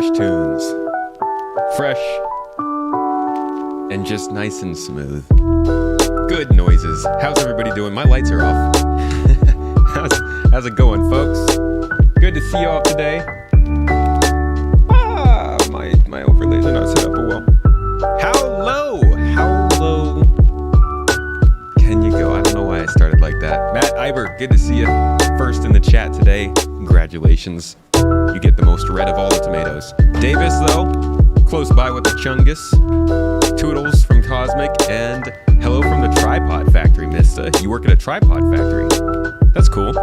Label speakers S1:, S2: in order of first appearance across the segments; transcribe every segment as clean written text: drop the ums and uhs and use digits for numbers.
S1: Fresh tunes. Fresh and just nice and smooth. Good noises. How's everybody doing? My lights are off. How's it going, folks? Good to see you all today. My overlays are not set up well. How low can you go? I don't know why I started like that. Matt Iber, good to see you first in the chat today. Congratulations. You get the most red of all the tomatoes. Davis, though, close by with the Chungus. Toodles from Cosmic, and hello from the Tripod Factory, Mista. You work at a tripod factory. That's cool.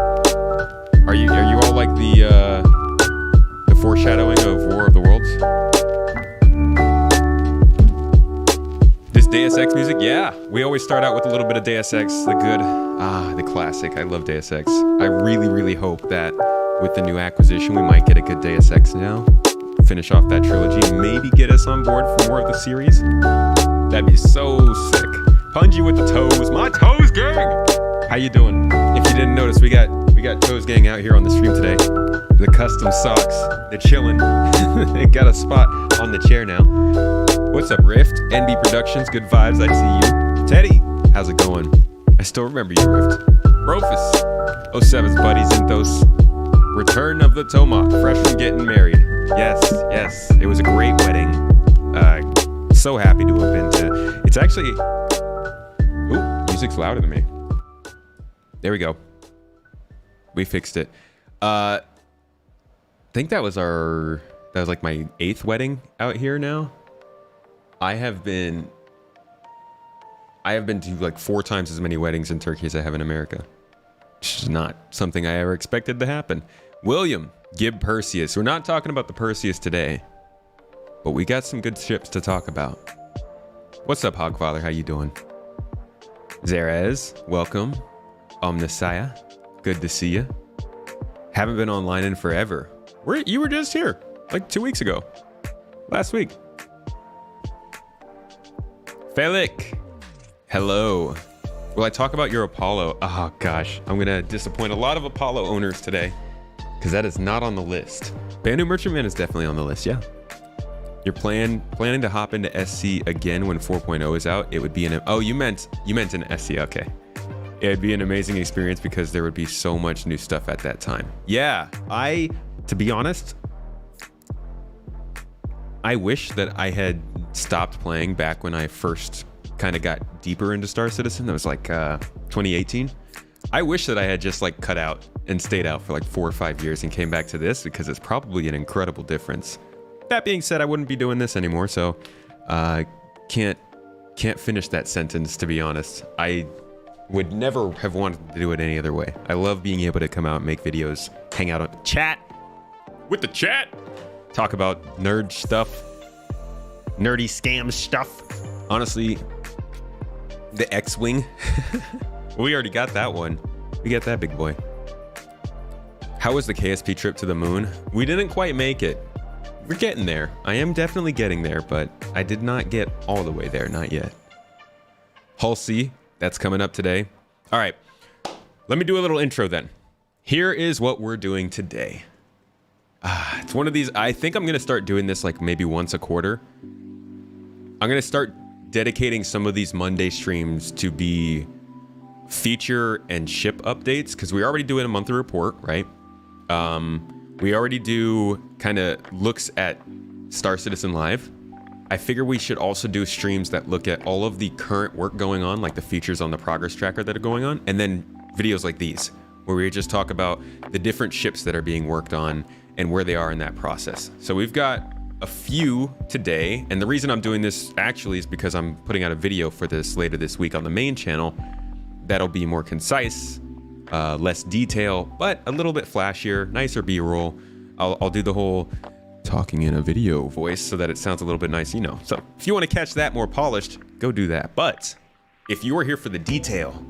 S1: Are you all like the foreshadowing of War of the Worlds? This Deus Ex music, yeah. We always start out with a little bit of Deus Ex, the classic. I love Deus Ex. I really, really hope that with the new acquisition, we might get a good Deus Ex now. Finish off that trilogy and maybe get us on board for more of the series. That'd be so sick. Punji with the toes. My toes gang! How you doing? If you didn't notice, we got Toes Gang out here on the stream today. The custom socks. They're chilling. They got a spot on the chair now. What's up, Rift? NB Productions, good vibes. I see you. Teddy, how's it going? I still remember you, Rift. Rofus. 07's buddies Zinthos. Return of the Tomahawk, fresh from getting married. Yes. It was a great wedding. So happy to have been to. It's actually. Ooh, music's louder than me. There we go. We fixed it. I think that was like my 8th wedding out here now. I have been to like 4 times as many weddings in Turkey as I have in America. Which is not something I ever expected to happen. William, Gib Perseus. We're not talking about the Perseus today, but we got some good ships to talk about. What's up, Hogfather? How you doing? Zerez, welcome. Omnisaya, good to see you. Haven't been online in forever. You were just here like 2 weeks ago. Last week. Felik, hello. Will I talk about your Apollo? Oh gosh, I'm gonna disappoint a lot of Apollo owners today because that is not on the list. Banu Merchantman is definitely on the list, yeah. You're planning to hop into SC again when 4.0 is out. It would be you meant an SC, okay. It'd be an amazing experience because there would be so much new stuff at that time. Yeah, to be honest, I wish that I had stopped playing back when I first kind of got deeper into Star Citizen. That was like 2018. I wish that I had just like cut out and stayed out for like 4 or 5 years and came back to this because it's probably an incredible difference. That being said, I wouldn't be doing this anymore, so can't finish that sentence, to be honest. I would never have wanted to do it any other way. I love being able to come out and make videos, hang out on chat with the chat, talk about nerd stuff, nerdy scam stuff. Honestly, the X-Wing, we already got that one. We got that big boy. How was the KSP trip to the moon? We didn't quite make it. We're getting there. I am definitely getting there, but I did not get all the way there, not yet. Halsey, that's coming up today. All right, let me do a little intro then. Here is what we're doing today. It's one of these, I think I'm gonna start doing this like maybe once a quarter. I'm gonna start dedicating some of these Monday streams to be feature and ship updates because we already do it a monthly report, right? We already do kind of looks at Star Citizen Live. I figure we should also do streams that look at all of the current work going on, like the features on the progress tracker that are going on, and then videos like these, where we just talk about the different ships that are being worked on and where they are in that process. So we've got a few today, and the reason I'm doing this actually is because I'm putting out a video for this later this week on the main channel that'll be more concise, less detail, but a little bit flashier, nicer B-roll. I'll do the whole talking in a video voice so that it sounds a little bit nice, you know. So if you want to catch that more polished, go do that. But if you are here for the detail,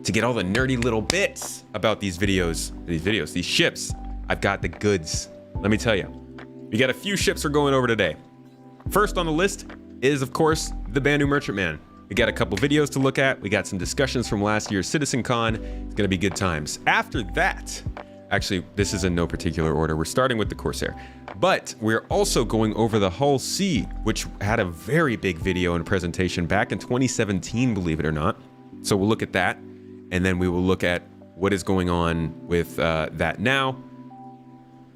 S1: to get all the nerdy little bits about these ships, I've got the goods. Let me tell you, we got a few ships we're going over today. First on the list is, of course, the Banu Merchantman. We got a couple videos to look at. We got some discussions from last year's CitizenCon. It's gonna be good times. After that, Actually, this is in no particular order. We're starting with the Corsair, but we're also going over the Hull C, which had a very big video and presentation back in 2017, believe it or not. So we'll look at that, and then we will look at what is going on with that now.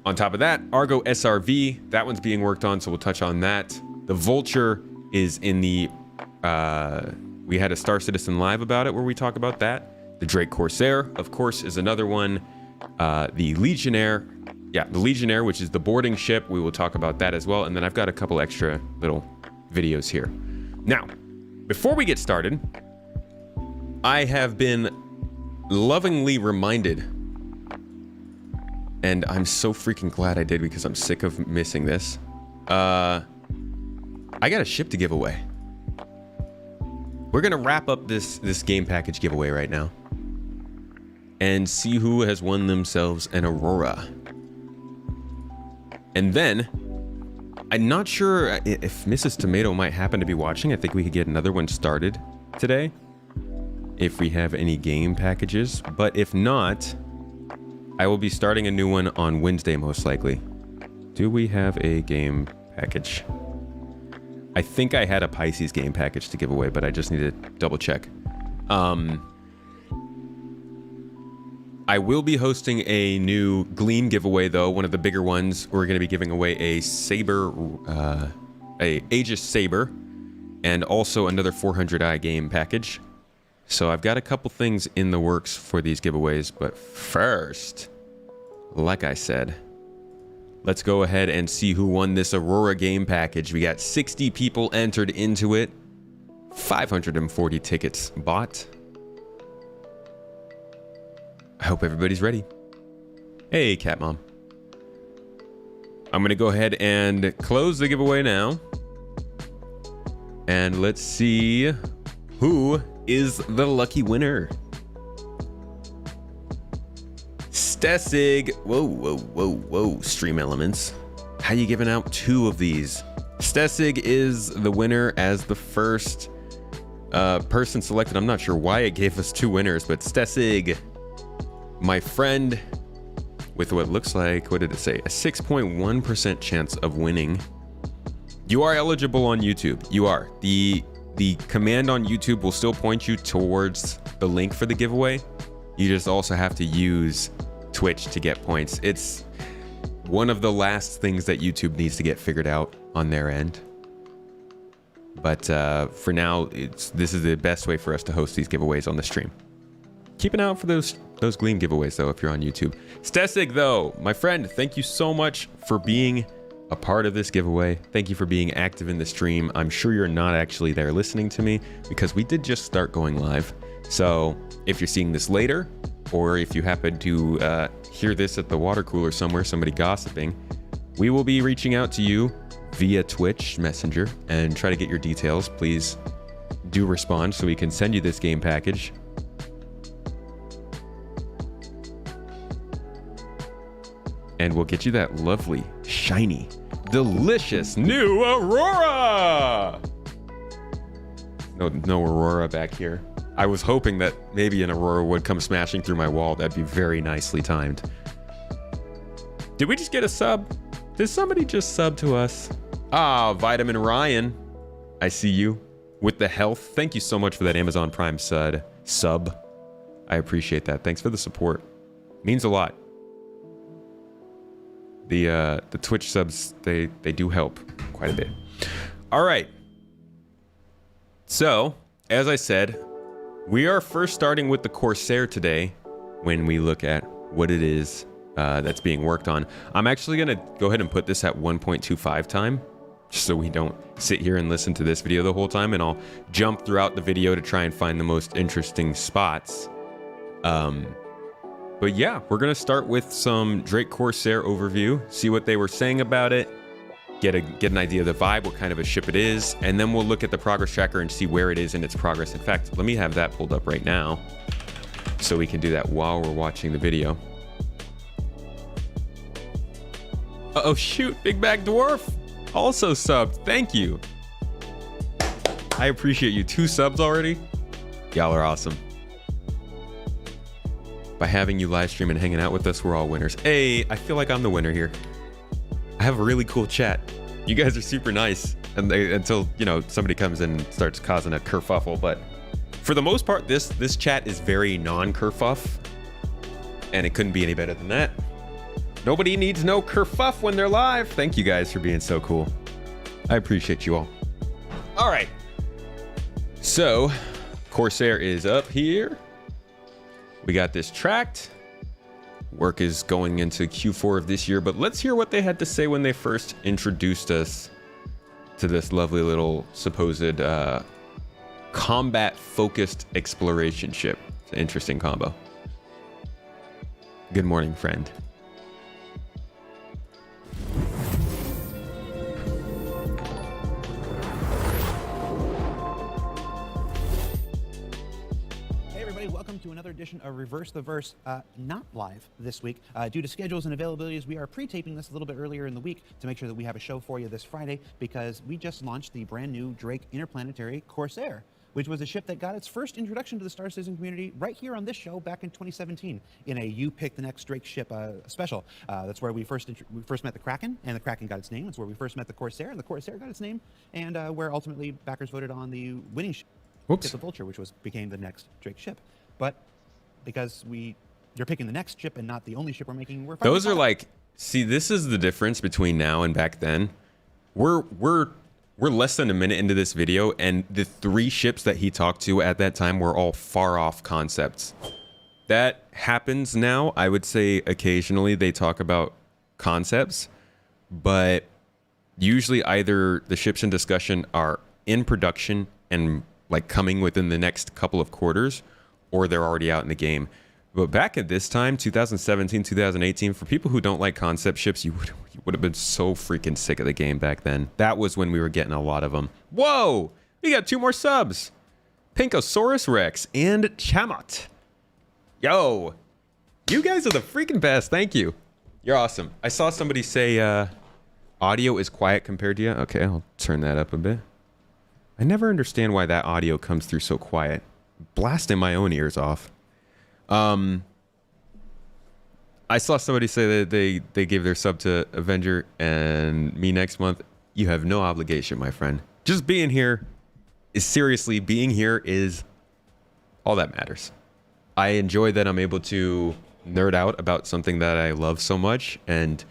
S1: On top of that, Argo SRV, that one's being worked on, so we'll touch on that. The Vulture is in the, we had a Star Citizen Live about it where we talk about that. The Drake Corsair, of course, is another one. The Legionnaire, the Legionnaire, which is the boarding ship. We will talk about that as well. And then I've got a couple extra little videos here. Now, before we get started, I have been lovingly reminded, and I'm so freaking glad I did because I'm sick of missing this. I got a ship to give away. We're gonna wrap up this game package giveaway right now and see who has won themselves an Aurora. And then, I'm not sure if Mrs. Tomato might happen to be watching. I think we could get another one started today if we have any game packages. But if not, I will be starting a new one on Wednesday, most likely. Do we have a game package? I think I had a Pisces game package to give away, but I just need to double check. I will be hosting a new Gleam giveaway, though, one of the bigger ones. We're going to be giving away a Saber, a Aegis Saber, and also another 400i game package. So I've got a couple things in the works for these giveaways, but first, like I said, let's go ahead and see who won this Aurora game package. We got 60 people entered into it, 540 tickets bought. I hope everybody's ready. Hey, Cat Mom. I'm gonna go ahead and close the giveaway now. And let's see who is the lucky winner. Stessig. Whoa, Stream Elements. How you giving out 2 of these? Stessig is the winner as the first person selected. I'm not sure why it gave us 2 winners, but Stessig, my friend, with what looks like, what did it say? A 6.1% chance of winning. You are eligible on YouTube. You are. The command on YouTube will still point you towards the link for the giveaway. You just also have to use Twitch to get points. It's one of the last things that YouTube needs to get figured out on their end. But for now, this is the best way for us to host these giveaways on the stream. Keep an eye out for those Gleam giveaways, though, if you're on YouTube. Stessig, though, my friend, thank you so much for being a part of this giveaway. Thank you for being active in the stream. I'm sure you're not actually there listening to me because we did just start going live. So if you're seeing this later, or if you happen to hear this at the water cooler somewhere, somebody gossiping, we will be reaching out to you via Twitch Messenger and try to get your details. Please do respond so we can send you this game package. And we'll get you that lovely, shiny, delicious new Aurora! No Aurora back here. I was hoping that maybe an Aurora would come smashing through my wall. That'd be very nicely timed. Did we just get a sub? Did somebody just sub to us? Ah, Vitamin Ryan. I see you. With the health. Thank you so much for that Amazon Prime sub. I appreciate that. Thanks for the support. Means a lot. The Twitch subs, they do help quite a bit. All right. So, as I said, we are first starting with the Corsair today when we look at what it is that's being worked on. I'm actually going to go ahead and put this at 1.25 time, just so we don't sit here and listen to this video the whole time, and I'll jump throughout the video to try and find the most interesting spots. But yeah, we're going to start with some Drake Corsair overview, see what they were saying about it, get an idea of the vibe, what kind of a ship it is, and then we'll look at the progress tracker and see where it is in its progress. In fact, let me have that pulled up right now so we can do that while we're watching the video. Uh-oh, shoot, Big Bag Dwarf also subbed. Thank you. I appreciate you. 2 subs already. Y'all are awesome. By having you live stream and hanging out with us, we're all winners. Hey, I feel like I'm the winner here. I have a really cool chat. You guys are super nice, and until somebody comes in and starts causing a kerfuffle. But for the most part, this chat is very non-kerfuff, and it couldn't be any better than that. Nobody needs no kerfuff when they're live. Thank you guys for being so cool. I appreciate you all. All right. So, Corsair is up here. We got this tracked. Work is going into Q4 of this year, but let's hear what they had to say when they first introduced us to this lovely little supposed combat-focused exploration ship. It's an interesting combo. Good morning, friend.
S2: Welcome to another edition of Reverse the Verse, not live this week. Due to schedules and availabilities, we are pre-taping this a little bit earlier in the week to make sure that we have a show for you this Friday, because we just launched the brand new Drake Interplanetary Corsair, which was a ship that got its first introduction to the Star Citizen community right here on this show back in 2017 in a You Pick the Next Drake Ship special. That's where we first met the Kraken, and the Kraken got its name. That's where we first met the Corsair, and the Corsair got its name, and where ultimately backers voted on the winning ship, the Vulture, which became the next Drake ship. But because you're picking the next ship and not the only ship we're making, we're
S1: those are like, see, this is the difference between now and back then. We're less than a minute into this video, and the 3 ships that he talked to at that time were all far off concepts. That happens now. I would say occasionally they talk about concepts, but usually either the ships in discussion are in production and like coming within the next couple of quarters, or they're already out in the game. But back at this time, 2017, 2018, for people who don't like concept ships, you would have been so freaking sick of the game back then. That was when we were getting a lot of them. Whoa! We got 2 more subs. Pinkosaurus Rex and Chamot. Yo! You guys are the freaking best. Thank you. You're awesome. I saw somebody say audio is quiet compared to you. Okay, I'll turn that up a bit. I never understand why that audio comes through so quiet. Blasting my own ears off. I saw somebody say that they gave their sub to Avenger and me next month. You have no obligation, my friend. Just being here is all that matters. I enjoy that I'm able to nerd out about something that I love so much and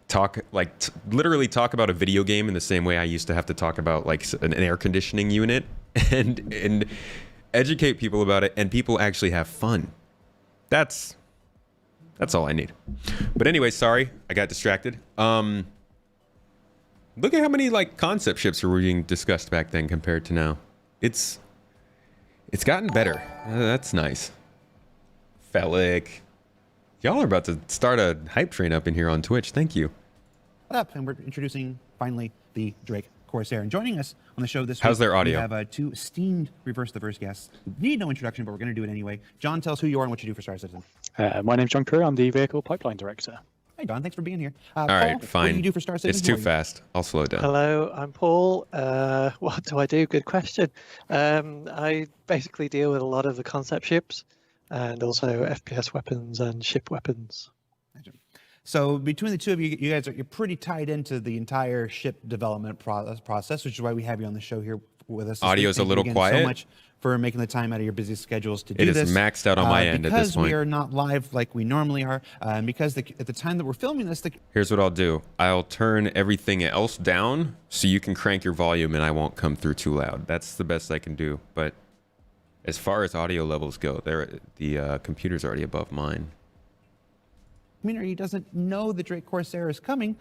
S1: talk, literally talk about a video game in the same way I used to have to talk about like an air conditioning unit and educate people about it, and people actually have fun. That's all I need. But anyway, sorry, I got distracted. Look at how many like concept ships were being discussed back then compared to now. It's gotten better. That's nice. Felic. Y'all are about to start a hype train up in here on Twitch. Thank you.
S2: Up, and we're introducing finally the Drake Corsair. And joining us on the show this week,
S1: how's their audio?
S2: We have 2 esteemed Reverse the Verse guests. Need no introduction, but we're going to do it anyway. John, tell us who you are and what you do for Star Citizen.
S3: My name's John Crew. I'm the Vehicle Pipeline Director.
S2: Hi, John. Thanks for being here.
S1: All right,
S2: Paul,
S1: fine.
S2: What do you do for Star Citizen?
S1: It's too fast. I'll slow it down.
S3: Hello, I'm Paul. What do I do? Good question. I basically deal with a lot of the concept ships and also FPS weapons and ship weapons.
S2: So between the two of you, you're pretty tied into the entire ship development process, which is why we have you on the show here with us.
S1: Audio's a little quiet.
S2: So much for making the time out of your busy schedules to do this.
S1: It is maxed out on my end at this point.
S2: Because we are not live like we normally are, and because at the time that we're filming this,
S1: here's what I'll do. I'll turn everything else down so you can crank your volume and I won't come through too loud. That's the best I can do. But as far as audio levels go, the computer's already above mine.
S2: Community doesn't know the Drake Corsair is coming.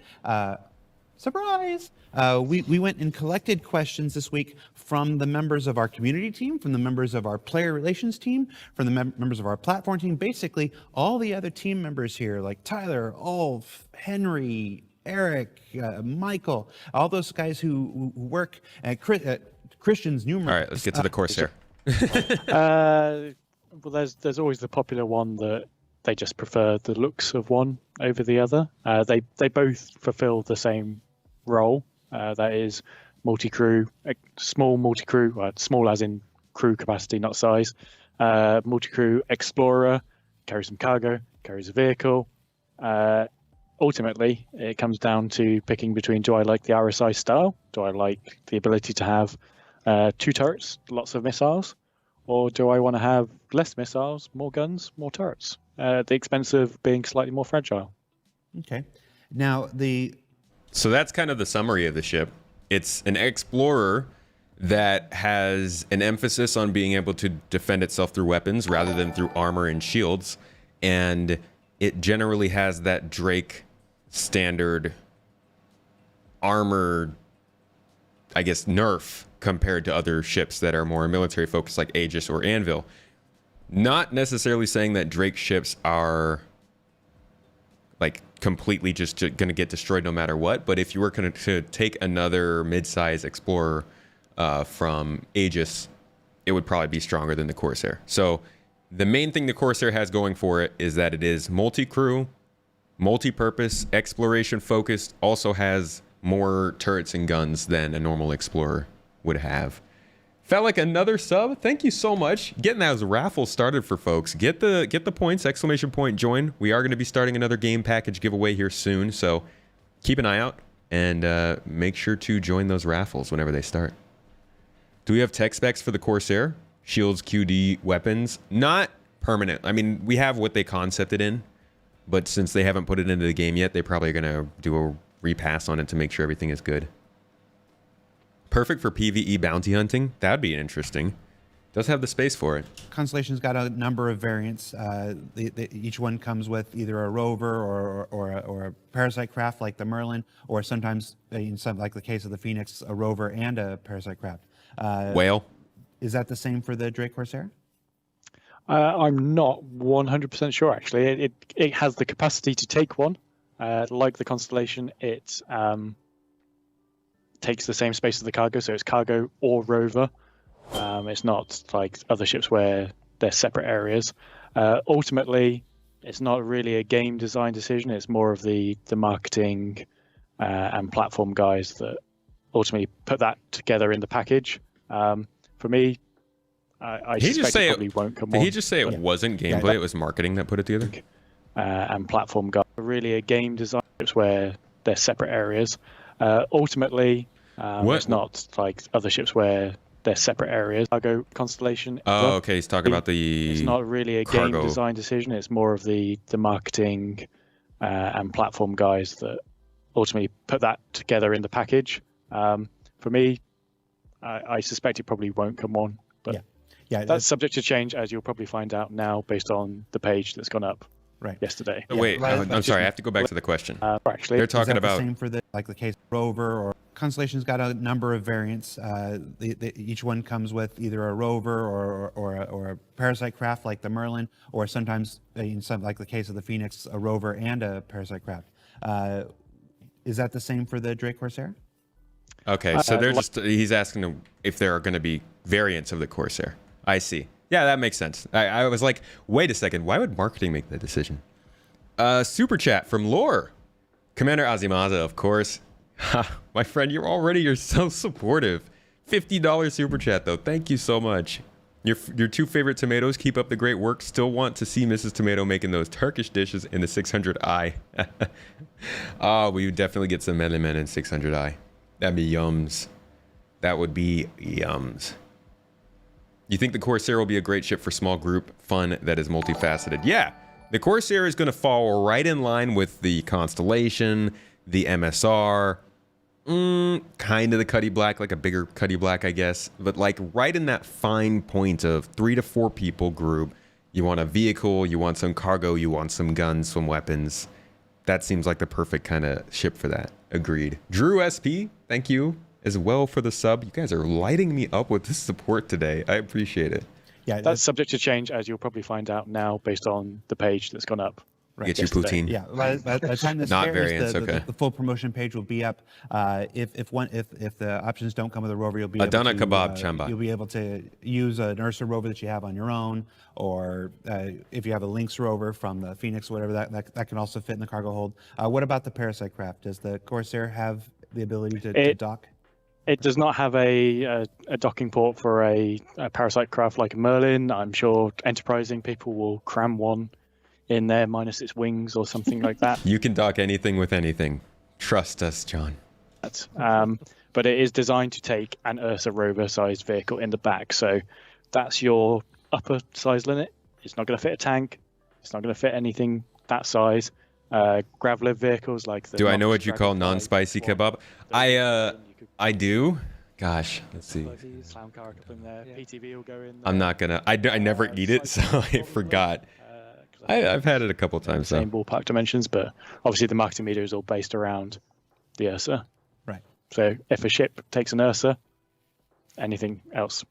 S2: Surprise! We went and collected questions this week from the members of our community team, from the members of our player relations team, from the members of our platform team, basically all the other team members here, like Tyler, Ulf, Henry, Eric, Michael, all those guys who work at Christian's numerous.
S1: All right, let's get to the Corsair.
S3: Well, there's always the popular one that they just prefer the looks of one over the other. They both fulfill the same role. That is multi-crew, small multi-crew, small as in crew capacity, not size. Multi-crew explorer, carries some cargo, carries a vehicle. Ultimately, it comes down to picking between, do I like the RSI style? Do I like the ability to have 2 turrets, lots of missiles? Or do I want to have less missiles, more guns, more turrets? At the expense of being slightly more fragile.
S2: Okay. Now,
S1: So that's kind of the summary of the ship. It's an explorer that has an emphasis on being able to defend itself through weapons rather than through armor and shields. And it generally has that Drake standard armor, I guess, nerf compared to other ships that are more military focused like Aegis or Anvil. Not necessarily saying that Drake ships are like completely just going to get destroyed no matter what, but if you were going to take another mid-size explorer from Aegis, it would probably be stronger than the Corsair. So the main thing the Corsair has going for it is that it is multi-crew, multi-purpose, exploration focused, also has more turrets and guns than a normal explorer would have. Felt like another sub. Thank you so much. Getting those raffles started for folks. Get the points, exclamation point, join. We are going to be starting another game package giveaway here soon, so keep an eye out and make sure to join those raffles whenever they start. Do we have tech specs for the Corsair? Shields, QD, weapons? Not permanent. I mean, we have what they concepted in, but since they haven't put it into the game yet, they probably are going to do a repass on it to make sure everything is good. Perfect for PvE bounty hunting. That'd be interesting. Does have the space for it.
S2: Constellation's got a number of variants. Each one comes with either a rover or a parasite craft like the Merlin, or sometimes, in some, like the case of the Phoenix, a rover and a parasite craft.
S1: Whale?
S2: Is that the same for the Drake Corsair?
S3: I'm not 100% sure, actually. It has the capacity to take one. Like the Constellation, it takes the same space as the cargo, so it's cargo or rover. It's not like other ships where they're separate areas. Ultimately, it's not really a game design decision. It's more of the marketing and platform guys that ultimately put that together in the package. For me, I suspect it probably won't come on.
S1: Did he just say it wasn't gameplay, it was marketing that put it together?
S3: And platform guys. Really a game design ships where they're separate areas. Ultimately, it's not like other ships where they're separate areas. Cargo Constellation.
S1: Oh, okay. He's talking about the
S3: It's not really a
S1: cargo.
S3: game design decision. It's more of the marketing and platform guys that ultimately put that together in the package. For me, I suspect it probably won't come on. But
S2: yeah,
S3: that's subject to change, as you'll probably find out now based on the page that's gone up yesterday.
S1: Wait, I'm sorry. I have to go back to the question.
S3: Actually,
S1: they're talking about
S2: the same for like the case of rover or Constellation's got a number of variants. Each one comes with either a rover or a parasite craft like the Merlin, or sometimes, in some, like the case of the Phoenix, a rover and a parasite craft. Is that the same for the Drake Corsair?
S1: Okay, so they're he's asking if there are going to be variants of the Corsair. I see. Yeah, that makes sense. I was like, wait a second, why would marketing make that decision? Super chat from Lore. Commander Azimaza, of course. My friend, you're so supportive. $50 super chat, though. Thank you so much. Your 2 favorite tomatoes, keep up the great work. Still want to see Mrs. Tomato making those Turkish dishes in the 600i. Oh, we would definitely get some menemen in 600i. That'd be yums. That would be yums. You think the Corsair will be a great ship for small group fun that is multifaceted? Yeah, the Corsair is going to fall right in line with the Constellation, the MSR, kind of the Cuddy Black, like a bigger Cuddy Black, I guess. But like right in that fine point of 3 to 4 people group. You want a vehicle, you want some cargo, you want some guns, some weapons. That seems like the perfect kind of ship for that. Agreed. Drew SP, thank you as well for the sub. You guys are lighting me up with this support today. I appreciate it.
S2: Yeah,
S3: that's subject to change, as you'll probably find out now based on the page that's gone up.
S1: Get you poutine.
S2: Yeah, by the time this
S1: Not
S2: airs,
S1: variants, okay.
S2: the full promotion page will be up. If the options don't come with a rover, you'll be
S1: Adana
S2: able to,
S1: kebab chamba.
S2: You'll be able to use an Ursa rover that you have on your own, or if you have a Lynx rover from the Phoenix, whatever, that can also fit in the cargo hold. What about the parasite craft? Does the Corsair have the ability to dock?
S3: It does not have a docking port for a parasite craft like a Merlin. I'm sure enterprising people will cram one in there, minus its wings or something like that.
S1: You can dock anything with anything. Trust us, John.
S3: But it is designed to take an Ursa rover-sized vehicle in the back, so that's your upper size limit. It's not going to fit a tank. It's not going to fit anything that size. Graveler vehicles like the...
S1: Do I know what you call non-spicy kebab? I do. Gosh, let's see.
S3: Slam car up in there.
S4: Yeah.
S3: PTV will go in there.
S1: I'm not gonna. I never eat it, so I forgot. I've had it a couple times.
S3: Same ballpark dimensions, but obviously the marketing media is all based around the Ursa.
S2: Right.
S3: So if a ship takes an Ursa, anything else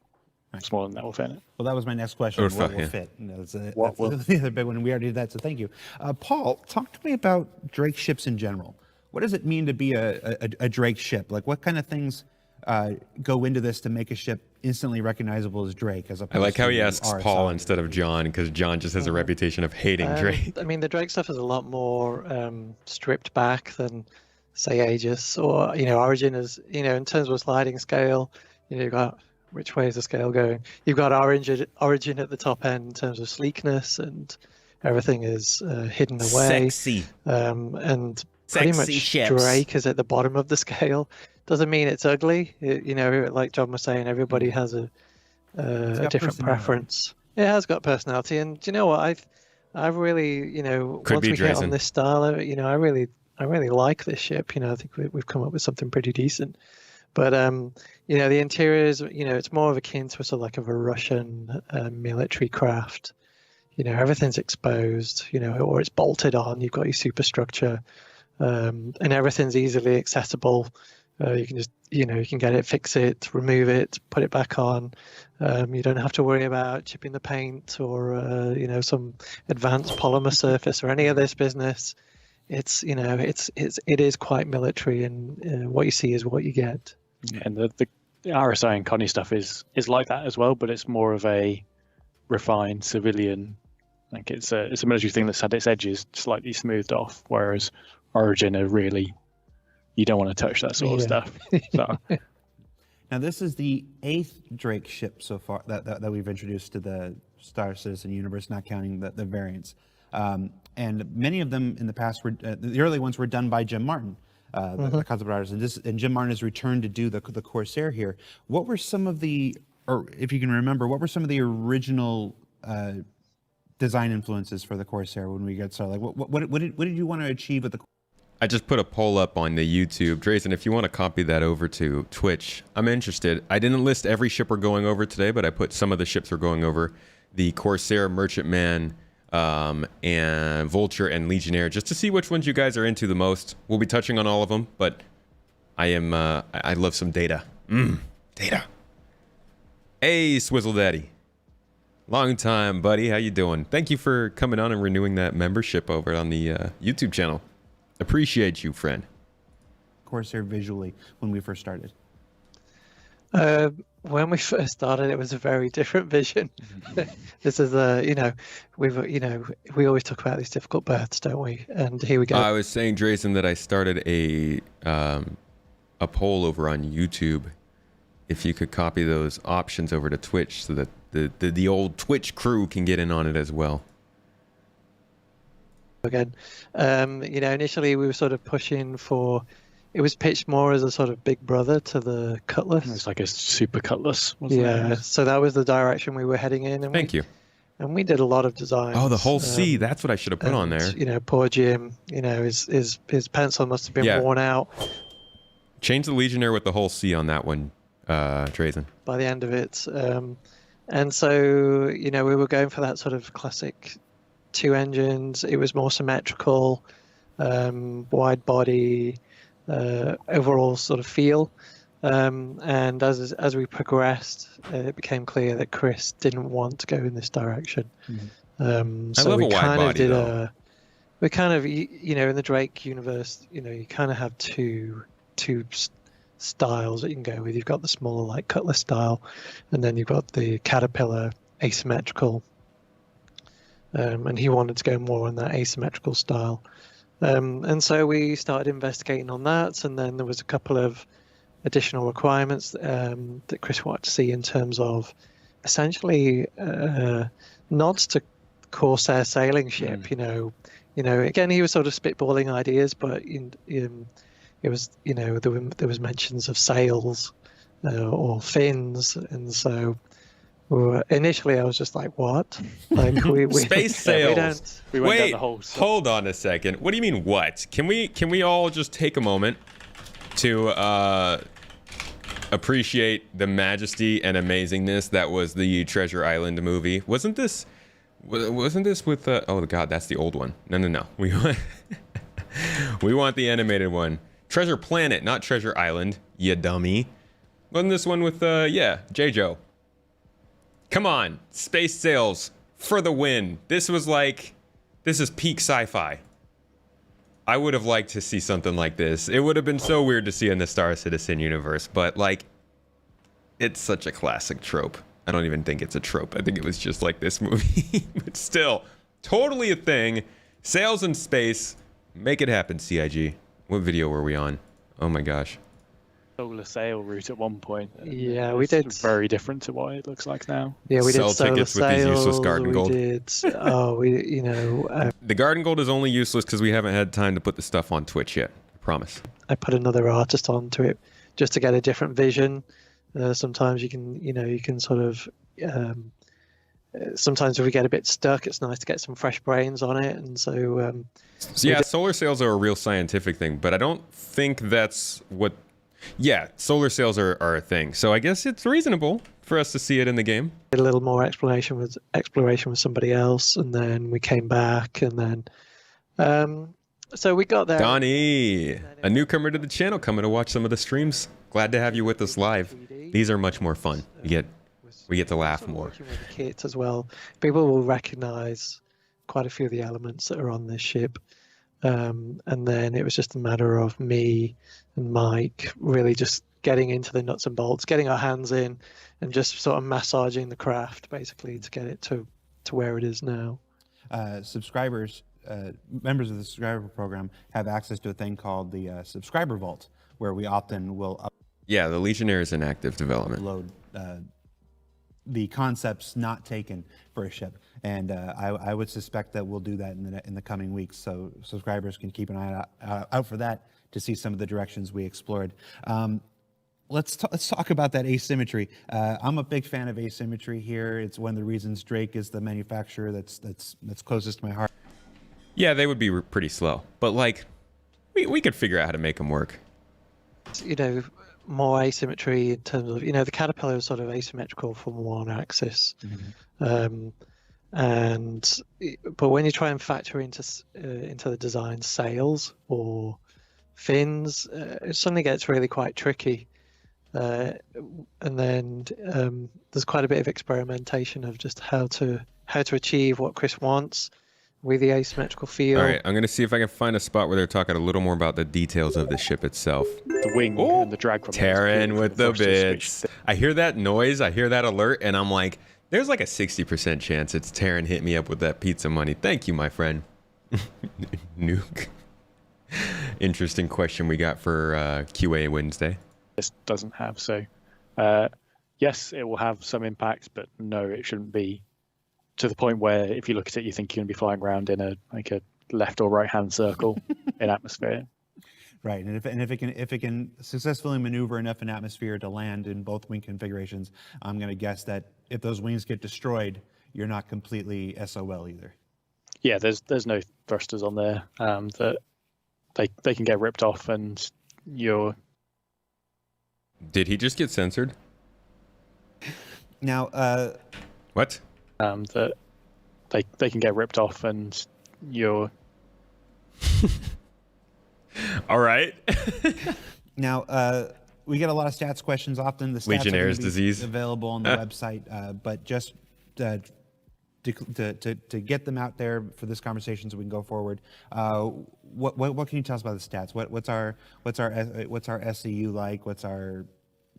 S3: smaller than that will fit in it.
S2: Well, that was my next question.
S1: Or
S2: What will
S1: yeah.
S2: fit? That's
S3: What will-
S2: the other big one. We already did that, so thank you. Paul, talk to me about Drake ships in general. What does it mean to be a Drake ship? Like, what kind of things go into this to make a ship instantly recognizable as Drake? As opposed
S1: I like how
S2: to
S1: he asks
S2: RSI?
S1: Paul instead of John, because John just has a reputation of hating Drake.
S4: I mean, the Drake stuff is a lot more stripped back than, say, Aegis or, Origin is, in terms of sliding scale, you've got, which way is the scale going? You've got Origin at the top end in terms of sleekness, and everything is hidden away.
S1: Sexy.
S4: And pretty
S1: Sexy
S4: much
S1: ships.
S4: Drake is at the bottom of the scale. Doesn't mean it's ugly. Like John was saying, everybody has a
S2: got
S4: different
S2: personality.
S4: preference. It has got personality, and do you know what? I've really,
S1: Could
S4: once
S1: be
S4: we get on
S1: Drazen.
S4: this style, I really like this ship. I think we've come up with something pretty decent. But the interior is, it's more of akin to a sort of like of a Russian military craft. Everything's exposed, or it's bolted on. You've got your superstructure, and everything's easily accessible. You can just, you can get it, fix it, remove it, put it back on. You don't have to worry about chipping the paint or, some advanced polymer surface or any of this business. It is quite military, and what you see is what you get.
S3: And the RSI and Connie stuff is like that as well, but it's more of a refined civilian. Like it's a military thing that's had its edges slightly smoothed off, whereas Origin are really, you don't want to touch that sort of stuff. So,
S2: Now, this is the 8th Drake ship so far that we've introduced to the Star Citizen universe, not counting the variants. And many of them in the past were the early ones were done by Jim Martin, the concept artist, and Jim Martin has returned to do the Corsair here. What were some of the, or if you can remember, what were some of the original design influences for the Corsair when we got started? Like, what did you want to achieve with the?
S1: I just put a poll up on the YouTube. Drazen, if you want to copy that over to Twitch, I'm interested. I didn't list every ship we're going over today, but I put some of the ships we're going over. The Corsair, Merchantman, and Vulture and Legionnaire, just to see which ones you guys are into the most. We'll be touching on all of them, but I love some data. Data. Hey, Swizzle Daddy. Long time, buddy. How you doing? Thank you for coming on and renewing that membership over on the YouTube channel. Appreciate you, friend.
S2: Corsair visually when we first started?
S4: When we first started, it was a very different vision. This is we always talk about these difficult berths, don't we? And here we go.
S1: I was saying, Drazen, that I started a poll over on YouTube. If you could copy those options over to Twitch, so that the old Twitch crew can get in on it as well.
S4: Again, initially we were sort of pushing for. It was pitched more as a sort of big brother to the Cutlass.
S3: it's like a super Cutlass. Wasn't
S4: Yeah,
S3: it?
S4: so that was the direction we were heading in. And
S1: Thank you.
S4: And we did a lot of designs.
S1: Oh, the whole C. That's what I should have put on there.
S4: Poor Jim. His pencil must have been worn out
S1: Change the Legionnaire with the whole C on that one, Drazen.
S4: by the end of it. And so, we were going for that sort of classic 2 engines. It was more symmetrical, wide body, overall sort of feel. And as we progressed, it became clear that Chris didn't want to go in this direction. So
S1: love
S4: we
S1: a wide
S4: kind of
S1: body,
S4: did
S1: though.
S4: we kind of, in the Drake universe, you kind of have two styles that you can go with. You've got the smaller like Cutlass style, and then you've got the Caterpillar asymmetrical. And he wanted to go more on that asymmetrical style. And so we started investigating on that, and then there was a couple of additional requirements that Chris wanted to see in terms of essentially nods to Corsair sailing ship. Again, he was sort of spitballing ideas, but it was, there was mentions of sails or fins, and so initially I was just like, what? Like we
S1: Space sails.
S3: We went down
S1: Wait,
S3: the whole
S1: hold on a second. What do you mean what? Can we all just take a moment to appreciate the majesty and amazingness that was the Treasure Island movie? Wasn't this with oh god, that's the old one. No. We want the animated one. Treasure Planet, not Treasure Island, you dummy. Wasn't this one with J-Jo? Come on, space sails for the win. This is peak sci-fi. I would have liked to see something like this. It would have been so weird to see in the Star Citizen universe, but it's such a classic trope. I don't even think it's a trope. I think it was just like this movie, but still, totally a thing. Sails in space, make it happen, CIG. What video were we on? Oh my gosh.
S3: Solar sail route at one point.
S4: Yeah, we did.
S3: Very different to what it looks like now.
S4: Yeah, we
S1: Sell
S4: did solar
S1: tickets with these useless garden gold.
S4: The
S1: garden gold is only useless because we haven't had time to put the stuff on Twitch yet. I promise.
S4: I put another artist onto it just to get a different vision. Sometimes you can sort of. Sometimes if we get a bit stuck, it's nice to get some fresh brains on it, and so.
S1: Solar sails are a real scientific thing, but I don't think that's what. Yeah, solar sails are a thing, so I guess it's reasonable for us to see it in the game.
S4: Did a little more exploration with somebody else, and then we came back, and then so we got there.
S1: Donnie, a newcomer to the channel, coming to watch some of the streams. Glad to have you with us live. These are much more fun. We get to laugh more.
S4: Working with the kit as well, people will recognize quite a few of the elements that are on this ship. And then it was just a matter of me and Mike really just getting into the nuts and bolts, getting our hands in, and just sort of massaging the craft basically to get it to where it is now.
S2: Subscribers, members of the subscriber program have access to a thing called the subscriber vault, where we often will
S1: Yeah, the Legionnaire is in active development.
S2: upload the concepts not taken for a ship, and I would suspect that we'll do that in the coming weeks, so subscribers can keep an eye out for that to see some of the directions we explored. Let's talk about that asymmetry. I'm a big fan of asymmetry here. It's one of the reasons Drake is the manufacturer that's closest to my heart.
S1: Yeah, they would be pretty slow, but we could figure out how to make them work.
S4: More asymmetry in terms of the Caterpillar is sort of asymmetrical from one axis, but when you try and factor into the design sails or fins, it suddenly gets really quite tricky, and then there's quite a bit of experimentation of just how to achieve what Chris wants with the asymmetrical feel.
S1: All right, I'm gonna see if I can find a spot where they're talking a little more about the details of the ship itself.
S3: The wing and the drag from
S1: Terran with the bits. I hear that noise, I hear that alert, and I'm like, there's like a 60% chance it's Terran hit me up with that pizza money. Thank you, my friend. Nuke. Interesting question we got for QA Wednesday.
S3: This doesn't have, so yes, it will have some impact, but no, it shouldn't be to the point where if you look at it, you think you're going to be flying around in a left or right hand circle in atmosphere.
S2: Right, and if it can successfully maneuver enough in atmosphere to land in both wing configurations, I'm going to guess that if those wings get destroyed, you're not completely SOL either.
S3: Yeah, there's no thrusters on there that they can get ripped off, and you're.
S1: Did he just get censored?
S2: Now,
S1: what?
S3: That they can get ripped off, and you're.
S1: All right.
S2: Now, we get a lot of stats questions often. The stats
S1: Legionnaire's
S2: are
S1: disease
S2: available on the website, but just to get them out there for this conversation so we can go forward. What can you tell us about the stats? What's our SCU like? What's our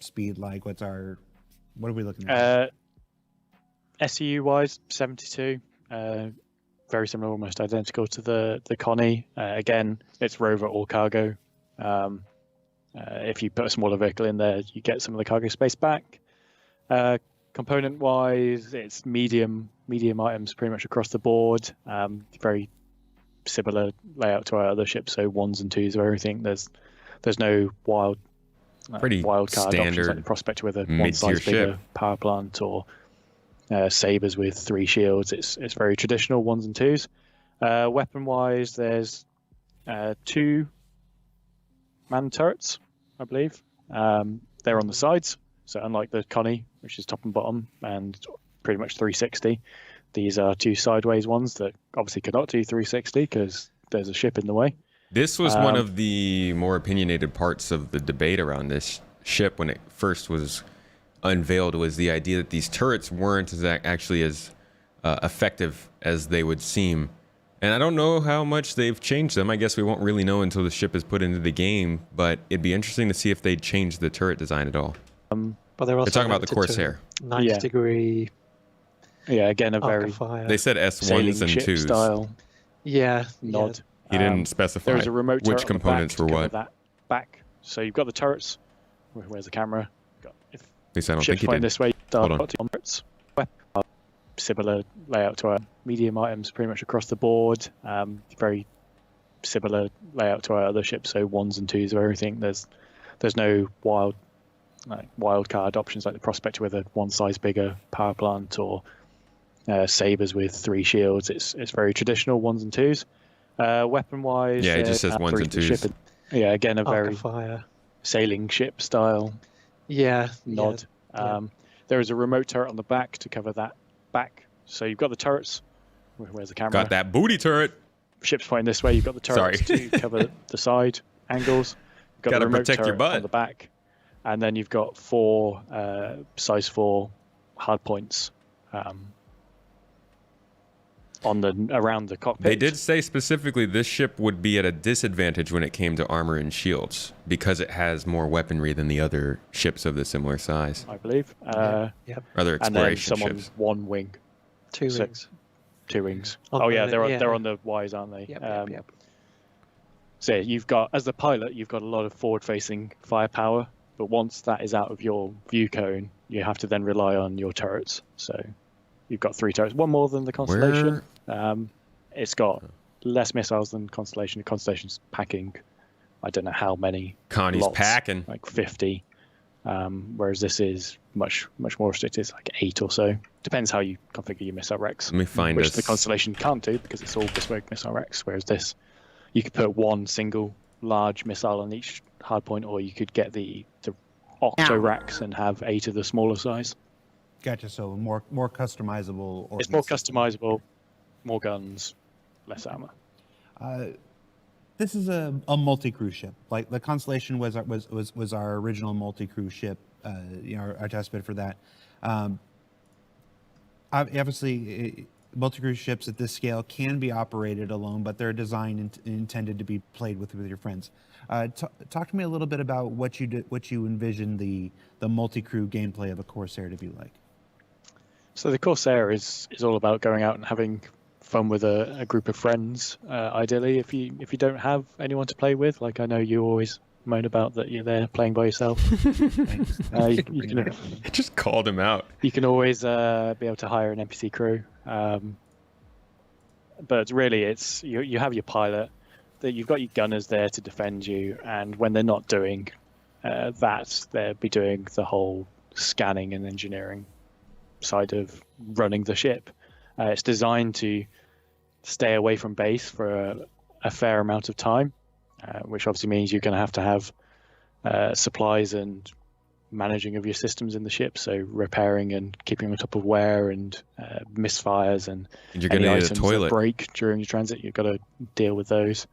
S2: speed like? What are we looking at?
S3: SCU wise, 72. Very similar, almost identical to the Connie. Again, it's rover or cargo. If you put a smaller vehicle in there, you get some of the cargo space back. Component wise, it's medium medium items pretty much across the board. Very similar layout to our other ships, so 1s and 2s of everything. There's no wild
S1: Pretty
S3: card options like the
S1: standard
S3: Prospector with a one
S1: mid-tier
S3: size bigger
S1: ship.
S3: power plant, or sabers with 3 shields. It's very traditional 1s and 2s. Weapon wise, there's 2 man turrets, I believe. They're on the sides, so unlike the Connie, which is top and bottom and pretty much 360, these are 2 sideways ones that obviously cannot do 360 because there's a ship in the way.
S1: This was one of the more opinionated parts of the debate around this ship when it first was unveiled, was the idea that these turrets weren't actually as effective as they would seem. And I don't know how much they've changed them. I guess we won't really know until the ship is put into the game, but it'd be interesting to see if they'd changed the turret design at all.
S4: But they're also
S1: talking about the Corsair.
S4: 90-degree.
S3: Yeah, again, a very
S4: fire.
S1: They said S1s
S3: sailing
S1: and
S3: ship
S1: 2s.
S3: style
S4: nod.
S1: He didn't specify
S3: There's a remote turret
S1: which components
S3: on
S1: were
S3: the back
S1: what.
S3: to cover that back. So you've got the turrets. Where's the camera? If
S1: At least I don't
S3: ships
S1: think he
S3: point
S1: did.
S3: this way,
S1: Hold on.
S3: turrets. Similar layout to our medium items pretty much across the board. Very similar layout to our other ships, so 1s and 2s of everything. There's no wild card options like the Prospector with a one size bigger power plant, or sabers with 3 shields. It's very traditional 1s and 2s. Weapon wise,
S1: Yeah, it just says 1s and 2s.
S3: Yeah, again, a very
S4: fire.
S3: sailing ship style nod.
S4: Yeah.
S3: There is a remote turret on the back to cover that back. So you've got the turrets. Where's the camera?
S1: Got that booty turret.
S3: Ship's pointing this way. You've got the turrets to cover the side angles. You've got
S1: Gotta
S3: the remote
S1: protect your
S3: turret
S1: butt.
S3: on the back, and then you've got 4 size 4 hard points around the cockpit.
S1: They did say specifically this ship would be at a disadvantage when it came to armor and shields because it has more weaponry than the other ships of the similar size.
S3: I believe.
S1: Other
S3: And then
S1: exploration
S3: some on
S1: ships.
S3: 1 wing.
S4: 2
S3: So-
S4: wings.
S3: 2 wings.
S4: On
S3: Yeah,
S4: the-
S3: they're on the Ys, aren't they?
S4: Yep.
S3: So you've got, as the pilot, you've got a lot of forward-facing firepower, but once that is out of your view cone, you have to then rely on your turrets. So you've got 3 turrets, one more than the Constellation. It's got less missiles than Constellation. The Constellation's packing, I don't know how many.
S1: Connie's
S3: lots,
S1: packing.
S3: like 50. Whereas this is much more restricted. It's like 8 or so. Depends how you configure your missile racks.
S1: Let me find
S3: which
S1: us.
S3: the Constellation can't do because it's all bespoke missile racks. Whereas this, you could put 1 single large missile on each hardpoint, or you could get the octo racks and have 8 of the smaller size.
S2: Gotcha. So more customizable.
S3: It's more
S2: ordnance system.
S3: customizable, more guns, less armor.
S2: This is a multi-crew ship. Like the Constellation was our original multi-crew ship. Our test bed for that. Obviously, multi-crew ships at this scale can be operated alone, but they're designed and intended to be played with your friends. Talk to me a little bit about what you envision the multi-crew gameplay of a Corsair to be like.
S3: So the Corsair is all about going out and having fun with a group of friends. Ideally, if you don't have anyone to play with, like I know you always moan about that you're there playing by yourself. You
S1: Just called him out.
S3: you can always be able to hire an NPC crew. But really, it's you have your pilot, that you've got your gunners there to defend you, and when they're not doing that, they'll be doing the whole scanning and engineering side of running the ship. It's designed to stay away from base for a fair amount of time, which obviously means you're going to have supplies and managing of your systems in the ship, so repairing and keeping on top of wear and misfires and
S1: You're
S3: any
S1: gonna need a
S3: items
S1: toilet.
S3: that break during your transit. You've got to deal with those,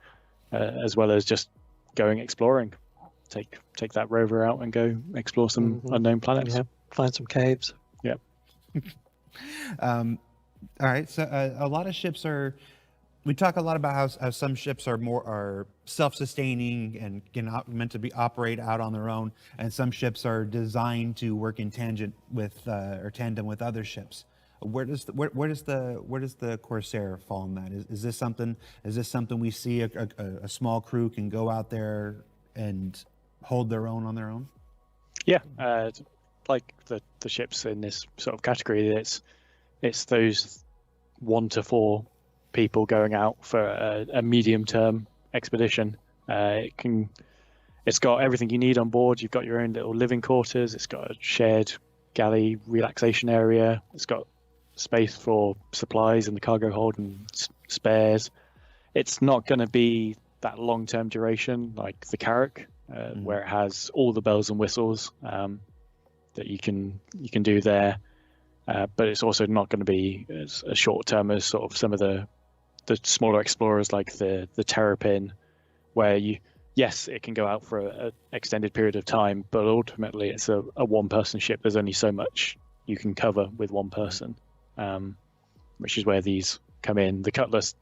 S3: as well as just going exploring. Take that rover out and go explore some unknown planets.
S4: Yeah, find some caves.
S3: Yep.
S2: All right. So a lot of ships are. We talk a lot about how some ships are self-sustaining and meant to be operate out on their own, and some ships are designed to work in tandem with other ships. Where does the Corsair fall in that? Is this something we see a small crew can go out there and hold their own on their own?
S3: Yeah, like the ships in this sort of category, it's those 1 to 4 people going out for a medium-term expedition. It's got everything you need on board. You've got your own little living quarters. It's got a shared galley relaxation area. It's got space for supplies in the cargo hold and spares. It's not going to be that long-term duration like the Carrack, where it has all the bells and whistles that you can do there. But it's also not going to be as short-term as sort of some of the smaller explorers like the Terrapin, where yes, it can go out for an extended period of time, but ultimately it's a one-person ship. There's only so much you can cover with one person, which is where these come in. The Cutlass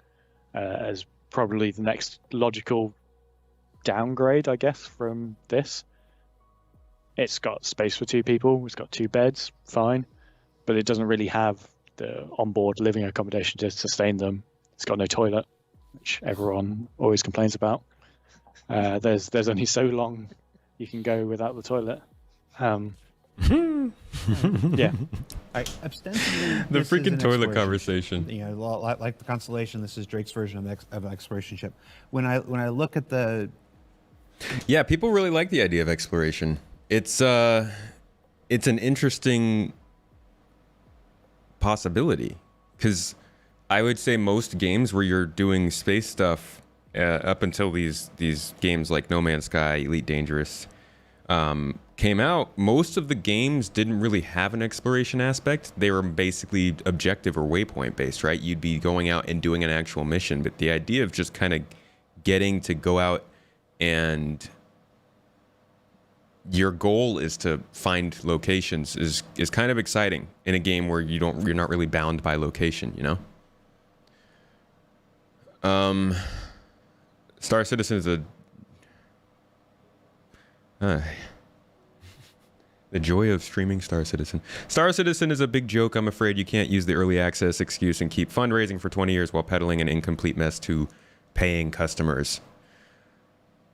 S3: is probably the next logical downgrade, I guess, from this. It's got space for 2 people. It's got 2 beds, fine, but it doesn't really have the onboard living accommodation to sustain them. It's got no toilet, which everyone always complains about. There's only so long you can go without the toilet. Yeah.
S2: Ostensibly,
S1: The
S2: this is
S1: freaking
S2: an
S1: toilet
S2: exploration
S1: conversation.
S2: ship. You know, like the Constellation, this is Drake's version of an exploration ship. When I look at the
S1: Yeah, people really like the idea of exploration. It's an interesting possibility, because I would say most games where you're doing space stuff up until these games like No Man's Sky, Elite Dangerous came out, most of the games didn't really have an exploration aspect. They were basically objective or waypoint based, right? You'd be going out and doing an actual mission, but the idea of just kind of getting to go out and your goal is to find locations is kind of exciting in a game where you're not really bound by location, you know? Star Citizen is the joy of streaming Star Citizen. Star Citizen is a big joke. I'm afraid you can't use the early access excuse and keep fundraising for 20 years while peddling an incomplete mess to paying customers.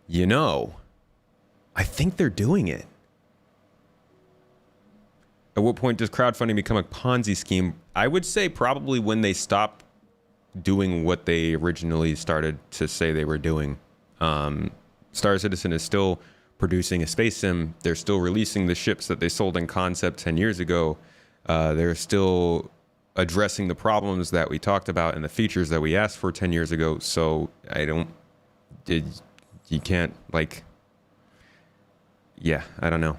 S1: You know, I think they're doing it. At what point does crowdfunding become a Ponzi scheme? I would say probably when they stop doing what they originally started to say they were doing. Star Citizen is still producing a space sim. They're still releasing the ships that they sold in concept 10 years ago. They're still addressing the problems that we talked about and the features that we asked for 10 years ago. So you can't, like, yeah, I don't know.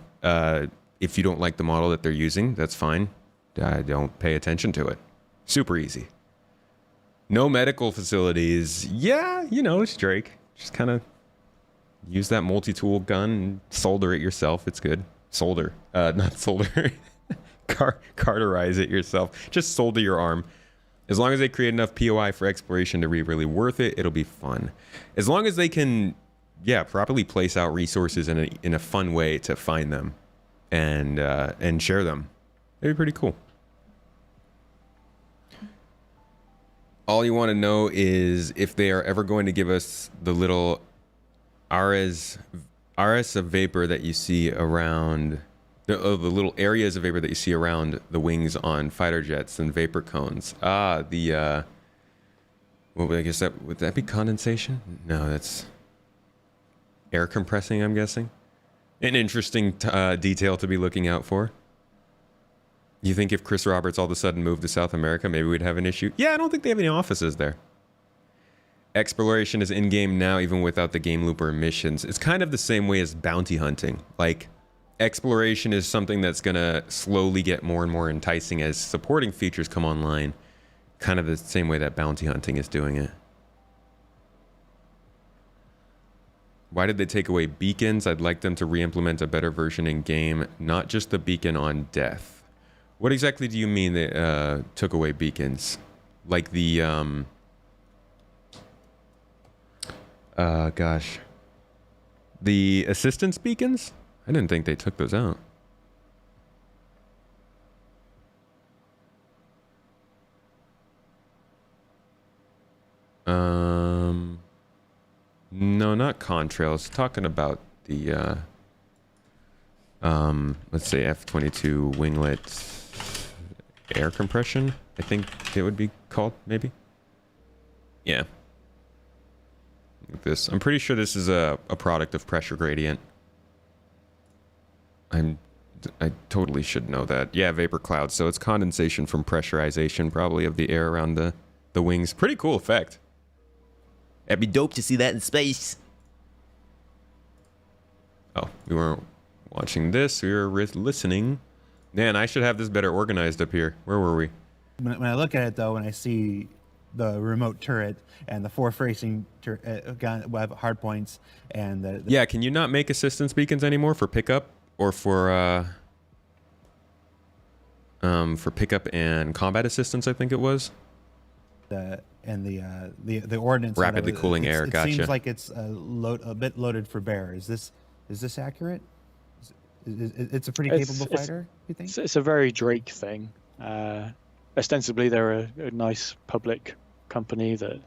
S1: If you don't like the model that they're using, that's fine. Don't pay attention to it. Super easy. No medical facilities. Yeah, you know, it's Drake. Just kind of use that multi-tool gun and solder it yourself. It's good. Solder. Not solder. Carterize it yourself. Just solder your arm. As long as they create enough POI for exploration to be really worth it, it'll be fun. As long as they can, properly place out resources in a fun way to find them and share them, it'd be pretty cool. All you want to know is if they are ever going to give us the little RS of vapor that you see around the little areas of vapor that you see around the wings on fighter jets and vapor cones. Well, I guess would that be condensation? No, that's air compressing, I'm guessing. An interesting detail to be looking out for. You think if Chris Roberts all of a sudden moved to South America, maybe we'd have an issue? Yeah, I don't think they have any offices there. Exploration is in-game now, even without the game loop or missions. It's kind of the same way as bounty hunting. Like, exploration is something that's going to slowly get more and more enticing as supporting features come online. Kind of the same way that bounty hunting is doing it. Why did they take away beacons? I'd like them to re-implement a better version in-game, not just the beacon on death. What exactly do you mean they took away beacons? Like the, the assistance beacons? I didn't think they took those out. No, not contrails. Talking about the, let's say F-22 winglet air compression. I think it would be called, maybe. Yeah. Like this. I'm pretty sure this is a product of pressure gradient. I totally should know that. Yeah, vapor cloud. So it's condensation from pressurization, probably, of the air around the wings. Pretty cool effect. It'd be dope to see that in space. Oh, we weren't watching this. We were listening. Man, I should have this better organized up here. Where were we?
S2: When I look at it, though, and I see the remote turret and the forward-facing gun web hard points and the
S1: Yeah, can you not make assistance beacons anymore for pickup or for pickup and combat assistance? I think it was.
S2: The ordnance
S1: Rapidly cooling air.
S2: It
S1: Gotcha.
S2: seems like it's a bit loaded for bear. Is this accurate? It's a pretty capable fighter, you think?
S3: It's a very Drake thing. Ostensibly, they're a nice public company that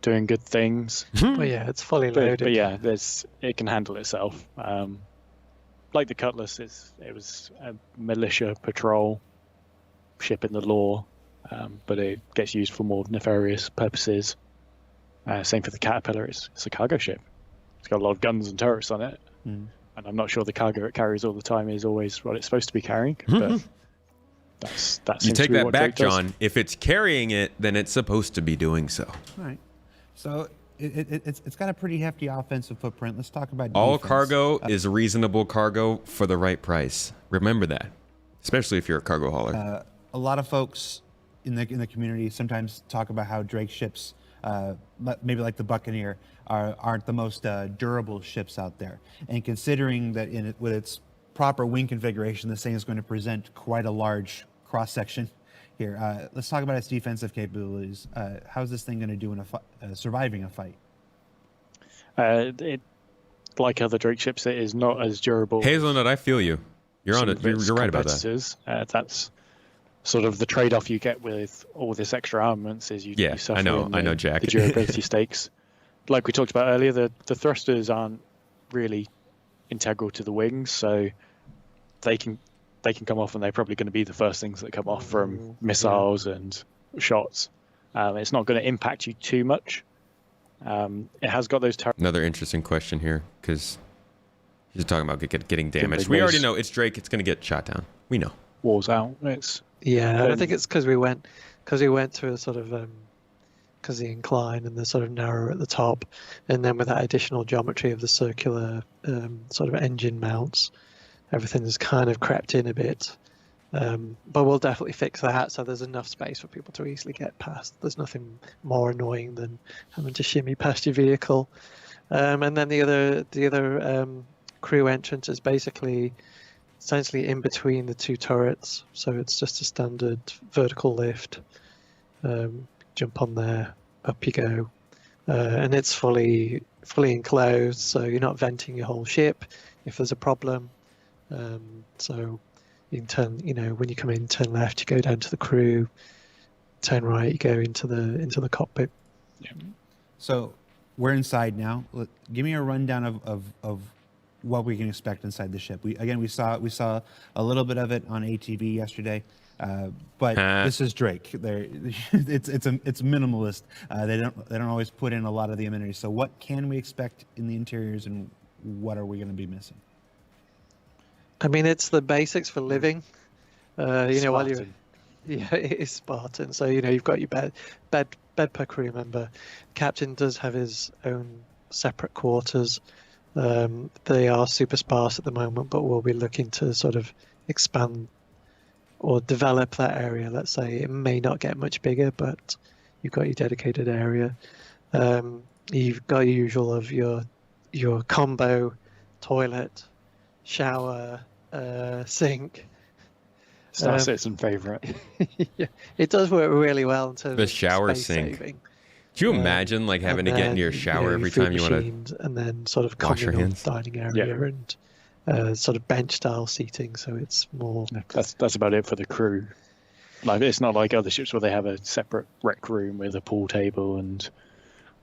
S3: doing good things.
S4: Well, yeah, it's fully loaded.
S3: But yeah, it can handle itself. Like the Cutlass, it was a militia patrol ship in the lore, but it gets used for more nefarious purposes. Same for the Caterpillar. It's a cargo ship. It's got a lot of guns and turrets on it.
S2: Mm.
S3: And I'm not sure the cargo it carries all the time is always what it's supposed to be carrying. But that
S1: You
S3: seems to
S1: take
S3: be
S1: that
S3: what
S1: back,
S3: Drake does.
S1: John. If it's carrying it, then it's supposed to be doing so.
S2: All right. So it's got a pretty hefty offensive footprint. Let's talk about
S1: All
S2: defense.
S1: cargo is reasonable cargo for the right price. Remember that, especially if you're a cargo hauler.
S2: A lot of folks in the community sometimes talk about how Drake ships, maybe like the Buccaneer, aren't the most durable ships out there. And considering that with its proper wing configuration, this thing is going to present quite a large cross section here. Let's talk about its defensive capabilities. How's this thing going to do in surviving a fight?
S3: It, like other Drake ships, it is not as durable.
S1: Hazelnut, I feel you. You're on it. You're right about that.
S3: That's sort of the trade-off you get with all this extra armaments is you suffer
S1: I know,
S3: in
S1: Jack.
S3: the durability stakes. Like we talked about earlier, the thrusters aren't really integral to the wings, so they can come off, and they're probably going to be the first things that come off from missiles and shots. It's not going to impact you too much. It has got those
S1: Another interesting question here, because he's talking about getting damaged.
S3: big
S1: We already
S3: ways.
S1: know it's Drake. It's going to get shot down. We know.
S3: walls out. It's
S4: Yeah, I think it's because we went through a sort of because the incline and the sort of narrow at the top, and then with that additional geometry of the circular sort of engine mounts, everything has kind of crept in a bit. But we'll definitely fix that, so there's enough space for people to easily get past. There's nothing more annoying than having to shimmy past your vehicle. And then the other crew entrance is basically essentially in between the two turrets, so it's just a standard vertical lift. Jump on there, up you go, and it's fully enclosed, so you're not venting your whole ship if there's a problem. So you can turn, when you come in, turn left, you go down to the crew. Turn right, you go into the cockpit.
S3: yeah.
S2: So we're inside now. Give me a rundown of what we can expect inside the ship. We saw a little bit of it on ATV yesterday, but this is Drake. It's minimalist. They don't always put in a lot of the amenities. So what can we expect in the interiors, and what are we going to be missing?
S4: I mean, it's the basics for living. While you're
S3: Spartan.
S4: Yeah, it is Spartan. So you've got your bed per crew member. Captain does have his own separate quarters. They are super sparse at the moment, but we'll be looking to sort of expand or develop that area. Let's say it may not get much bigger, but you've got your dedicated area. You've got your usual of your combo toilet, shower, sink.
S3: Star Citizen favorite.
S4: Yeah, it does work really well in terms
S1: The
S4: of
S1: shower
S4: space
S1: sink.
S4: saving.
S1: Do you imagine having to get into your shower every time you want to?
S4: And then sort of
S1: wash your
S4: communal
S1: hands?
S4: dining area and sort of bench style seating, so it's more.
S3: That's about it for the crew. Like, it's not like other ships where they have a separate rec room with a pool table and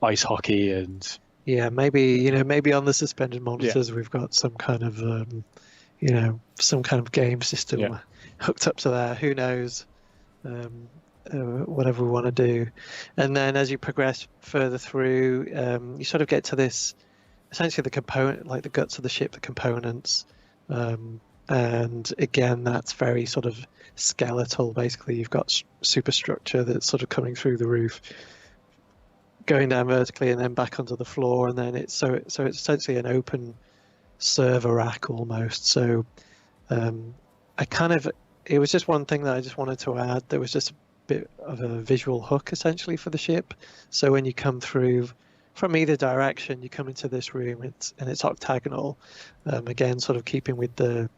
S3: ice hockey and.
S4: Yeah, maybe on the suspended monitors we've got some kind of some kind of game system hooked up to there. Who knows? whatever we want to do. And then as you progress further through, you sort of get to this, essentially the component, like the guts of the ship, the components. And again, that's very sort of skeletal. Basically, you've got superstructure that's sort of coming through the roof, going down vertically and then back onto the floor, and then it's essentially an open server rack almost. So it was just one thing that I just wanted to add. There was just a bit of a visual hook essentially for the ship. So when you come through from either direction, you come into this room, and it's octagonal. Again, sort of keeping with the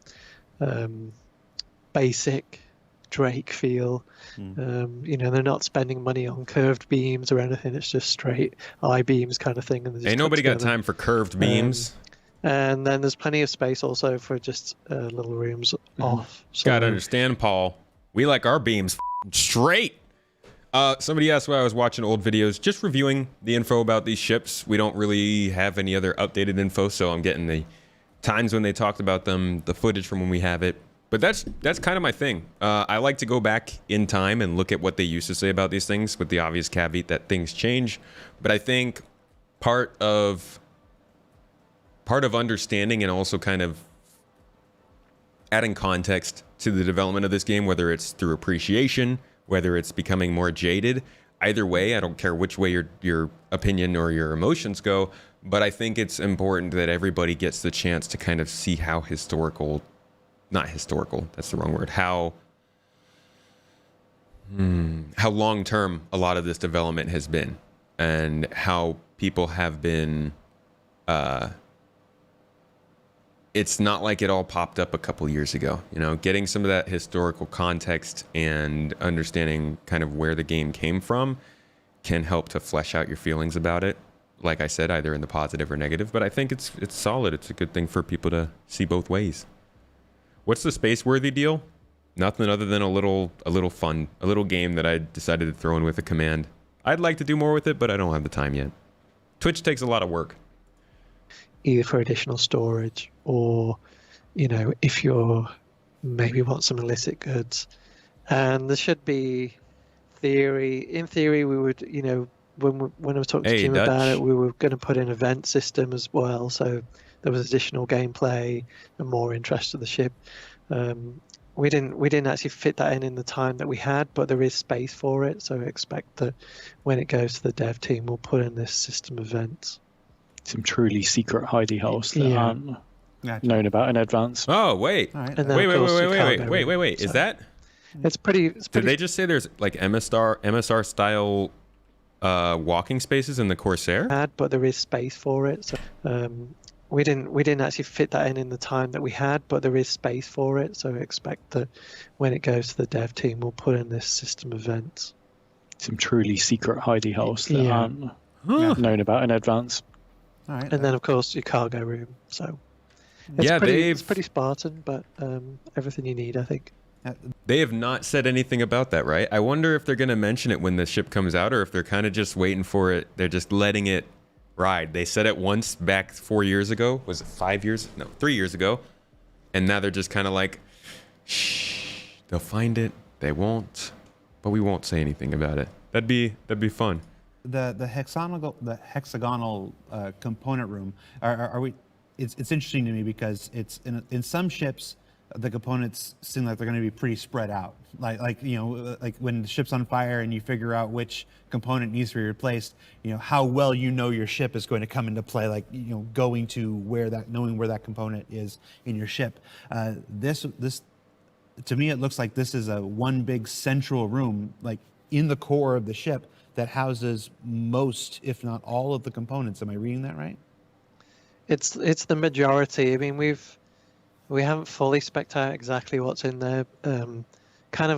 S4: basic Drake feel. They're not spending money on curved beams or anything. It's just straight I-beams kind of thing. And
S1: ain't nobody got time for curved beams.
S4: And then there's plenty of space also for just little rooms off. So,
S1: gotta understand, Paul. We like our beams straight. Somebody asked why I was watching old videos, just reviewing the info about these ships. We don't really have any other updated info, so I'm getting the times when they talked about them, the footage from when we have it. But that's kind of my thing. I like to go back in time and look at what they used to say about these things, with the obvious caveat that things change. But I think part of understanding and also kind of adding context to the development of this game, whether it's through appreciation, whether it's becoming more jaded, either way, I don't care which way your opinion or your emotions go, but I think it's important that everybody gets the chance to kind of see how not historical, that's the wrong word, how long-term a lot of this development has been, and how people have been, it's not like it all popped up a couple years ago. Getting some of that historical context and understanding kind of where the game came from can help to flesh out your feelings about it. Like I said, either in the positive or negative, but I think it's solid. It's a good thing for people to see both ways. What's the space-worthy deal? Nothing other than a little fun, a little game that I decided to throw in with a command. I'd like to do more with it, but I don't have the time yet. Twitch takes a lot of work.
S4: Either for additional storage or, if you're maybe want some illicit goods. And there should be in theory, we would, when I was talking to Jim about it, we were going to put in an event system as well. So there was additional gameplay and more interest to the ship. We didn't actually fit that in the time that we had, but there is space for it. So expect that when it goes to the dev team, we'll put in this system events.
S3: Some truly secret hidey holes that aren't known about in advance.
S1: Oh, wait.
S2: All right.
S1: Wait. Is that?
S4: It's pretty.
S1: Did they just say there's like MSR style walking spaces in the Corsair?
S4: But there is space for it. So we didn't actually fit that in the time that we had, but there is space for it. So expect that when it goes to the dev team, we'll put in this system events.
S3: Some truly secret hidey holes that aren't known about in advance.
S2: All right.
S4: And then, of course, your cargo room. So it's pretty Spartan, but everything you need, I think.
S1: They have not said anything about that, right? I wonder if they're going to mention it when the ship comes out, or if they're kind of just waiting for it. They're just letting it ride. They said it once back 4 years ago. Was it 5 years? No, 3 years ago. And now they're just kind of like, shh, they'll find it. They won't. But we won't say anything about it. That'd be fun.
S2: The hexagonal component room. Are we? It's interesting to me because it's in some ships, the components seem like they're going to be pretty spread out. Like when the ship's on fire and you figure out which component needs to be replaced. How well your ship is going to come into play. Like going to knowing where that component is in your ship. This to me it looks like this is a one big central room, like in the core of the ship, that houses most, if not all, of the components. Am I reading that right?
S4: It's the majority. I mean, we haven't fully spec'd out exactly what's in there. I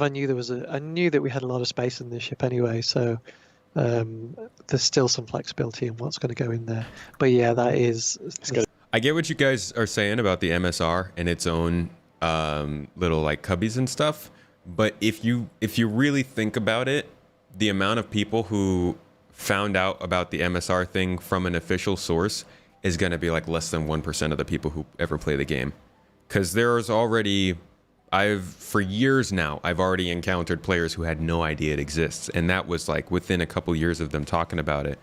S4: knew that we had a lot of space in this ship anyway, so there's still some flexibility in what's going to go in there. But yeah, that is.
S1: I get what you guys are saying about the MSR and its own little like cubbies and stuff, but if you really think about it, the amount of people who found out about the MSR thing from an official source is going to be like less than 1% of the people who ever play the game. Because there's already for years now, I've already encountered players who had no idea it exists, and that was like within a couple years of them talking about it.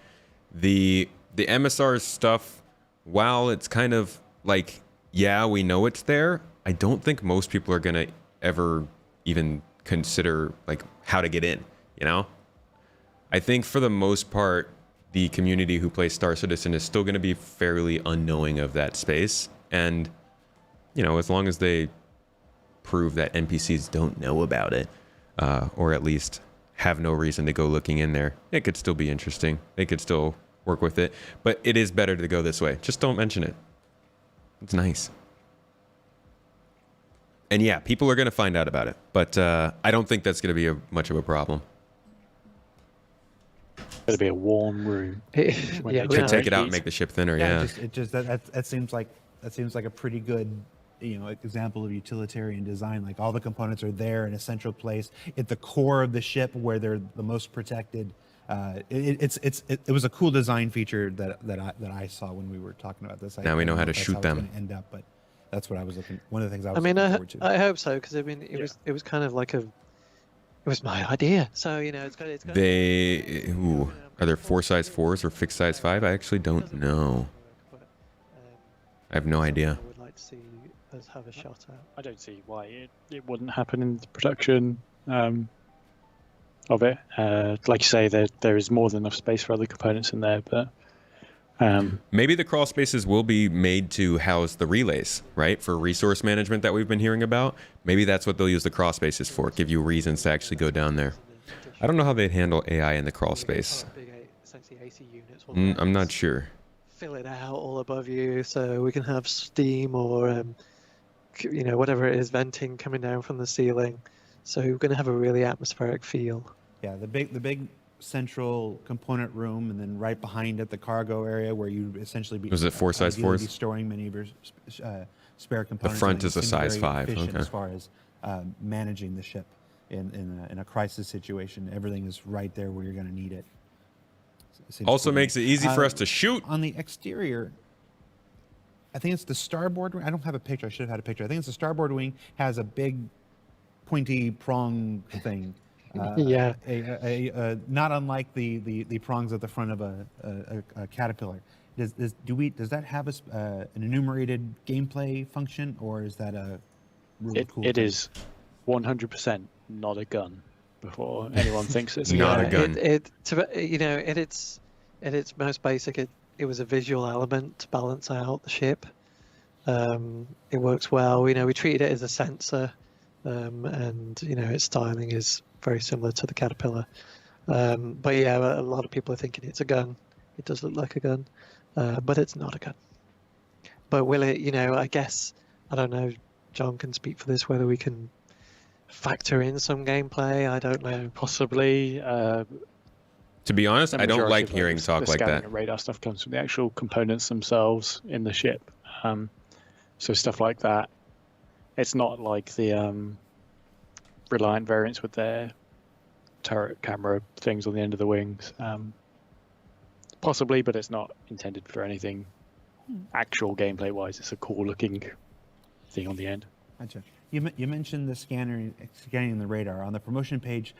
S1: The MSR stuff, while it's kind of like, yeah, we know it's there, I don't think most people are gonna ever even consider like how to get in, you know? I think for the most part, the community who plays Star Citizen is still gonna be fairly unknowing of that space, and you know, as long as they prove that NPCs don't know about it, or at least have no reason to go looking in there, it could still be interesting. They could still work with it, but it is better to go this way. Just don't mention it. It's nice. And yeah, people are going to find out about it, but I don't think that's going to be much of a problem.
S3: It'll be a warm room.
S4: Yeah,
S1: To take it out and make the ship thinner, yeah.
S2: It just that seems like a pretty good, you know, example of utilitarian design. Like all the components are there in a central place at the core of the ship where they're the most protected. It was a cool design feature that I saw when we were talking about this.
S1: Now we know how to
S2: that's
S1: shoot
S2: it's
S1: them.
S2: gonna end up, but that's what I was looking. One of the things I was.
S4: I mean,
S2: looking forward to.
S4: I hope so, because I mean, it was kind of like it was my idea. So you know, it's got.
S1: Are there 4x4s or fixed size 5? I actually don't know. I have no idea.
S4: I would like to see us have a shot at.
S3: I don't see why it wouldn't happen in the production of it. Like you say, there is more than enough space for other components in there, but
S1: maybe the crawl spaces will be made to house the relays, right? For resource management that we've been hearing about. Maybe that's what they'll use the crawl spaces for. Give you reasons to actually go down there. I don't know how they'd handle AI in the crawl space. I'm not sure.
S4: Fill it out all above you, so we can have steam or you know, whatever it is, venting coming down from the ceiling. So we're going to have a really atmospheric feel.
S2: Yeah, the big central component room, and then right behind it, the cargo area where you essentially be.
S1: Was it 4x4s?
S2: Ideally be storing many of your spare components.
S1: The front
S2: and
S1: is a
S2: it's
S1: size
S2: very
S1: 5.
S2: efficient
S1: Okay.
S2: As far as managing the ship in a crisis situation, everything is right there where you're going to need it.
S1: Also makes it easy for us to shoot.
S2: On the exterior, I think it's the starboard wing. I don't have a picture. I should have had a picture. I think it's the starboard wing has a big pointy prong thing.
S4: Yeah.
S2: Not unlike the prongs at the front of a caterpillar. Does that have an enumerated gameplay function, or is that a really cool
S3: it
S2: thing?
S3: is 100% not a gun. Before anyone thinks it's
S1: Not a gun.
S4: You know, at its most basic, it was a visual element to balance out the ship. It works well. You know, we treated it as a sensor, and you know, its styling is very similar to the Caterpillar. But yeah, a lot of people are thinking it's a gun. It does look like a gun, but it's not a gun. But will it? You know, I guess I don't know. John can speak for this. Whether we can factor in some gameplay, I don't know.
S3: Possibly.
S1: To be honest, I don't like hearing talk like that.
S3: The radar stuff comes from the actual components themselves in the ship. So stuff like that. It's not like the Reliant variants with their turret camera things on the end of the wings. Possibly, but it's not intended for anything actual gameplay wise. It's a cool looking thing on the end.
S2: Gotcha. You mentioned the scanning the radar. On the promotion page,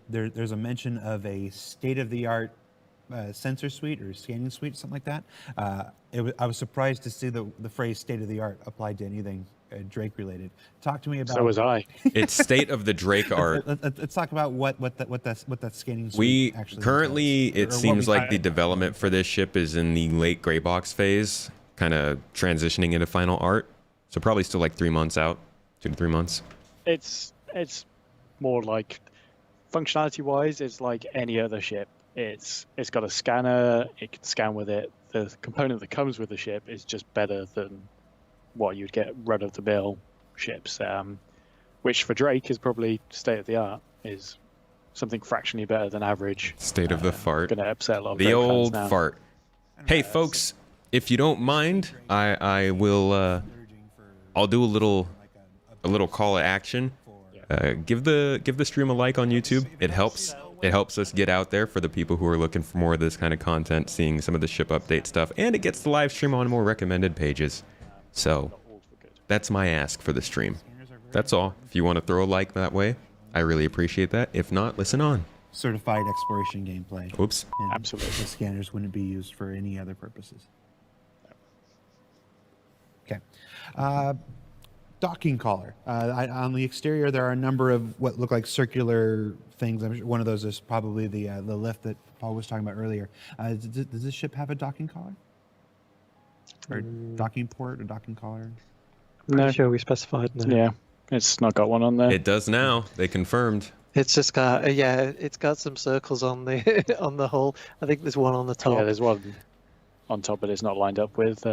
S2: there's a mention of a state-of-the-art sensor suite or scanning suite, something like that. I was surprised to see the phrase state-of-the-art applied to anything Drake related. Talk to me about.
S3: So was I.
S1: It's state of the Drake art.
S2: Let's talk about what that scanning suite
S1: We
S2: actually
S1: currently,
S2: entails, or
S1: it
S2: what
S1: seems
S2: we-
S1: like the development for this ship is in the late gray box phase, kind of transitioning into final art. So probably still like 3 months out, 2 to 3 months.
S3: It's more like functionality wise, it's like any other ship. It's got a scanner, it can scan with it. The component that comes with the ship is just better than what you'd get run of the mill ships, which for Drake is probably state of the art, is something fractionally better than average.
S1: State of the fart.
S3: Gonna upset a lot of
S1: The
S3: Drake
S1: old
S3: fans now.
S1: fart. Hey folks, if you don't mind, I will I'll do a little call to action. Give the stream a like on YouTube. It helps us get out there for the people who are looking for more of this kind of content, seeing some of the ship update stuff, and it gets the live stream on more recommended pages. So that's my ask for the stream.
S2: Scanners are
S1: That's all. If you want to throw a like that way, I really appreciate that. If not, listen on.
S2: Certified exploration gameplay.
S1: Oops.
S2: And
S3: Absolutely.
S2: the scanners wouldn't be used for any other purposes. Okay. Docking collar. On the exterior, there are a number of what look like circular things. I'm sure one of those is probably the lift that Paul was talking about earlier. Does this ship have a docking collar? Or docking port or docking collar?
S3: No.
S4: Pretty sure we specified no.
S3: Yeah, it's not got one on there.
S1: It does now. They confirmed.
S4: It's just got it's got some circles on the on the hull. I think there's one on the top.
S3: Yeah, there's one on top, but it's not lined up with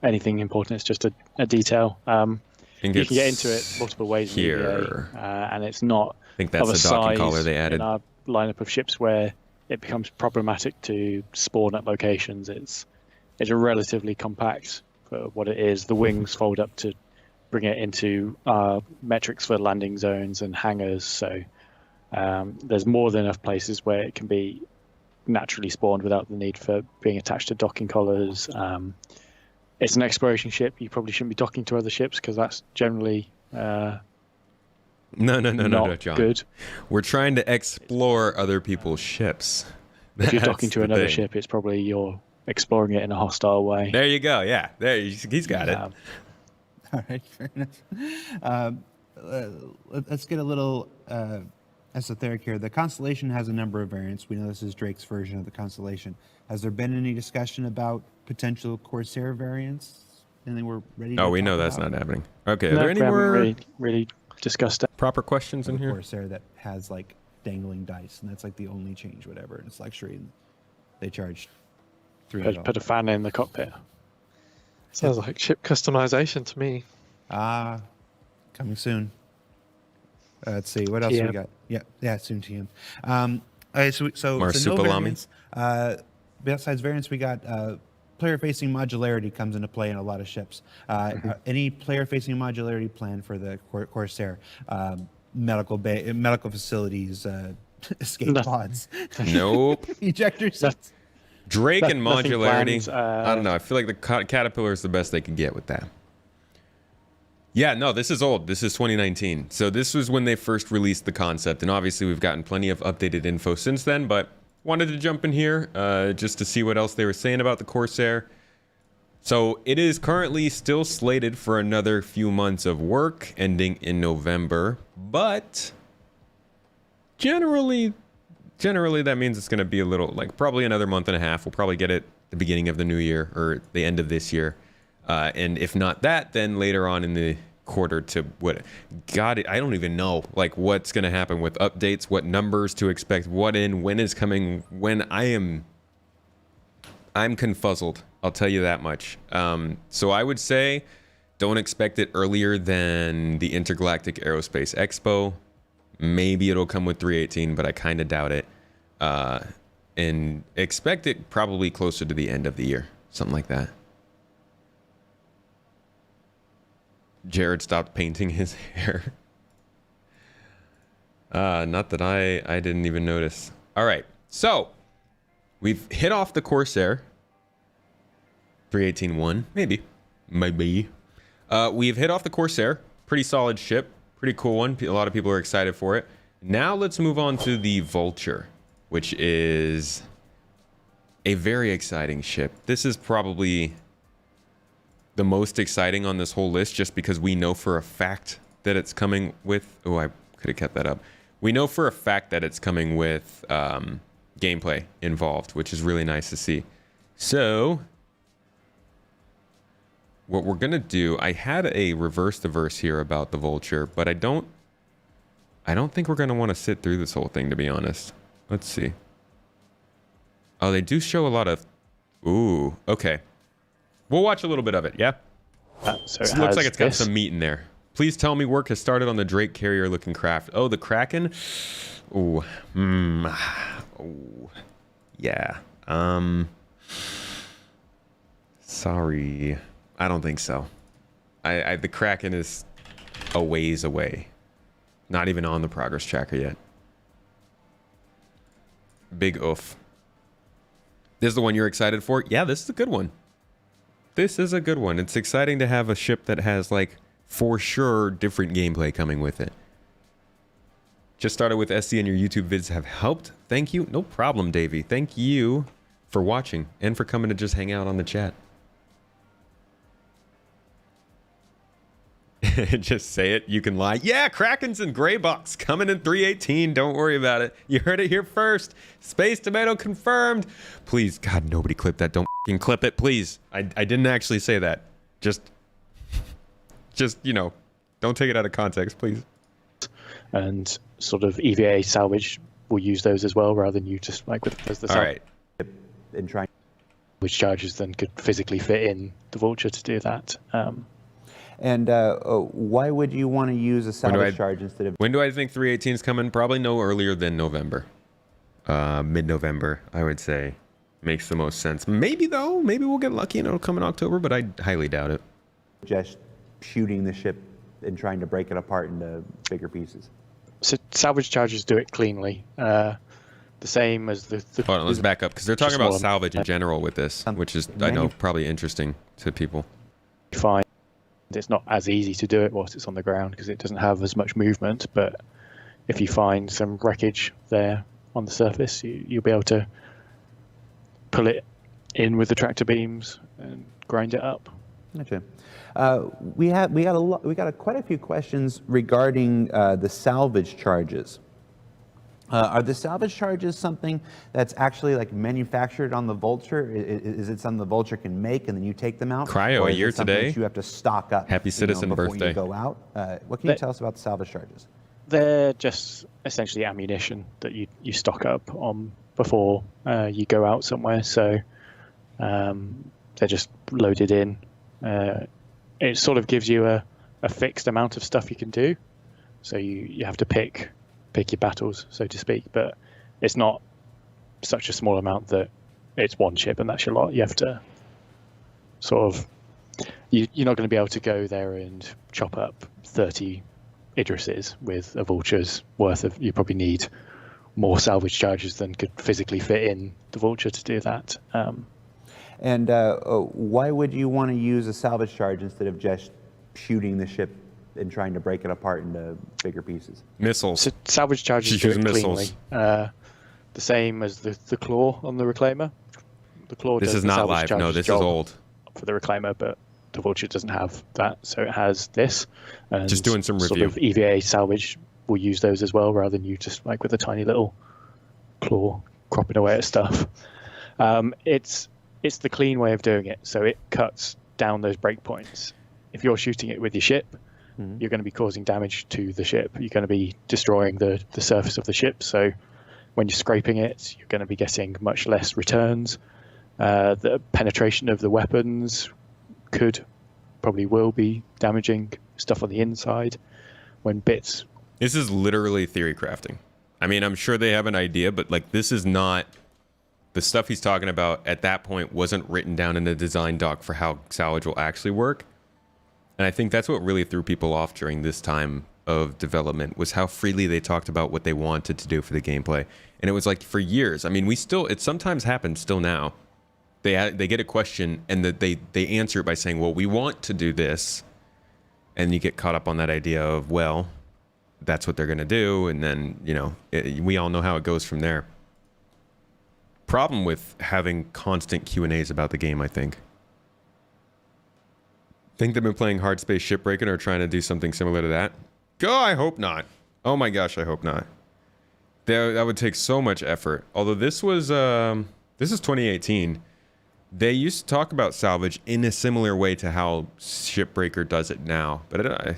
S3: anything important. It's just a detail. You can get into it multiple ways in
S1: here.
S3: EVA, and it's not
S1: I think that's
S3: of a
S1: the docking
S3: size
S1: collar they added.
S3: in our lineup of ships where it becomes problematic to spawn at locations. It's relatively compact for what it is. The wings fold up to bring it into metrics for landing zones and hangars. So there's more than enough places where it can be naturally spawned without the need for being attached to docking collars. It's an exploration ship. You probably shouldn't be docking to other ships because that's generally
S1: No,
S3: not
S1: John.
S3: good.
S1: We're trying to explore other people's ships.
S3: If you're docking
S1: That's
S3: to
S1: the
S3: another
S1: thing.
S3: ship, it's probably you're exploring it in a hostile way.
S1: There you go. Yeah, there he's got it.
S2: All right, fair enough. Let's get a little esoteric here. The Constellation has a number of variants. We know this is Drake's version of the Constellation. Has there been any discussion about potential Corsair variants? Anything we're ready to
S1: Oh, we
S2: talk
S1: know that's
S2: about?
S1: not happening. Okay, are
S3: No,
S1: there
S3: we
S1: any
S3: haven't
S1: more
S3: really discussed it.
S1: proper questions in
S2: The
S1: here?
S2: Corsair that has like dangling dice, and that's like the only change, whatever. And it's luxury, and they charge $300.
S3: Put a fan in the cockpit.
S4: Sounds like ship customization to me.
S2: Coming soon. Let's see what else we
S4: TM.
S2: got. Yeah, soon TM. All right, so no
S1: Marsupilami.
S2: variants. Besides variants, we got player-facing modularity comes into play in a lot of ships. Any player-facing modularity plan for the Corsair? Medical facilities, escape
S3: No.
S2: pods,
S1: Nope.
S2: ejector seats.
S1: Drake and
S3: Nothing
S1: modularity.
S3: planned,
S1: I don't know. I feel like the Caterpillar is the best they could get with that. Yeah, no, this is old. This is 2019. So this was when they first released the concept, and obviously we've gotten plenty of updated info since then, but wanted to jump in here just to see what else they were saying about the Corsair. So it is currently still slated for another few months of work ending in November, but generally that means it's going to be a little, like probably another month and a half. We'll probably get it the beginning of the new year or the end of this year. And if not that, then later on in the quarter to what, God, I don't even know like what's going to happen with updates, what numbers to expect, when is coming, when I'm confuzzled. I'll tell you that much. So I would say don't expect it earlier than the Intergalactic Aerospace Expo. Maybe it'll come with 318, but I kind of doubt it. And expect it probably closer to the end of the year, something like that. Jared stopped painting his hair. Not that I didn't even notice. All right, so we've hit off the Corsair. 318-1, maybe. We've hit off the Corsair. Pretty solid ship. Pretty cool one. A lot of people are excited for it. Now let's move on to the Vulture, which is a very exciting ship. This is probably the most exciting on this whole list just because we know for a fact that it's coming with... Oh, I could have kept that up. We know for a fact that it's coming with gameplay involved, which is really nice to see. So what we're going to do... I had a reverse the verse here about the Vulture, but I don't think we're going to want to sit through this whole thing, to be honest. Let's see. Oh, they do show a lot of... Ooh, okay. We'll watch a little bit of it, yeah?
S3: So
S1: It looks like it's got some meat in there. Please tell me work has started on the Drake carrier-looking craft. Oh, the Kraken? Ooh. Oh. Yeah. Sorry. I don't think so. The Kraken is a ways away. Not even on the progress tracker yet. Big oof. This is the one you're excited for? Yeah, this is a good one. This is a good one. It's exciting to have a ship that has like for sure different gameplay coming with it. Just started with SC and your YouTube vids have helped. Thank you. No problem, Davey. Thank you for watching and for coming to just hang out on the chat. Just say it. You can lie. Yeah, Kraken's and Greybox coming in 318. Don't worry about it. You heard it here first. Space Tomato confirmed. Please, God, nobody clip that. Don't f***ing clip it, please. I didn't actually say that. Just, you know, don't take it out of context, please.
S3: And sort of EVA salvage will use those as well, rather than you just like with the
S1: All right.
S2: And trying.
S3: Which charges then could physically fit in the Vulture to do that.
S2: And why would you want to use a salvage charge instead of?
S1: When do I think 318 is coming? Probably no earlier than November. Mid-November, I would say. Makes the most sense. Maybe, though. Maybe we'll get lucky and it'll come in October, but I highly doubt it.
S2: Just shooting the ship and trying to break it apart into bigger pieces.
S3: So salvage charges do it cleanly. The same as the
S1: Hold on, let's back up, because they're talking about
S3: smaller.
S1: salvage in general with this, which is, I know, probably interesting to people.
S3: Fine. It's not as easy to do it whilst it's on the ground because it doesn't have as much movement, but if you find some wreckage there on the surface, you'll be able to pull it in with the tractor beams and grind it up.
S2: Gotcha. We got quite a few questions regarding the salvage charges. Are the salvage charges something that's actually like manufactured on the Vulture? Is it something the Vulture can make and then you take them out?
S1: Cryo,
S2: Or
S1: a
S2: is
S1: year
S2: it something
S1: today.
S2: that you have to stock up.
S1: Happy citizen
S2: before
S1: birthday.
S2: you go out. What can you tell us about the salvage charges?
S3: They're just essentially ammunition that you stock up on before you go out somewhere. So they're just loaded in. It sort of gives you a fixed amount of stuff you can do. So you have to pick your battles, so to speak, but it's not such a small amount that it's one ship and that's your lot. You have to sort of, you're not going to be able to go there and chop up 30 Idrises with a Vulture's worth of, you probably need more salvage charges than could physically fit in the Vulture to do that.
S2: And why would you want to use a salvage charge instead of just shooting the ship and trying to break it apart into bigger pieces?
S1: Missiles.
S3: So salvage charges
S1: She's
S3: do it
S1: using
S3: cleanly.
S1: missiles.
S3: The same as the claw on the Reclaimer. The claw
S1: This
S3: does
S1: is
S3: the
S1: not
S3: salvage
S1: live. No,
S3: charges
S1: this is
S3: job
S1: old.
S3: for the Reclaimer, but the Vulture doesn't have that, so it has this. And
S1: Just doing some
S3: sort
S1: review.
S3: of EVA salvage will use those as well, rather than you just like with a tiny little claw cropping away at stuff. It's the clean way of doing it, so it cuts down those breakpoints. If you're shooting it with your ship, you're going to be causing damage to the ship. You're going to be destroying the surface of the ship. So when you're scraping it, you're going to be getting much less returns. The penetration of the weapons probably will be damaging stuff on the inside. When bits...
S1: This is literally theory crafting. I mean, I'm sure they have an idea, but like this is not... The stuff he's talking about at that point wasn't written down in the design doc for how salvage will actually work. And I think that's what really threw people off during this time of development, was how freely they talked about what they wanted to do for the gameplay. And it was like for years. I mean, it sometimes happens still now. They get a question and they answer it by saying, well, we want to do this. And you get caught up on that idea of, well, that's what they're going to do. And then, you know, we all know how it goes from there. Problem with having constant Q&As about the game, I think. Think they've been playing Hard Space Shipbreaking or trying to do something similar to that? I hope not. Oh my gosh, I hope not. That would take so much effort. Although this is 2018. They used to talk about salvage in a similar way to how Shipbreaker does it now. But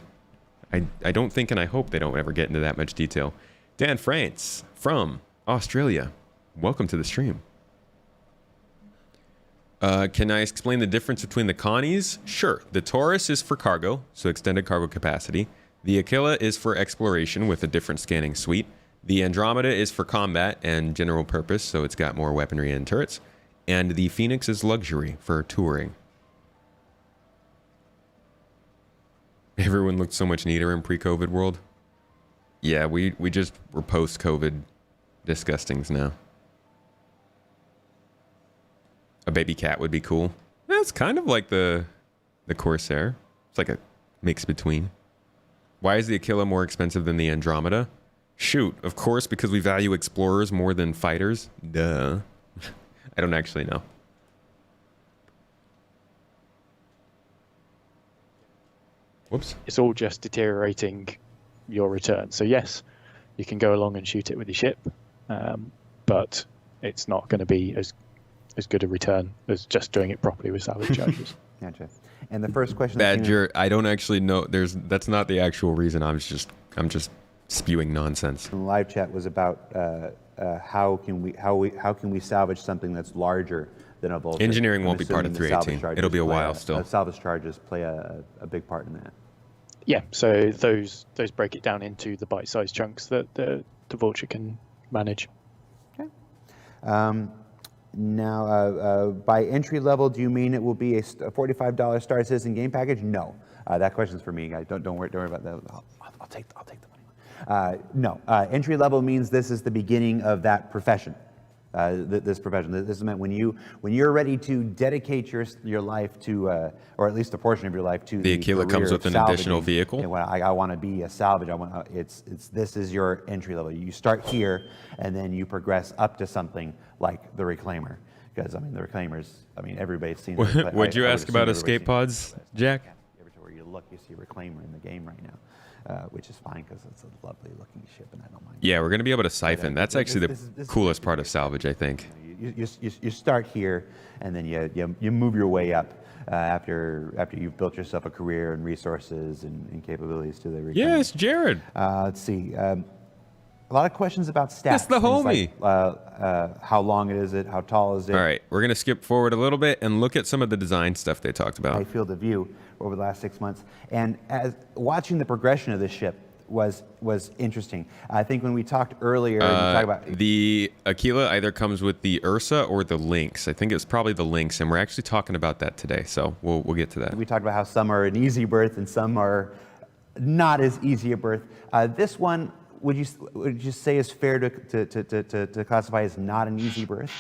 S1: I don't think and I hope they don't ever get into that much detail. Dan France from Australia. Welcome to the stream. Can I explain the difference between the Connies? Sure. The Taurus is for cargo, so extended cargo capacity. The Aquila is for exploration with a different scanning suite. The Andromeda is for combat and general purpose, so it's got more weaponry and turrets. And the Phoenix is luxury for touring. Everyone looked so much neater in pre-COVID world. Yeah, we just were post-COVID disgustings now. A baby cat would be cool. It's kind of like the Corsair. It's like a mix between. Why is the Aquila more expensive than the Andromeda? Shoot, of course, because we value explorers more than fighters. Duh. I don't actually know. Whoops.
S3: It's all just deteriorating your return. So yes, you can go along and shoot it with your ship, but it's not going to be as good a return as just doing it properly with salvage charges.
S2: Gotcha. And the first question,
S1: Badger, I don't actually know. That's not the actual reason. I'm just spewing nonsense.
S2: in the live chat was about how can we salvage something that's larger than a Vulture.
S1: Engineering
S2: I'm
S1: won't be part of
S2: assuming the salvage
S1: 318.
S2: charges
S1: It'll be a
S2: play
S1: while still.
S2: Salvage charges play a big part in that.
S3: Yeah, so those break it down into the bite-sized chunks that the Vulture can manage.
S2: Okay. Now, by entry level, do you mean it will be a $45 Star Citizen game package? No, that question's for me, guys. Don't worry about that. I'll take the money. No, entry level means this is the beginning of that profession. This profession. This is meant when you're ready to dedicate your life to, or at least a portion of your life to
S1: The Aquila
S2: career
S1: comes with
S2: of
S1: an additional
S2: salvaging.
S1: vehicle?
S2: You know, I want to be a salvage. This is your entry level. You start here, and then you progress up to something like the Reclaimer. Because I mean, the Reclaimers. I mean, everybody's seen.
S1: Would you ask about escape pods, Jack?
S2: Everywhere you look, you see Reclaimer in the game right now, which is fine because it's a lovely looking ship, and I don't mind.
S1: Yeah, we're going to be able to siphon. That's actually
S2: this
S1: the
S2: is
S1: coolest part of salvage, I think.
S2: You start here, and then you move your way up after you've built yourself a career and resources and capabilities to the Reclaimer.
S1: Yes, Jared.
S2: Let's see. A lot of questions about stats.
S1: That's the
S2: things like, how long is it? How tall is it?
S1: All right, we're going to skip forward a little bit and look at some of the design stuff they talked about.
S2: My field of view over the last 6 months, and as watching the progression of this ship was interesting. I think when we talked earlier, you talked about
S1: the Aquila either comes with the Ursa or the Lynx. I think it's probably the Lynx, and we're actually talking about that today. So we'll get to that.
S2: we talked about how some are an easy berth and some are not as easy a berth. This one, would you say is fair to classify as not an easy berth?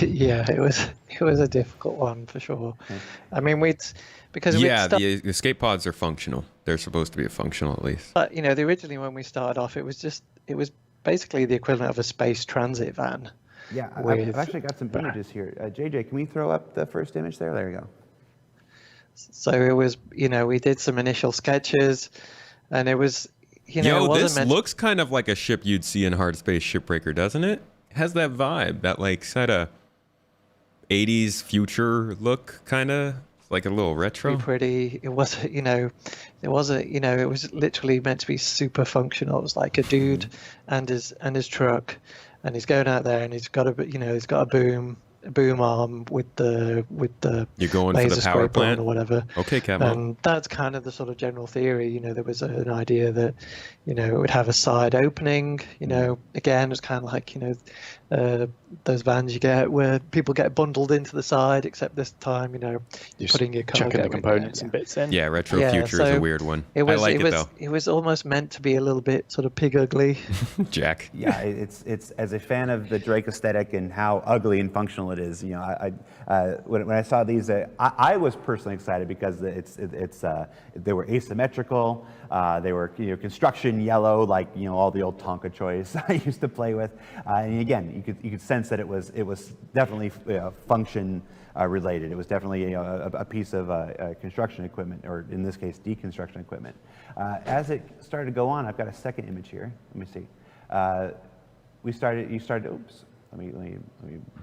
S4: Yeah, it was a difficult one for sure.
S2: Okay.
S4: I mean,
S1: the escape pods are functional. They're supposed to be functional at least.
S4: But originally when we started off, it was basically the equivalent of a space transit van.
S2: Yeah, I've actually got some images here. JJ, can we throw up the first image there? There you go.
S4: So it was, we did some initial sketches, and it was, it wasn't
S1: this
S4: meant
S1: looks kind of like a ship you'd see in Hard Space Shipbreaker, doesn't it? It has that vibe, that like sort of 80s future look, kind of like a little retro.
S4: pretty. It was, it was literally meant to be super functional. It was like a dude and his truck, and he's going out there, and he's got a boom arm with the
S1: You're going for
S4: laser
S1: the power
S4: scraper on
S1: plant
S4: or whatever.
S1: Okay, Capmo.
S4: And that's kind of the sort of general theory. There was an idea that it would have a side opening. Again, it's kind of like those vans you get where people get bundled into the side, except this time
S3: Just
S4: putting your cargo
S3: chucking the
S4: in
S3: components
S4: there.
S3: and bits in.
S1: Yeah, retro
S4: Yeah,
S1: future is a
S4: so
S1: weird one.
S4: It was,
S1: I like
S4: it
S1: it
S4: was,
S1: though.
S4: It was almost meant to be a little bit sort of pig ugly.
S1: Jack.
S2: Yeah, it's as a fan of the Drake aesthetic and how ugly and functional it is. When I saw these, I was personally excited because they were asymmetrical. They were construction yellow, like all the old Tonka toys I used to play with. And again, you could sense that it was definitely function related. It was definitely a piece of construction equipment, or in this case, deconstruction equipment. As it started to go on, I've got a second image here. Let me see. You started. Oops. Let me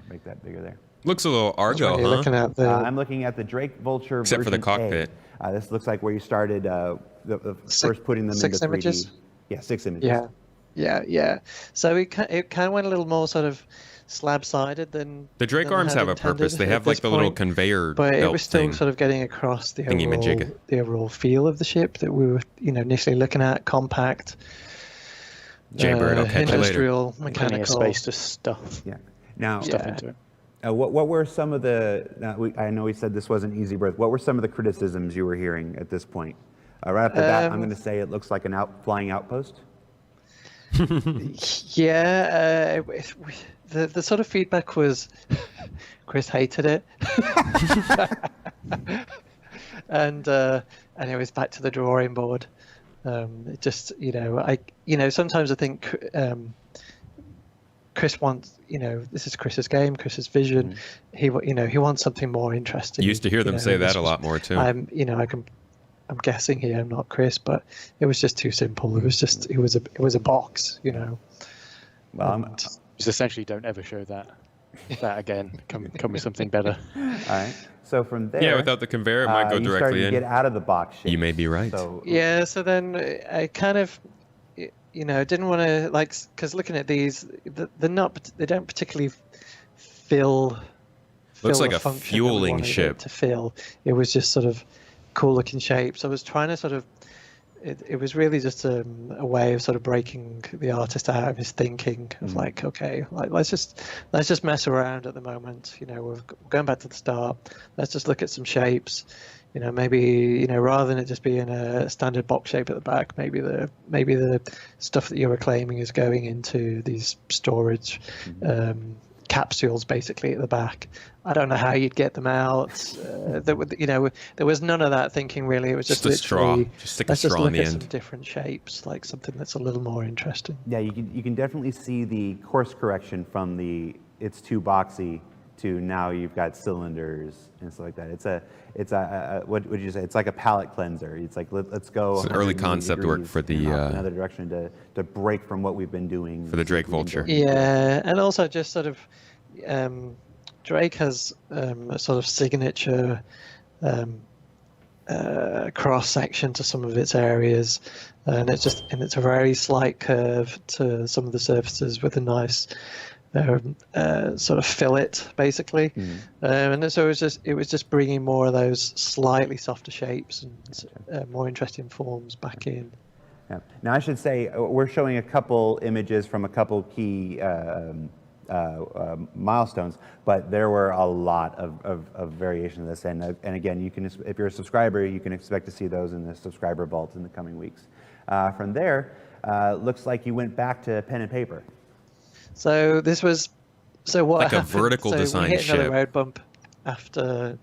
S2: make that bigger there.
S1: Looks a little Argo,
S4: You're
S1: huh?
S4: looking at the
S2: I'm looking at the Drake Vulture
S1: Except for the
S2: version
S1: cockpit.
S2: A. This looks like where you started the first putting them
S4: six
S2: into 3D.
S4: images?
S2: Yeah, 6 images.
S4: Yeah. So it kind of went a little more sort of slab-sided than
S1: The Drake
S4: than I
S1: arms
S4: had
S1: have a
S4: intended
S1: purpose. They
S4: at
S1: have like
S4: this
S1: the little
S4: point.
S1: conveyor
S4: But it
S1: belt
S4: was still
S1: thing.
S4: sort of getting across the
S1: Thingy-majigger.
S4: overall feel of the ship that we were initially looking at: compact,
S1: Jaybird, I'll catch you later.
S4: industrial,
S3: Plenty of
S4: mechanical.
S3: space to stuff
S2: Yeah. Now,
S3: stuff
S4: Yeah.
S3: into it.
S2: what were some of the? I know we said this wasn't easy berth. What were some of the criticisms you were hearing at this point? Right off the bat, I'm going to say it looks like flying outpost.
S4: Yeah, the sort of feedback was Chris hated it. and it was back to the drawing board. It just, sometimes I think Chris wants, this is Chris's game, Chris's vision. He wants something more interesting.
S1: You used to hear them say that a lot more too.
S4: I'm guessing here, I'm not Chris, but it was just too simple. It was just, it was a box,
S2: Well,
S3: Just essentially don't ever show that again. Come with something better.
S2: all right. So from there,
S1: Yeah, without the conveyor, it might go
S2: you started
S1: directly
S2: to
S1: in.
S2: get out of the box shape.
S1: You may be right.
S2: So,
S4: Yeah, so then I kind of, didn't want to, because looking at these, they don't particularly fill
S1: Looks like
S4: the
S1: a
S4: function that we
S1: fueling
S4: wanted it
S1: ship.
S4: to fill. It was just sort of cool looking shapes. I was trying to sort of, it was really just a way of sort of breaking the artist out of his thinking of like, okay, let's just mess around at the moment. We're going back to the start. Let's just look at some shapes. Maybe rather than it just being a standard box shape at the back, maybe the stuff that you were claiming is going into these storage capsules basically at the back. I don't know how you'd get them out. There was none of that thinking really. It was just
S1: a straw.
S4: literally,
S1: Just stick a
S4: let's just
S1: straw in
S4: look
S1: the
S4: at
S1: end.
S4: some different shapes, like something that's a little more interesting.
S2: yeah, you can definitely see the course correction from it's too boxy to now you've got cylinders and stuff like that. It's a what would you say? It's like a palette cleanser. It's like let's go.
S1: It's an early
S2: 180
S1: concept work
S2: degrees
S1: for the
S2: in another direction to break from what we've been doing
S1: for the Drake Vulture.
S4: Yeah, and also just sort of Drake has a sort of signature cross section to some of its areas, and it's a very slight curve to some of the surfaces with a nice sort of fillet basically, and so it was just bringing more of those slightly softer shapes and more interesting forms back in.
S2: Yeah. Now I should say we're showing a couple images from a couple key milestones, but there were a lot of variation of this, and again, you can, if you're a subscriber, you can expect to see those in the subscriber vault in the coming weeks. From there, looks like you went back to pen and paper.
S4: So what
S1: Like a
S4: happened,
S1: vertical
S4: so
S1: design
S4: we hit another
S1: ship.
S4: road bump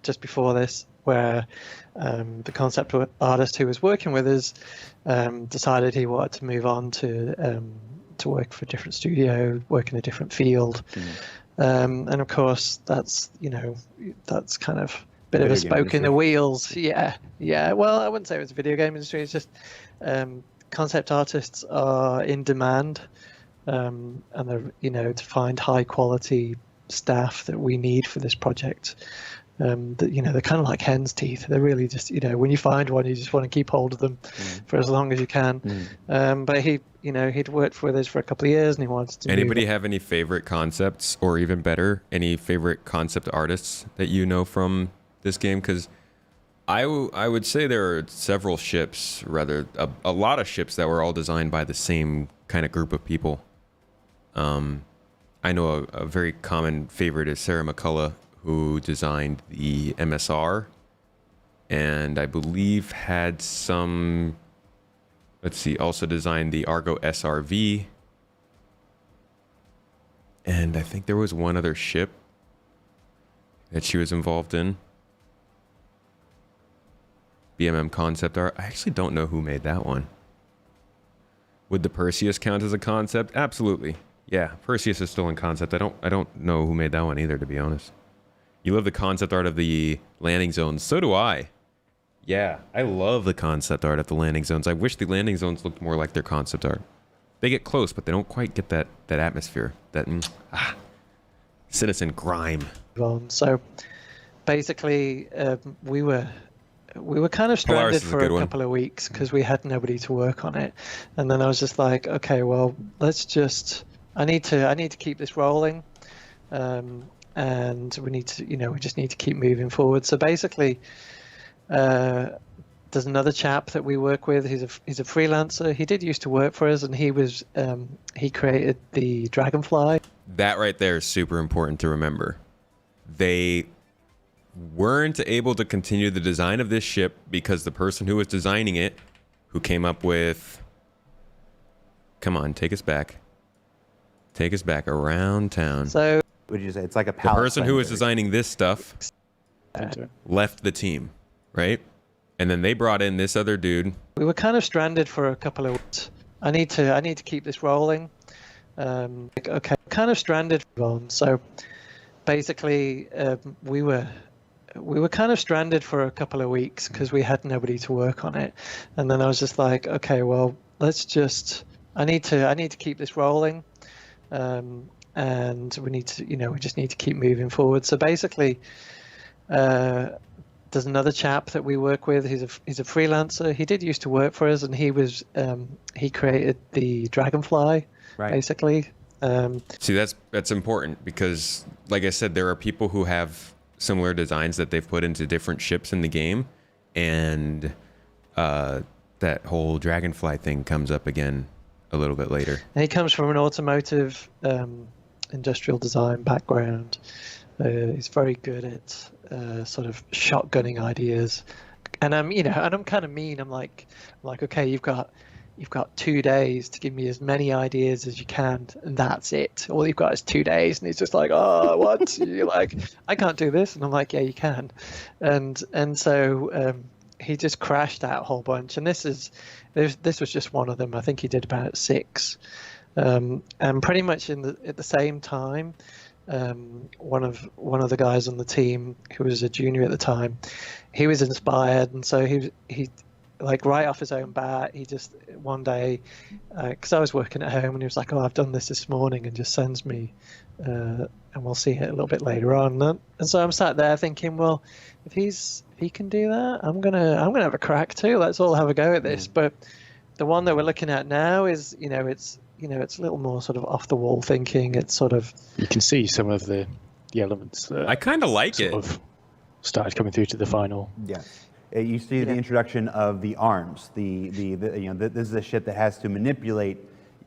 S4: just before this, where the concept artist who was working with us decided he wanted to move on to work for a different studio, work in a different field, and of course that's kind of a bit of a spoke in the wheels. Yeah. Well, I wouldn't say it was a video game industry. It's just concept artists are in demand, and they're to find high quality staff that we need for this project. They're kind of like hen's teeth. They're really just, when you find one, you just want to keep hold of them for as long as you can. But he'd worked with us for a couple of years and he wanted to
S1: Anybody have any favorite concepts, or even better, any favorite concept artists that you know from this game? Because I would say there are several ships, rather a lot of ships that were all designed by the same kind of group of people. I know a very common favorite is Sarah McCullough, who designed the MSR, and I believe had some, also designed the Argo SRV, and I think there was one other ship that she was involved in. BMM concept art. I actually don't know who made that one. Would the Perseus count as a concept? Absolutely. Yeah, Perseus is still in concept. I don't know who made that one either, to be honest. You love the concept art of the landing zones. So do I. Yeah, I love the concept art of the landing zones. I wish the landing zones looked more like their concept art. They get close, but they don't quite get that atmosphere, that citizen grime.
S4: So basically, we were kind of stranded for a couple of weeks because we had nobody to work on it, and then I was just like, okay, well, I need to keep this rolling. And we need to, we just need to keep moving forward. So basically, there's another chap that we work with. He's a freelancer. He did used to work for us, and he created the Dragonfly.
S1: That right there is super important to remember. They weren't able to continue the design of this ship because the person who was designing it, who came up with, come on, take us back around town.
S4: So.
S2: Would you say it's like a
S1: the
S2: palette
S1: person who was
S2: cleanser.
S1: designing this stuff left the team, right? And then they brought in this other dude.
S4: We were kind of stranded for a couple of weeks. I need to keep this rolling. Okay, kind of stranded on. So basically, we were kind of stranded for a couple of weeks because we had nobody to work on it. And then I was just like, okay, well, I need to keep this rolling. And we need to, we just need to keep moving forward. So basically, there's another chap that we work with. He's a freelancer. He did used to work for us, and he created the Dragonfly, basically.
S1: See, that's important because, like I said, there are people who have similar designs that they've put into different ships in the game, and that whole Dragonfly thing comes up again a little bit later.
S4: And he comes from an automotive industrial design background. He's very good at sort of shotgunning ideas, and I'm kind of mean. I'm like, okay, you've got 2 days to give me as many ideas as you can, and that's it. All you've got is 2 days, and he's just like, oh, what? You're like, I can't do this, and I'm like, yeah, you can, and so he just crashed out a whole bunch, and this was just one of them. I think he did about 6, and pretty much at the same time. One of the guys on the team who was a junior at the time, he was inspired, and so he like right off his own bat, he just one day, because I was working at home, and he was like, oh, I've done this morning, and just sends me, and we'll see it a little bit later on. And so I'm sat there thinking, well, if he can do that, I'm gonna have a crack too. Let's all have a go at this. But the one that we're looking at now is, it's a little more sort of off the wall thinking. It's sort of,
S3: you can see some of the elements that
S1: I kind of like it.
S3: Sort of started coming through to the final.
S2: Yeah. You see the introduction of the arms. This is a ship that has to manipulate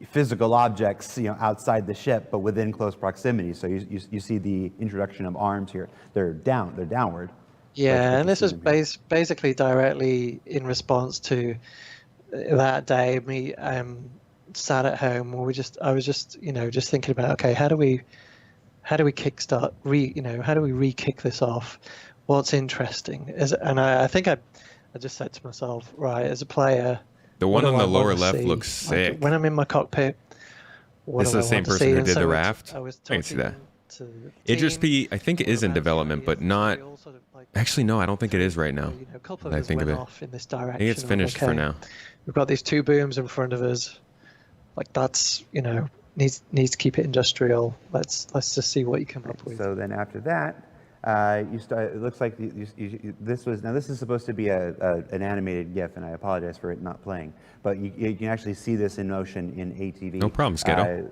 S2: physical objects, outside the ship, but within close proximity. So you see the introduction of arms here. They're downward.
S4: Yeah, and this is basically directly in response to that day. Me sat at home, I was just thinking about, okay, how do we kickstart? How do we re-kick this off? What's interesting and I think I just said to myself, right, as a player,
S1: the one on the lower left looks sick.
S4: When I'm in my cockpit,
S1: this is the same person who did the raft. I can see that. Idris P, I think it is in development, but not. Actually, no, I don't think it is right now. I think of it.
S4: In this direction.
S1: I think it's finished for now.
S4: We've got these 2 booms in front of us. Like that's needs to keep it industrial. Let's just see what you come up with.
S2: So then after that. It looks like this is supposed to be an animated GIF, and I apologize for it not playing. But you can actually see this in motion in ATV.
S1: No problem, Skittle.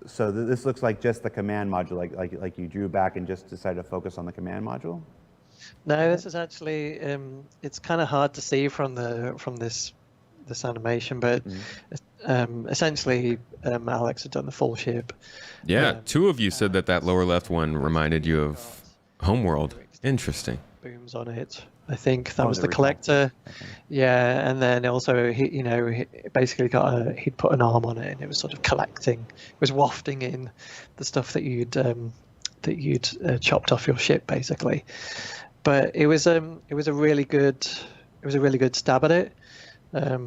S2: So this looks like just the command module, like you drew back and just decided to focus on the command module.
S4: No, this is actually it's kind of hard to see from this animation, but essentially Alex had done the full ship.
S1: Yeah, 2 of you said that lower left one reminded you of Homeworld. Interesting.
S4: Booms on it. I think that was the collector. Okay. Yeah, and then also he basically he'd put an arm on it, and it was sort of collecting. It was wafting in the stuff that you'd chopped off your ship, basically. But it was a really good stab at it. At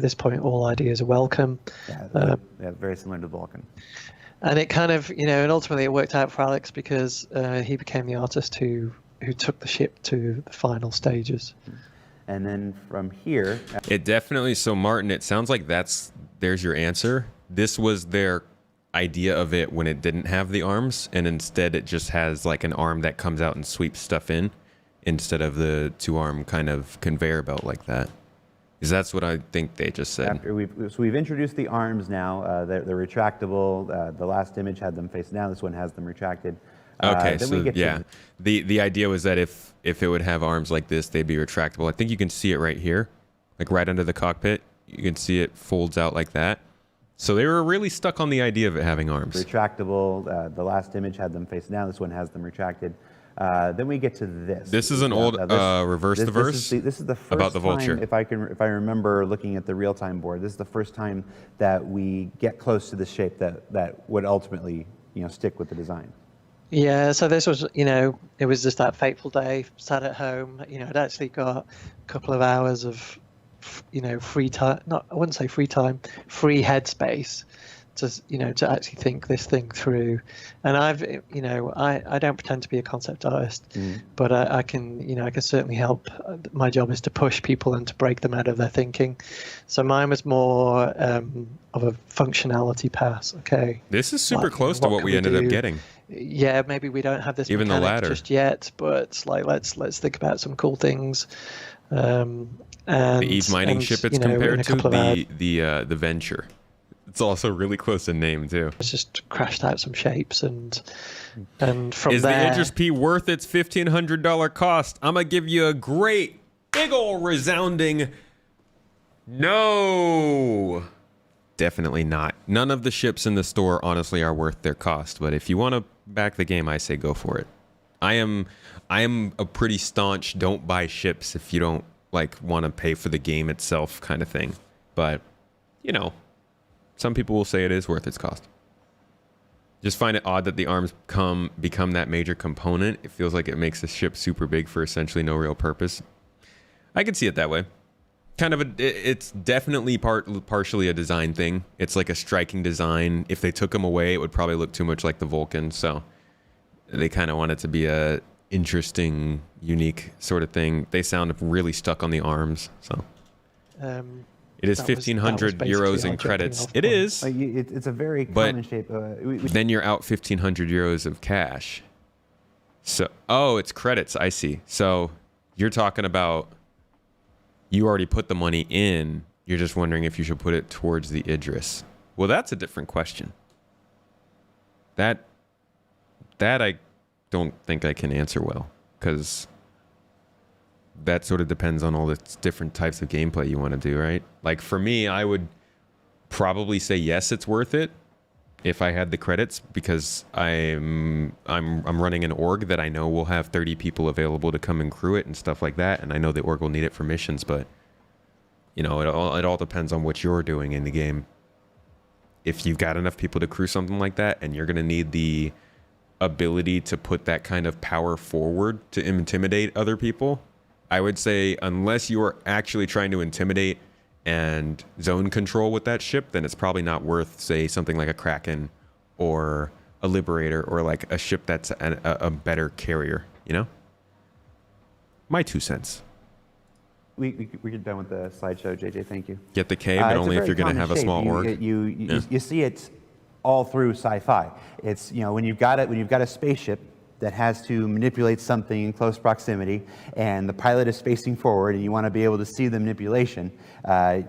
S4: this point, all ideas are welcome.
S2: Yeah, very similar to Vulcan.
S4: And it kind of, and ultimately it worked out for Alex because he became the artist who took the ship to the final stages.
S2: And then from here,
S1: it definitely. So Martin, it sounds like there's your answer. This was their idea of it when it didn't have the arms, and instead it just has like an arm that comes out and sweeps stuff in, instead of the 2-arm kind of conveyor belt like that. Because that's what I think they just said.
S2: We've introduced the arms now. They're retractable. The last image had them face down. This one has them retracted.
S1: Okay, so yeah, the idea was that if it would have arms like this, they'd be retractable. I think you can see it right here, like right under the cockpit. You can see it folds out like that. So they were really stuck on the idea of it having arms.
S2: Retractable. The last image had them face down. This one has them retracted. Then we get to this.
S1: This is an old reverse the verse.
S2: This is the first
S1: about the Vulture.
S2: Time, if I remember looking at the real-time board, this is the first time that we get close to the shape that would ultimately stick with the design.
S4: Yeah, so this was, it was just that fateful day, sat at home. I'd actually got a couple of hours of, free time. Not, I wouldn't say free time, free headspace to actually think this thing through. And I don't pretend to be a concept artist, but I can certainly help. My job is to push people and to break them out of their thinking. So mine was more of a functionality pass. Okay.
S1: This is super close to what we ended up getting.
S4: Yeah, maybe we don't have this
S1: even the ladder
S4: just yet, but let's think about some cool things. And
S1: the Eve mining ship it's compared to the Vulture. It's also really close in name too.
S4: It's just crashed out some shapes and from
S1: is
S4: there.
S1: Is the Idris P worth its $1,500 cost? I'm gonna give you a great big ol' resounding no. Definitely not. None of the ships in the store honestly are worth their cost, but if you want to back the game, I say go for it. I am a pretty staunch don't buy ships if you don't want to pay for the game itself kind of thing. But some people will say it is worth its cost. Just find it odd that the arms become that major component. It feels like it makes the ship super big for essentially no real purpose. I could see it that way. It's definitely partially a design thing. It's like a striking design. If they took them away, it would probably look too much like the Vulcan. So they kind of want it to be a interesting, unique sort of thing. They sound really stuck on the arms. So it is 1,500 euros in credits. It is.
S2: It's a very common shape.
S1: Then you're out 1,500 euros of cash. So it's credits. I see. So you're talking about. You already put the money in. You're just wondering if you should put it towards the Idris. Well, that's a different question. That I don't think I can answer well, because that sort of depends on all the different types of gameplay you want to do, right? Like for me, I would probably say yes, it's worth it if I had the credits, because I'm running an org that I know will have 30 people available to come and crew it and stuff like that, and I know the org will need it for missions, but it all depends on what you're doing in the game. If you've got enough people to crew something like that, and you're going to need the ability to put that kind of power forward to intimidate other people, I would say unless you are actually trying to intimidate and zone control with that ship, then it's probably not worth, say, something like a Kraken or a Liberator, or like a ship that's a better carrier, My 2 cents.
S2: We're done with the slideshow, JJ. Thank you.
S1: Get the K, but only if you're going to have a small org.
S2: You see it all through Sci-Fi. It's when you've got a spaceship that has to manipulate something in close proximity, and the pilot is facing forward, and you want to be able to see the manipulation,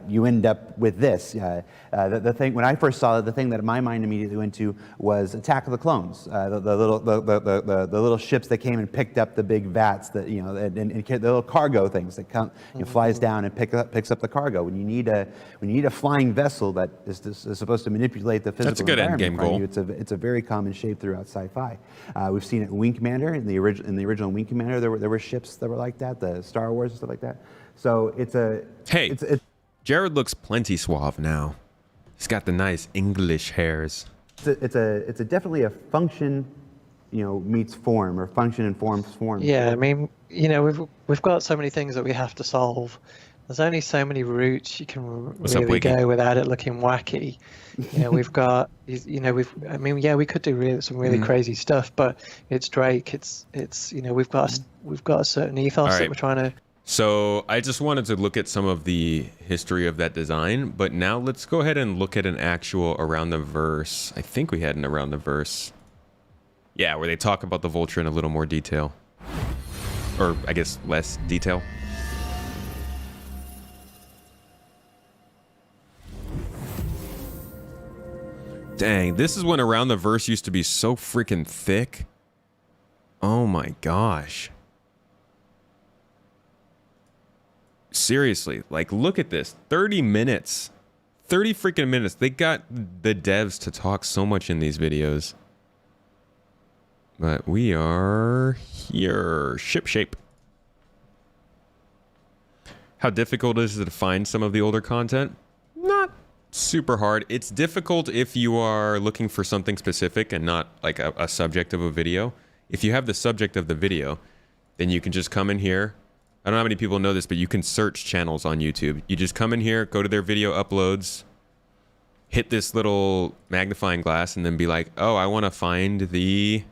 S2: you end up with this. The thing, when I first saw it, the thing that my mind immediately went to was Attack of the Clones. The little ships that came and picked up the big vats, that and the little cargo things that come, flies down and picks up the cargo. When you need a flying vessel that is supposed to manipulate the physical
S1: That's a good end game goal.
S2: It's a very common shape throughout Sci-Fi. We've seen it in Wing Commander. In the original Wing Commander, there were ships that were like that, the Star Wars and stuff like that. So
S1: Jared looks plenty suave now. He's got the nice English hairs.
S2: It's definitely a function, meets form, or function informs form.
S4: Yeah, I mean, we've got so many things that we have to solve. There's only so many routes you can really go without it looking wacky. We've got, we could do some really crazy stuff, but it's Drake. It's we've got a certain ethos that we're trying to.
S1: So I just wanted to look at some of the history of that design, but now let's go ahead and look at an actual Around the Verse. I think we had an Around the Verse. Yeah, where they talk about the Vulture in a little more detail. Or I guess less detail. Dang, this is when Around the Verse used to be so freaking thick. Oh my gosh. Seriously, look at this. 30 minutes. 30 freaking minutes. They got the devs to talk so much in these videos. But we are here. Ship shape. How difficult is it to find some of the older content? super hard. It's difficult if you are looking for something specific and not like a subject of a video. If you have the subject of the video, then you can just come in here. I don't know how many people know this, but you can search channels on YouTube. You just come in here, go to their video uploads, hit this little magnifying glass, and then be like, oh, I want to find the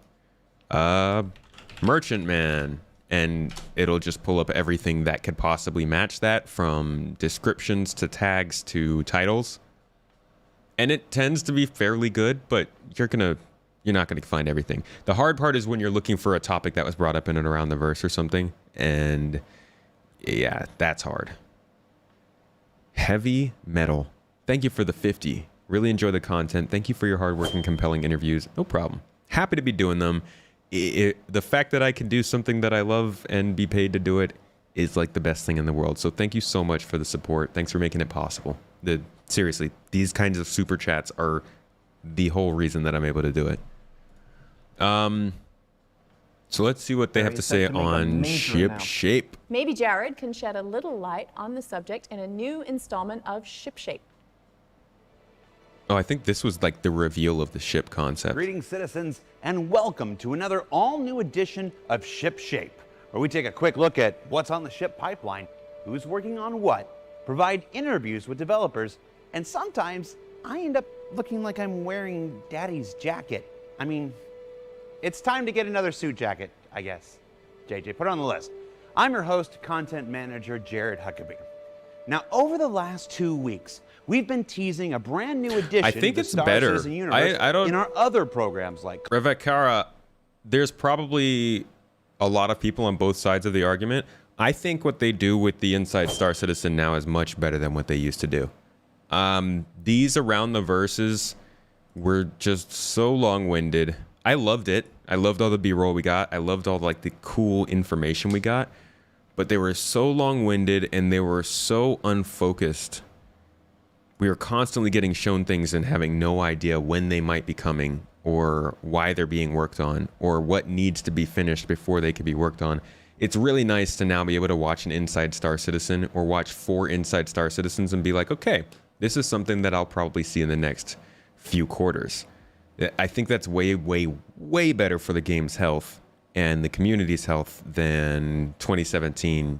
S1: Merchantman. And it'll just pull up everything that could possibly match that, from descriptions to tags to titles. And it tends to be fairly good, but you're not gonna find everything. The hard part is when you're looking for a topic that was brought up in and around the verse or something, and yeah, that's hard. Heavy Metal, thank you for the 50. Really enjoy the content. Thank you for your hard work and compelling interviews. No problem. Happy to be doing them. The fact that I can do something that I love and be paid to do it is like the best thing in the world. So thank you so much for the support. Thanks for making it possible. Seriously, these kinds of super chats are the whole reason that I'm able to do it. So let's see what they have to say on ship shape.
S5: Maybe Jared can shed a little light on the subject in a new installment of Ship Shape.
S1: Oh, I think this was like the reveal of the ship concept.
S2: Greetings, citizens, and welcome to another all-new edition of Ship Shape, where we take a quick look at what's on the ship pipeline, who's working on what, provide interviews with developers, and sometimes I end up looking like I'm wearing Daddy's jacket. I mean, it's time to get another suit jacket, I guess. JJ, put it on the list. I'm your host, content manager, Jared Huckabee. Now, over the last 2 weeks, we've been teasing a brand new edition
S1: I think
S2: of the
S1: it's
S2: Star
S1: better.
S2: Citizen universe
S1: I don't,
S2: in our other programs like
S1: Revekara, there's probably a lot of people on both sides of the argument. I think what they do with the Inside Star Citizen now is much better than what they used to do. These around the verses were just so long-winded. I loved it. I loved all the B-roll we got. I loved all like the cool information we got. But they were so long-winded and they were so unfocused. We were constantly getting shown things and having no idea when they might be coming, or why they're being worked on, or what needs to be finished before they could be worked on. It's really nice to now be able to watch an Inside Star Citizen or watch 4 Inside Star Citizens and be like, okay, this is something that I'll probably see in the next few quarters. I think that's way, way, way better for the game's health and the community's health than 2017.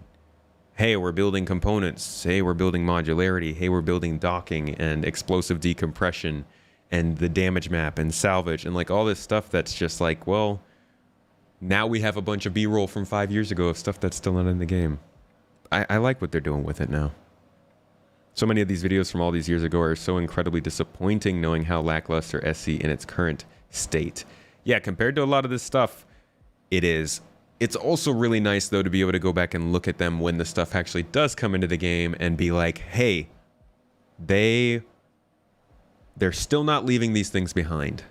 S1: Hey, we're building components. Hey, we're building modularity. Hey, we're building docking and explosive decompression and the damage map and salvage and like all this stuff that's just like, well, now we have a bunch of B-roll from 5 years ago of stuff that's still not in the game. I like what they're doing with it now. So many of these videos from all these years ago are so incredibly disappointing, knowing how lackluster SC in its current state. Yeah, compared to a lot of this stuff, it is. It's also really nice, though, to be able to go back and look at them when the stuff actually does come into the game and be like, hey, they're still not leaving these things behind.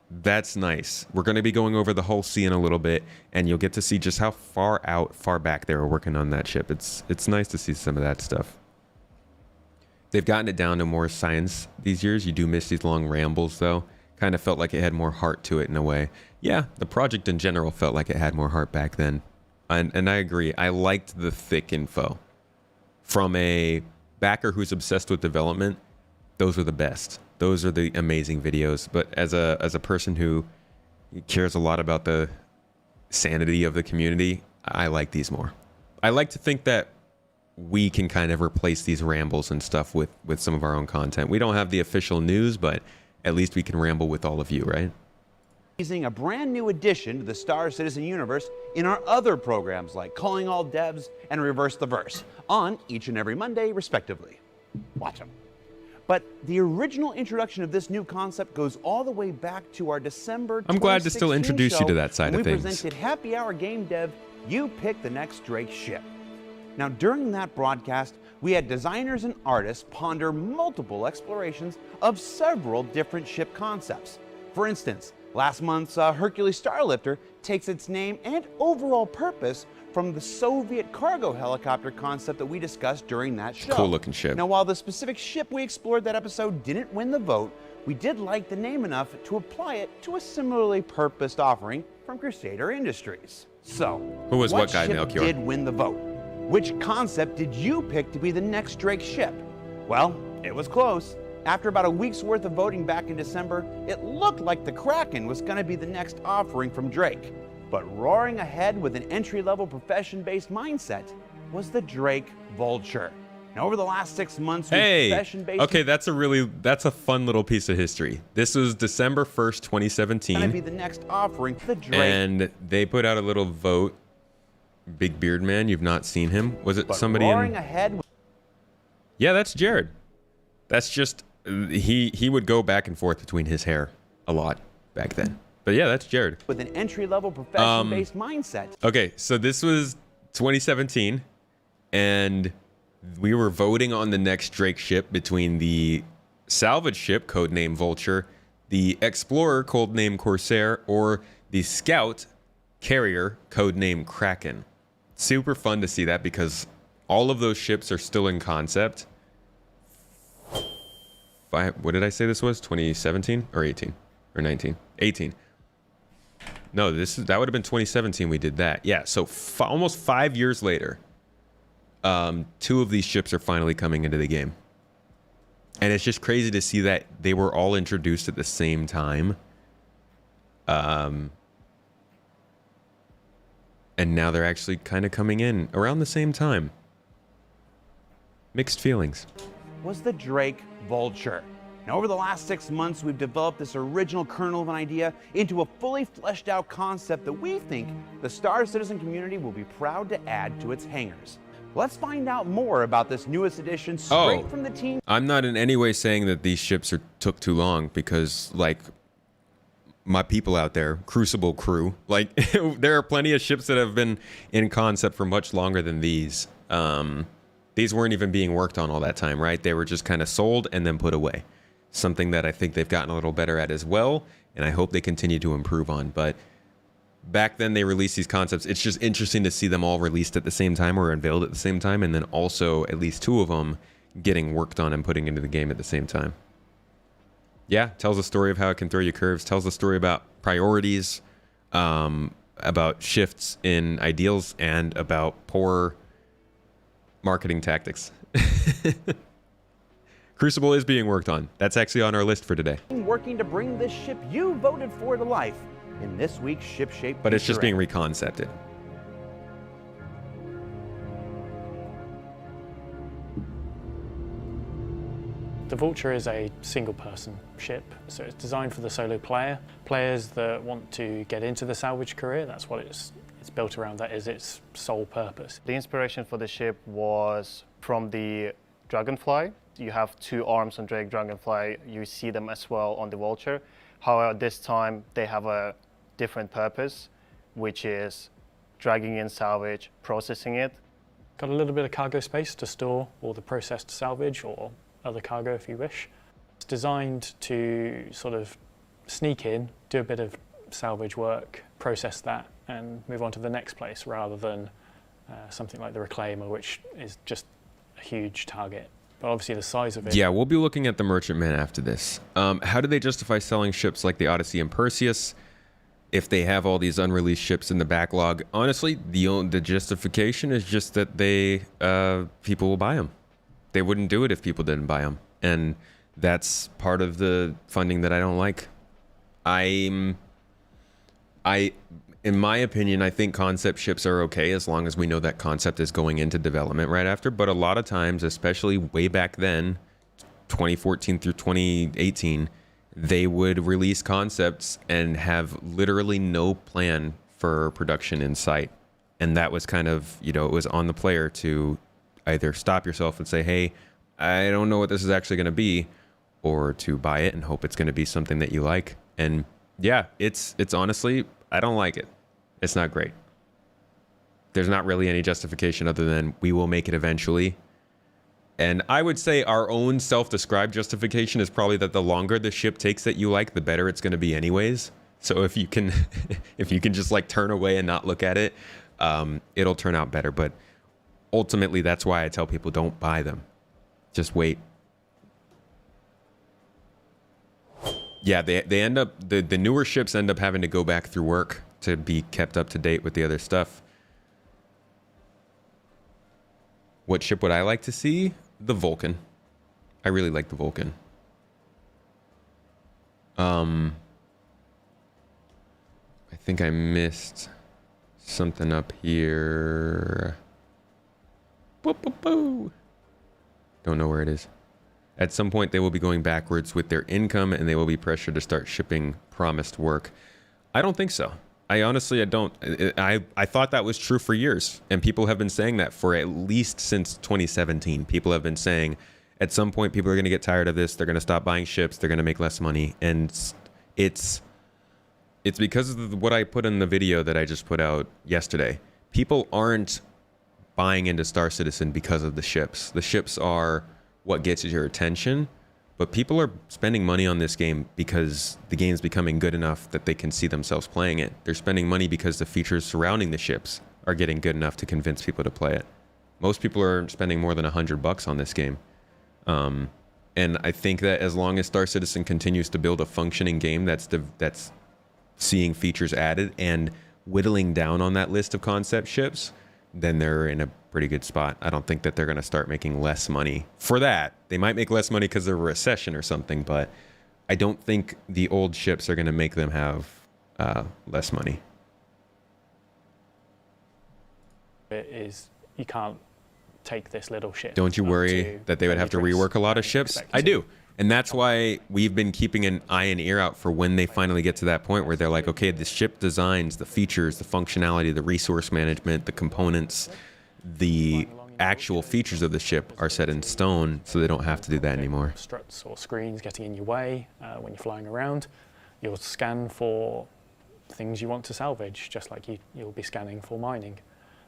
S1: That's nice. We're going to be going over the whole sea in a little bit, and you'll get to see just how far back they were working on that ship. It's nice to see some of that stuff. They've gotten it down to more science these years. You do miss these long rambles, though. Kind of felt like it had more heart to it in a way. Yeah, the project in general felt like it had more heart back then. And I agree. I liked the thick info. From a backer who's obsessed with development, those are the best. Those are the amazing videos. But as a person who cares a lot about the sanity of the community, I like these more. I like to think that we can kind of replace these rambles and stuff with some of our own content. We don't have the official news, but at least we can ramble with all of you, right?
S2: Teasing a brand new addition to the Star Citizen universe in our other programs like Calling All Devs and Reverse the Verse on each and every Monday, respectively. Watch them. But the original introduction of this new concept goes all the way back to our December 2016
S1: I'm glad to still introduce you to that side of things.
S2: We presented Happy Hour Game Dev, You Pick the Next Drake Ship. Now, during that broadcast, we had designers and artists ponder multiple explorations of several different ship concepts. For instance, last month's Hercules Starlifter takes its name and overall purpose from the Soviet cargo helicopter concept that we discussed during that show.
S1: Cool looking ship.
S2: Now, while the specific ship we explored that episode didn't win the vote, we did like the name enough to apply it to a similarly purposed offering from Crusader Industries. So,
S1: who was what guy,
S2: ship
S1: Melchior?
S2: Did win the vote? Which concept did you pick to be the next Drake ship? Well, it was close. After about a week's worth of voting back in December, it looked like the Kraken was going to be the next offering from Drake. But roaring ahead with an entry-level profession-based mindset was the Drake Vulture. Now, over the last 6 months, profession-based...
S1: Okay, that's a fun little piece of history. This was December 1st, 2017.
S2: Going to be the next offering for the Drake.
S1: And they put out a little vote. Big beard man, you've not seen him. Was it somebody
S2: roaring ahead...
S1: Yeah, that's Jared. That's just... He would go back and forth between his hair a lot back then. But yeah, that's Jared.
S2: With an entry-level profession-based mindset.
S1: Okay, so this was 2017, and we were voting on the next Drake ship between the salvage ship, codename Vulture, the Explorer, codename Corsair, or the Scout carrier, codename Kraken. Super fun to see that because all of those ships are still in concept. What did I say this was? 2017 or 18 or 19? 18. No, that would have been 2017 we did that. Yeah, so almost 5 years later, 2 of these ships are finally coming into the game. And it's just crazy to see that they were all introduced at the same time. And now they're actually kind of coming in around the same time. Mixed feelings.
S2: Was the Drake Vulture. Now, over the last 6 months, we've developed this original kernel of an idea into a fully fleshed out concept that we think the Star Citizen community will be proud to add to its hangars. Let's find out more about this newest edition straight from the team.
S1: I'm not in any way saying that these ships took too long because, like, my people out there, Crucible crew, like, there are plenty of ships that have been in concept for much longer than these. These weren't even being worked on all that time, right? They were just kind of sold and then put away. Something that I think they've gotten a little better at as well, and I hope they continue to improve on. But back then they released these concepts. It's just interesting to see them all released at the same time or unveiled at the same time, and then also at least 2 of them getting worked on and putting into the game at the same time. Yeah, tells a story of how it can throw you curves, tells a story about priorities, about shifts in ideals, and about poor marketing tactics. Crucible is being worked on. That's actually on our list for today.
S2: Working to bring this ship you voted for to life in this week's Ship Shape.
S1: But it's just being reconcepted.
S3: The Vulture is a single-person ship, so it's designed for the solo player. Players that want to get into the salvage career, that's what it's built around. That is its sole purpose.
S6: The inspiration for the ship was from the Dragonfly. You have 2 arms on Drake Dragonfly. You see them as well on the Vulture. However, this time they have a different purpose, which is dragging in salvage, processing it.
S3: Got a little bit of cargo space to store all the processed salvage or other cargo if you wish. It's designed to sort of sneak in, do a bit of salvage work, process that, and move on to the next place rather than something like the Reclaimer, which is just a huge target. But obviously the size of it...
S1: Yeah, we'll be looking at the Merchantman after this. How do they justify selling ships like the Odyssey and Perseus if they have all these unreleased ships in the backlog? Honestly, the justification is just that people will buy them. They wouldn't do it if people didn't buy them. And that's part of the funding that I don't like. In my opinion, I think concept ships are okay as long as we know that concept is going into development right after. But a lot of times, especially way back then, 2014 through 2018, they would release concepts and have literally no plan for production in sight. And that was kind of, it was on the player to either stop yourself and say, hey, I don't know what this is actually going to be, or to buy it and hope it's going to be something that you like. And yeah, it's honestly, I don't like it. It's not great. There's not really any justification other than we will make it eventually. And I would say our own self-described justification is probably that the longer the ship takes that you like, the better it's going to be anyways. So if you can, if you can just like turn away and not look at it, it'll turn out better. But ultimately, that's why I tell people don't buy them. Just wait. Yeah, they end up, the newer ships end up having to go back through work to be kept up to date with the other stuff. What ship would I like to see? The Vulcan. I really like the Vulcan. I think I missed something up here. Boo, boo, boo. Don't know where it is. At some point, they will be going backwards with their income, and they will be pressured to start shipping promised work. I don't think so. I honestly, I don't. I thought that was true for years, and people have been saying that for at least since 2017. People have been saying, at some point, people are going to get tired of this. They're going to stop buying ships. They're going to make less money, and it's because of what I put in the video that I just put out yesterday. People aren't buying into Star Citizen because of the ships. The ships are what gets your attention, but people are spending money on this game because the game's becoming good enough that they can see themselves playing it. They're spending money because the features surrounding the ships are getting good enough to convince people to play it. Most people are spending more than $100 on this game. And I think that as long as Star Citizen continues to build a functioning game that's seeing features added and whittling down on that list of concept ships, then they're in a pretty good spot. I don't think that they're going to start making less money for that. They might make less money because of a recession or something, but I don't think the old ships are going to make them have less money.
S3: It is, you can't take this little ship.
S1: Don't you worry that they would have to rework a lot of ships? I do. And that's why we've been keeping an eye and ear out for when they finally get to that point where they're like, okay, the ship designs, the features, the functionality, the resource management, the components, the actual features of the ship are set in stone, so they don't have to do that anymore.
S3: Struts or screens getting in your way when you're flying around. You'll scan for things you want to salvage, just like you'll be scanning for mining.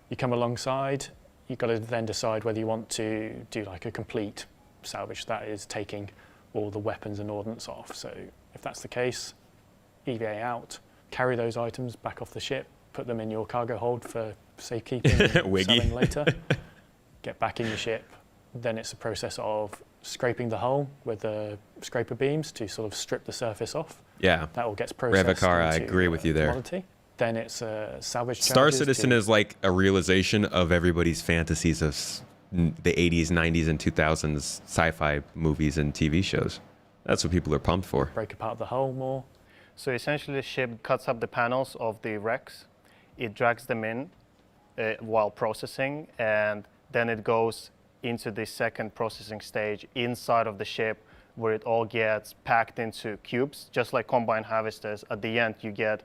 S3: You come alongside, you've got to then decide whether you want to do like a complete salvage, that is taking all the weapons and ordnance off. So if that's the case, EVA out, carry those items back off the ship, put them in your cargo hold for safekeeping, selling later, get back in your ship. Then it's a process of scraping the hull with the scraper beams to sort of strip the surface off.
S1: Yeah.
S3: That all gets processed.
S1: Revicar, I agree with you there.
S3: Commodity. Then it's a salvage.
S1: Star Citizen is like a realization of everybody's fantasies of the 80s, 90s, and 2000s sci-fi movies and TV shows. That's what people are pumped for.
S3: Break apart the hull more.
S6: So essentially, the ship cuts up the panels of the wrecks. It drags them in while processing, and then it goes into the second processing stage inside of the ship, where it all gets packed into cubes, just like combine harvesters. At the end, you get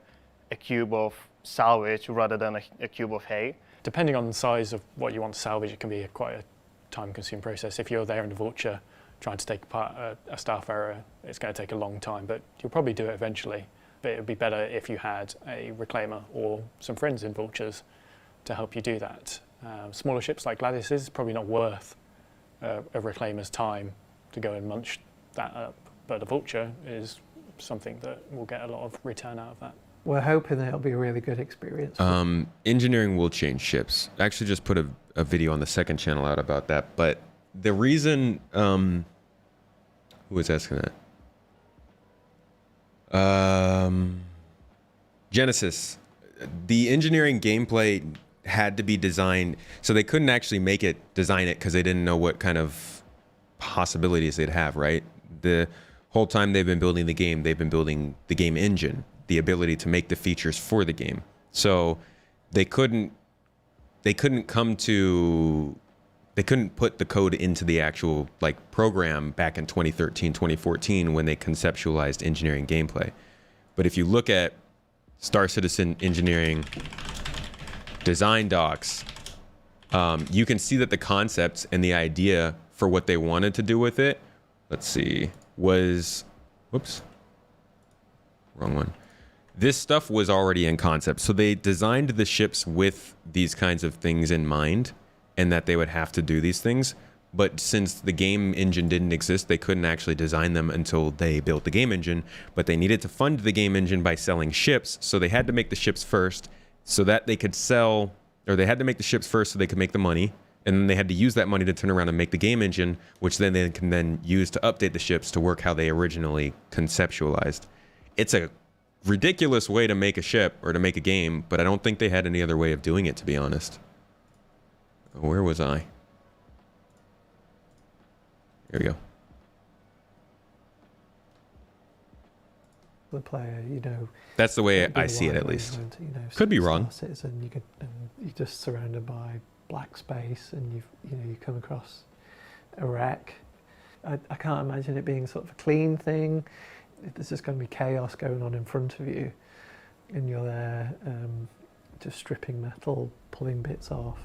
S6: a cube of salvage rather than a cube of hay.
S3: Depending on the size of what you want to salvage, it can be quite a time-consuming process. If you're there in the Vulture trying to take apart a Starfarer, it's going to take a long time, but you'll probably do it eventually. But it would be better if you had a reclaimer or some friends in Vultures to help you do that. Smaller ships like Gladys is probably not worth a reclaimer's time to go and munch that up, but a Vulture is something that will get a lot of return out of that.
S4: We're hoping that it'll be a really good experience.
S1: Engineering will change ships. I actually just put a video on the second channel out about that. But the reason, who was asking that? Genesis. The engineering gameplay had to be designed, so they couldn't actually design it because they didn't know what kind of possibilities they'd have, right? The whole time they've been building the game, they've been building the game engine, the ability to make the features for the game. So they couldn't put the code into the actual like program back in 2013, 2014 when they conceptualized engineering gameplay. But if you look at Star Citizen engineering design docs, you can see that the concepts and the idea for what they wanted to do with it, let's see, was, whoops, wrong one. This stuff was already in concept. So they designed the ships with these kinds of things in mind and that they would have to do these things. But since the game engine didn't exist, they couldn't actually design them until they built the game engine. But they needed to fund the game engine by selling ships. So they had to make the ships first so that they could sell, or they had to make the ships first so they could make the money. And then they had to use that money to turn around and make the game engine, which then they can then use to update the ships to work how they originally conceptualized. It's a ridiculous way to make a ship or to make a game, but I don't think they had any other way of doing it, to be honest. Where was I? Here we go.
S4: the player, you know.
S1: That's the way
S4: being
S1: I
S4: a
S1: see it, at
S4: wide
S1: least.
S4: range, you know,
S1: Could be
S4: Star
S1: wrong.
S4: Citizen, and you're just surrounded by black space, and you come across a wreck. I can't imagine it being sort of a clean thing. There's just going to be chaos going on in front of you, and you're there just stripping metal, pulling bits off.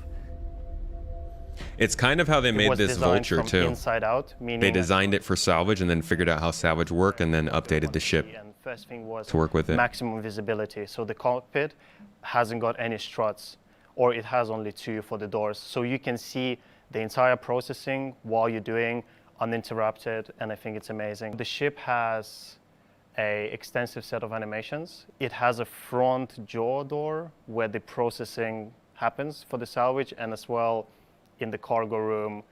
S1: It's kind of how they made this Vulture
S6: from
S1: too.
S6: Inside out, meaning
S1: They designed it for salvage and then figured out how salvage worked and then updated the ship
S6: And first thing was
S1: to work with it.
S6: maximum visibility. So the cockpit hasn't got any struts, or it has only 2 for the doors. So you can see the entire processing while you're doing uninterrupted, and I think it's amazing. The ship has a extensive set of animations. It has a front jaw door where the processing happens for the salvage, and as well in the cargo room,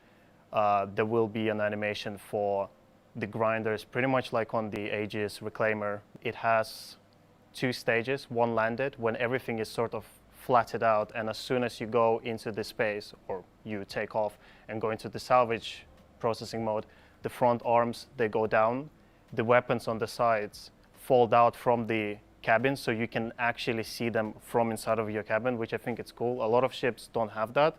S6: there will be an animation for the grinders, pretty much like on the Aegis Reclaimer. It has 2 stages, one landed, when everything is sort of flattened out, and as soon as you go into the space, or you take off and go into the salvage processing mode, the front arms, they go down. The weapons on the sides fold out from the cabin, so you can actually see them from inside of your cabin, which I think is cool. A lot of ships don't have that.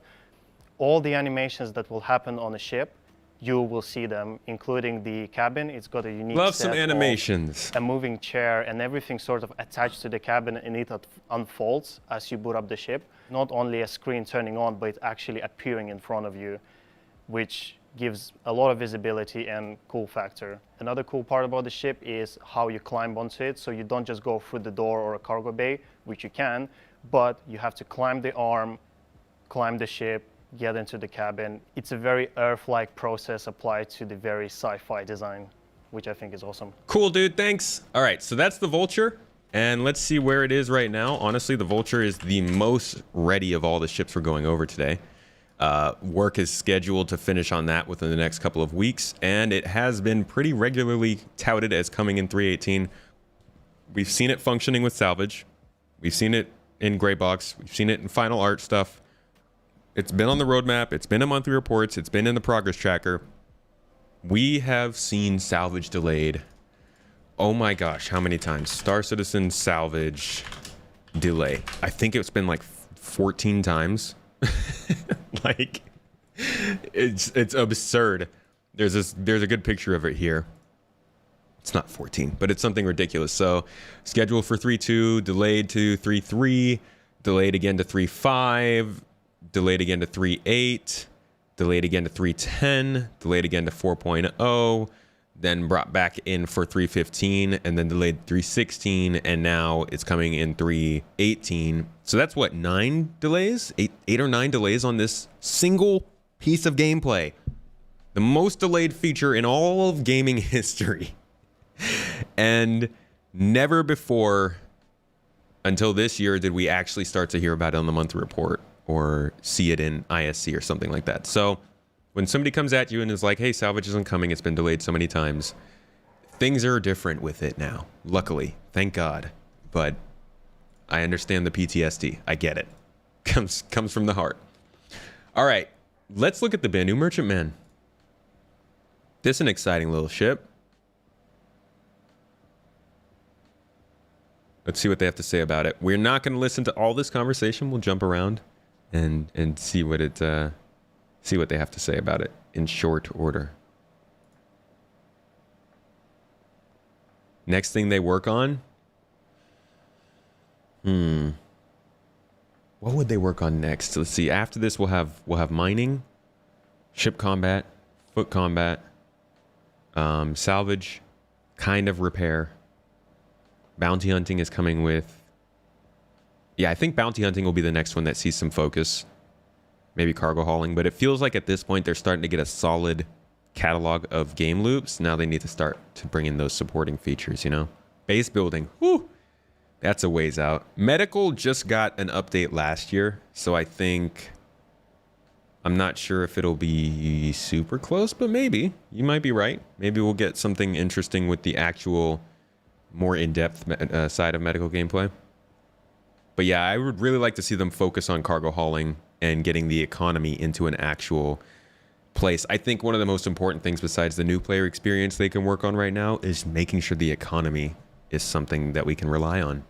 S6: All the animations that will happen on a ship, you will see them, including the cabin. It's got a unique
S1: Love
S6: set
S1: some
S6: of
S1: animations.
S6: a moving chair, and everything sort of attached to the cabin, and it unfolds as you boot up the ship. Not only a screen turning on, but it's actually appearing in front of you, which gives a lot of visibility and cool factor. Another cool part about the ship is how you climb onto it. So you don't just go through the door or a cargo bay, which you can, but you have to climb the arm, climb the ship, get into the cabin. It's a very Earth-like process applied to the very sci-fi design, which I think is awesome.
S1: Cool, dude. Thanks. All right, so that's the Vulture. And let's see where it is right now. Honestly, the Vulture is the most ready of all the ships we're going over today. Work is scheduled to finish on that within the next couple of weeks, and it has been pretty regularly touted as coming in 3.18. We've seen it functioning with salvage. We've seen it in gray box. We've seen it in final art stuff. It's been on the roadmap. It's been in monthly reports. It's been in the progress tracker. We have seen salvage delayed. Oh my gosh, how many times? Star Citizen salvage delay. I think it's been like 14 times. Like, it's absurd. There's a good picture of it here. It's not 14, but it's something ridiculous. So scheduled for 3.2, delayed to 3.3, delayed again to 3.5, delayed again to 3.8, delayed again to 3.10, delayed again to 4.0, then brought back in for 3.15, and then delayed 3.16, and now it's coming in 3.18. So that's what, 9 delays? 8 or 9 delays on this single piece of gameplay. The most delayed feature in all of gaming history. And never before until this year did we actually start to hear about it on the monthly report or see it in ISC or something like that. So when somebody comes at you and is like, hey, salvage isn't coming, it's been delayed so many times, things are different with it now. Luckily, thank God. But I understand the PTSD. I get it. Comes from the heart. All right, let's look at the Banu Merchantman. This is an exciting little ship. Let's see what they have to say about it. We're not going to listen to all this conversation. We'll jump around and see what they have to say about it in short order. Next thing they work on? What would they work on next? Let's see. After this, we'll have mining, ship combat, foot combat, salvage, kind of repair. Bounty hunting is coming with... Yeah, I think bounty hunting will be the next one that sees some focus. Maybe cargo hauling. But it feels like at this point they're starting to get a solid catalog of game loops. Now they need to start to bring in those supporting features, you know? Base building. Whew! That's a ways out. Medical just got an update last year. So I think... I'm not sure if it'll be super close, but maybe. You might be right. Maybe we'll get something interesting with the actual... more in-depth side of medical gameplay. But yeah, I would really like to see them focus on cargo hauling and getting the economy into an actual place. I think one of the most important things besides the new player experience they can work on right now is making sure the economy is something that we can rely on.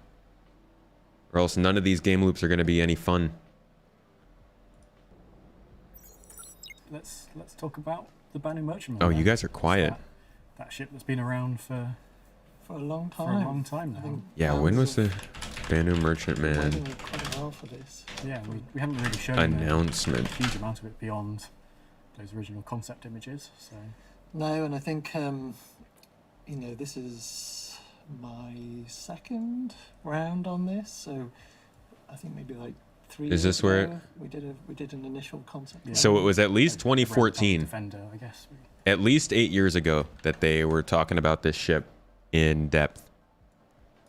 S1: Or else none of these game loops are going to be any fun.
S7: Let's talk about the Banu merchantman.
S1: Oh,
S7: then.
S1: you guys are quiet.
S7: That ship that's been around for
S4: For a long
S7: a
S4: time.
S7: long time now.
S1: Yeah, when was the Banu Merchantman
S4: Waiting quite a while for this.
S7: Yeah, we haven't really shown
S1: announcement?
S7: a huge amount of it beyond those original concept images. So
S4: No, and I think you know, this is my second round on this, so I think maybe like 3
S1: Is
S4: years
S1: this where
S4: ago, we did an initial concept.
S7: Yeah.
S1: So it was at least 2014,
S7: Defender, I guess.
S1: at least 8 years ago, that they were talking about this ship in depth.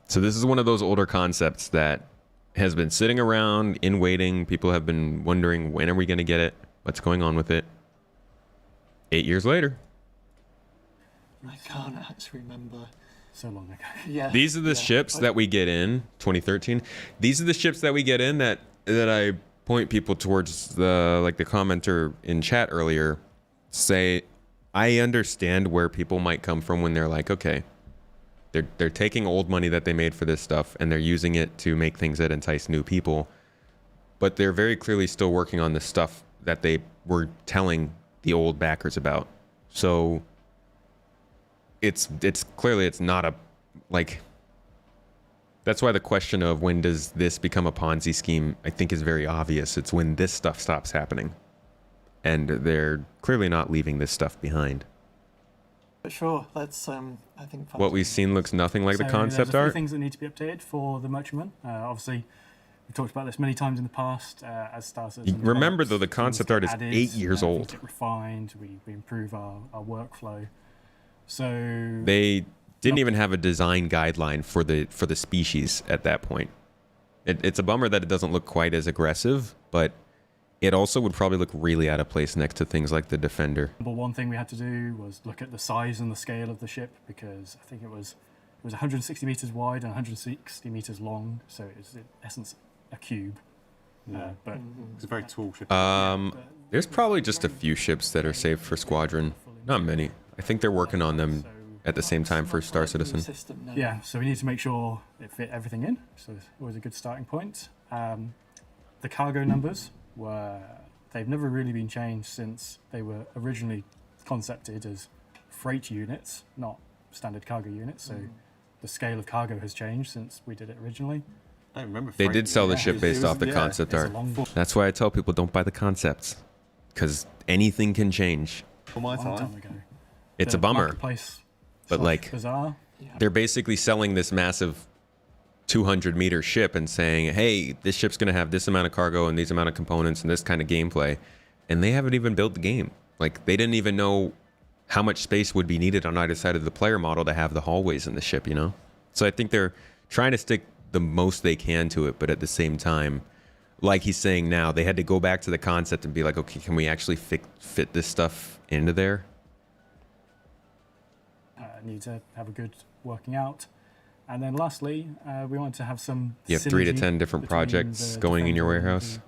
S1: So this is one of those older concepts that has been sitting around in waiting. People have been wondering, when are we going to get it? What's going on with it? 8 years later.
S4: I can't actually remember.
S7: So long ago.
S4: Yeah.
S1: These are the ships that we get in 2013. These are the ships that we get in that I point people towards, the commenter in chat earlier. Say, I understand where people might come from when they're like, okay, they're taking old money that they made for this stuff and they're using it to make things that entice new people, but they're very clearly still working on the stuff that they were telling the old backers about. So it's clearly, it's not a, like, that's why the question of when does this become a Ponzi scheme, I think, is very obvious. It's when this stuff stops happening, and they're clearly not leaving this stuff behind.
S4: But sure, let's I think
S1: What we've seen looks nothing like the
S7: So
S1: concept
S7: there's a few
S1: art.
S7: things that need to be updated for the merchantman. Obviously, we've talked about this many times in the past as Star Citizen
S1: Remember
S7: develops,
S1: though, the
S7: things
S1: concept
S7: get
S1: art is
S7: added,
S1: 8 years
S7: things
S1: old.
S7: get refined, we improve our workflow. So
S1: They didn't even have a design guideline for the species at that point. It's a bummer that it doesn't look quite as aggressive, but it also would probably look really out of place next to things like the Defender.
S7: But one thing we had to do was look at the size and the scale of the ship, because I think it was 160 meters wide and 160 meters long, so it's in essence a cube. But
S8: It's a very tall ship.
S1: There's probably just a few ships that are saved for Squadron. Not many. I think they're working on them at the same time for Star Citizen.
S7: yeah, so we need to make sure it fit everything in. So it's always a good starting point. The cargo numbers they've never really been changed since they were originally concepted as freight units, not standard cargo units. So the scale of cargo has changed since we did it originally.
S8: I don't remember.
S1: They did sell the
S8: Yeah.
S1: ship based off the concept
S7: It's a
S1: art.
S7: long
S1: That's why I tell people don't buy the concepts, because anything can change.
S8: For my
S7: long
S8: time.
S7: time ago.
S1: It's
S7: The
S1: a bummer,
S7: marketplace
S1: but
S7: slash
S1: like
S7: bizarre.
S1: they're basically selling this massive 200-meter ship and saying, hey, this ship's going to have this amount of cargo and these amount of components and this kind of gameplay, and they haven't even built the game. Like, they didn't even know how much space would be needed on either side of the player model to have the hallways in the ship, you know? So I think they're trying to stick the most they can to it, but at the same time, like he's saying now, they had to go back to the concept and be like, okay, can we actually fit this stuff into there?
S7: Need to have a good working out. And then lastly, we want to have some
S1: You have 3 to
S7: synergy
S1: 10 different
S7: between
S1: projects
S7: the
S1: going in your
S7: Defender and
S1: warehouse.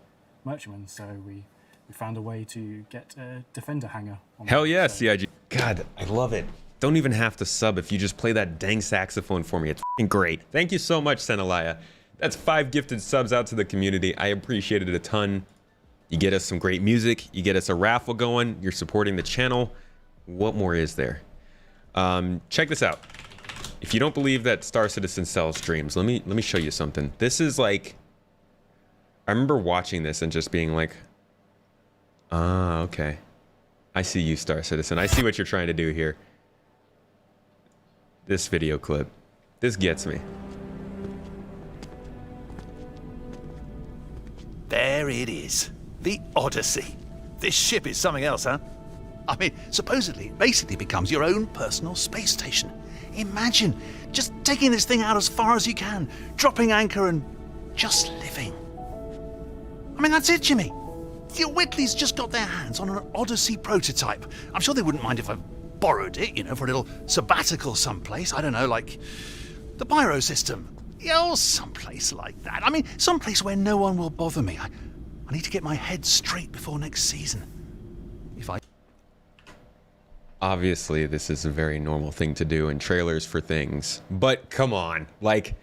S7: the Merchantman, so we found a way to get a Defender hangar. On
S1: Hell
S7: that,
S1: yeah,
S7: so-
S1: CIG. God, I love it. Don't even have to sub if you just play that dang saxophone for me. It's f***ing great. Thank you so much, Senalaya. That's 5 gifted subs out to the community. I appreciate it a ton. You get us some great music. You get us a raffle going. You're supporting the channel. What more is there? Check this out. If you don't believe that Star Citizen sells dreams, let me show you something. This is like, I remember watching this and just being like, ah, okay. I see you, Star Citizen. I see what you're trying to do here. This video clip. This gets me.
S9: There it is. The Odyssey. This ship is something else, huh? I mean, supposedly it basically becomes your own personal space station. Imagine just taking this thing out as far as you can, dropping anchor and just living. I mean, that's it, Jimmy. The Whitleys just got their hands on an Odyssey prototype. I'm sure they wouldn't mind if I borrowed it, you know, for a little sabbatical someplace. I don't know, like the Pyro system. Yeah, or someplace like that. I mean, someplace where no one will bother me. I need to get my head straight before next season. If I...
S1: obviously this is a very normal thing to do in trailers for things, but come on, like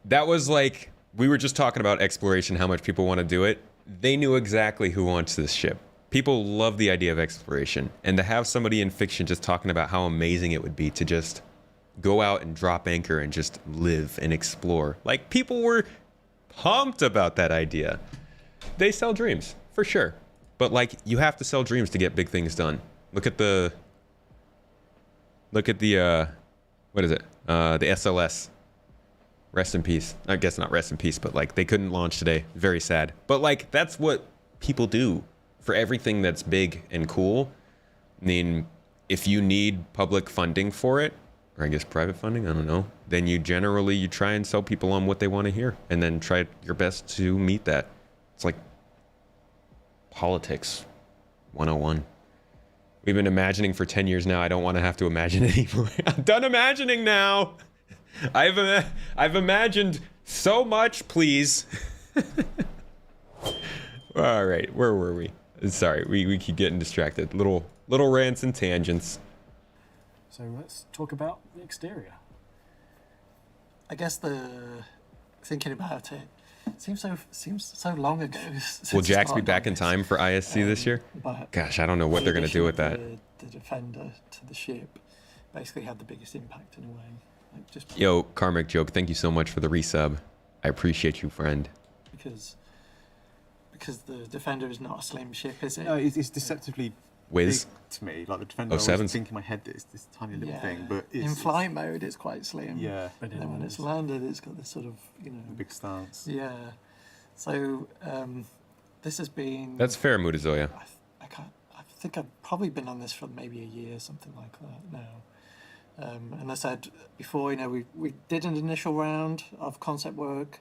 S1: that was like, we were just talking about exploration, how much people want to do it. They knew exactly who wants this ship. People love the idea of exploration, and to have somebody in fiction just talking about how amazing it would be to just go out and drop anchor and just live and explore. Like, people were pumped about that idea. They sell dreams, for sure. But like, you have to sell dreams to get big things done. Look at the what is it? The SLS. Rest in peace. I guess not rest in peace, but like, they couldn't launch today. Very sad. But like, that's what people do for everything that's big and cool. I mean, if you need public funding for it, or I guess private funding, I don't know, then you try and sell people on what they want to hear, and then try your best to meet that. It's like politics 101. We've been imagining for 10 years now. I don't want to have to imagine anymore. I'm done imagining now. I've imagined so much, please. All right, where were we? Sorry, we keep getting distracted. Little rants and tangents.
S7: So let's talk about the exterior.
S4: I guess thinking about it, seems so long ago.
S1: Will Jax be back in time for ISC this year? Gosh, I don't know what they're going to do with that.
S4: The Defender to the ship basically had the biggest impact in a way. Like just
S1: Yo, Karmic Joke, thank you so much for the resub. I appreciate you, friend.
S4: Because the Defender is not a slim ship, is it?
S8: No, it's deceptively
S1: Wiz.
S8: big to me. Like the Defender, I
S1: 07s.
S8: always think in my head that it's this tiny little thing, but
S4: in flight mode it's quite slim.
S8: Yeah.
S7: But
S4: And then when it's landed, it's got this sort of,
S8: big stance.
S4: Yeah. So this has been.
S1: That's fair, Mudazoya.
S4: I think I've probably been on this for maybe a year, something like that now. And I said before, we did an initial round of concept work,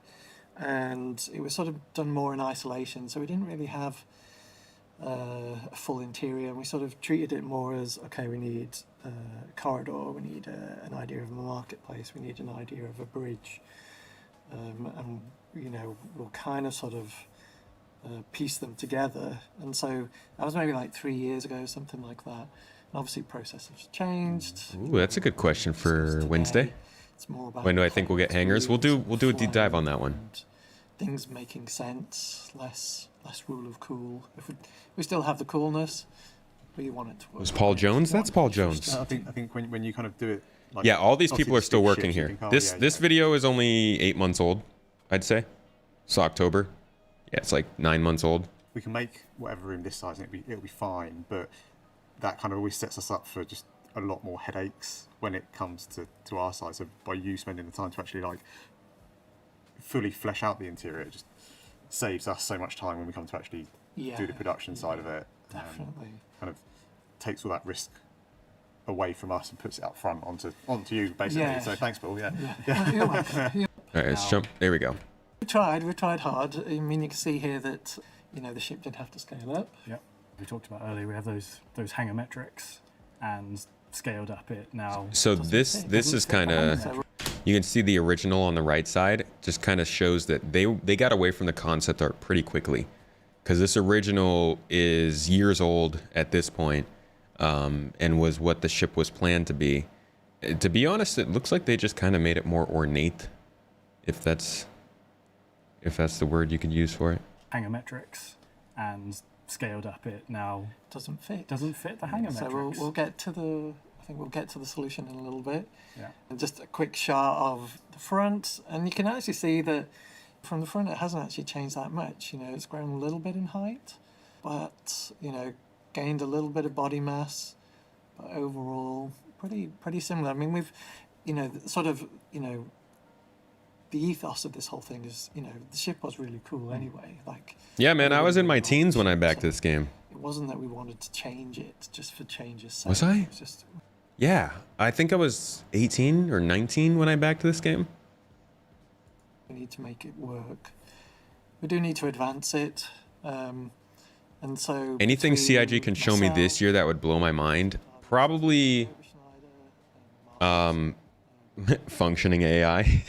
S4: and it was sort of done more in isolation. So we didn't really have a full interior. We sort of treated it more as, okay, we need a corridor, we need an idea of a marketplace, we need an idea of a bridge, and we'll kind of sort of piece them together. And so that was maybe like 3 years ago, something like that. And obviously processes changed.
S1: Ooh, that's a good question for Wednesday.
S4: It's more about
S1: when do I think we'll get hangers? We'll do a deep dive on that one.
S4: Things making sense, less rule of cool. If we still have the coolness, but you want it to work.
S1: Was Paul Jones? That's Paul Jones.
S8: I think when you kind of do it. Like,
S1: Yeah, all these people are still working
S8: ships, you
S1: here.
S8: think, oh,
S1: This video is only 8 months old, I'd say. It's October. Yeah, it's like 9 months old.
S8: We can make whatever room this size and it'll be fine, but that kind of always sets us up for just a lot more headaches when it comes to our side. So by you spending the time to actually like fully flesh out the interior, it just saves us so much time when we come to actually do the production side of it.
S4: Definitely.
S8: Kind of takes all that risk away from us and puts it up front onto you basically.
S4: Yeah.
S8: So thanks, Paul. Yeah.
S4: You're welcome.
S1: All right, let's jump. There we go.
S4: We tried hard. I mean, you can see here that the ship did have to scale up.
S7: Yep. We talked about earlier, we have those hanger metrics, and scaled up it now.
S1: So this is kind of, you can see the original on the right side. Just kind of shows that they got away from the concept art pretty quickly, because this original is years old at this point, and was what the ship was planned to be. To be honest, it looks like they just kind of made it more ornate, if that's the word you could use for it.
S7: Hanger metrics, and scaled up it now.
S4: Doesn't fit
S7: the hanger metrics.
S4: So we'll get to the solution in a little bit.
S7: Yeah.
S4: And just a quick shot of the front, and you can actually see that from the front it hasn't actually changed that much. It's grown a little bit in height, but gained a little bit of body mass, but overall pretty similar. I mean, we've the ethos of this whole thing is, the ship was really cool anyway. Like,
S1: Yeah, man, I was in my teens when I backed this game.
S4: it wasn't that we wanted to change it just for change's sake.
S1: Was I?
S4: It was just,
S1: Yeah, I think I was 18 or 19 when I backed this game.
S4: we need to make it work. We do need to advance it. And so
S1: Anything
S4: between
S1: CIG can show me this
S4: myself,
S1: year that would blow my mind, probably functioning AI.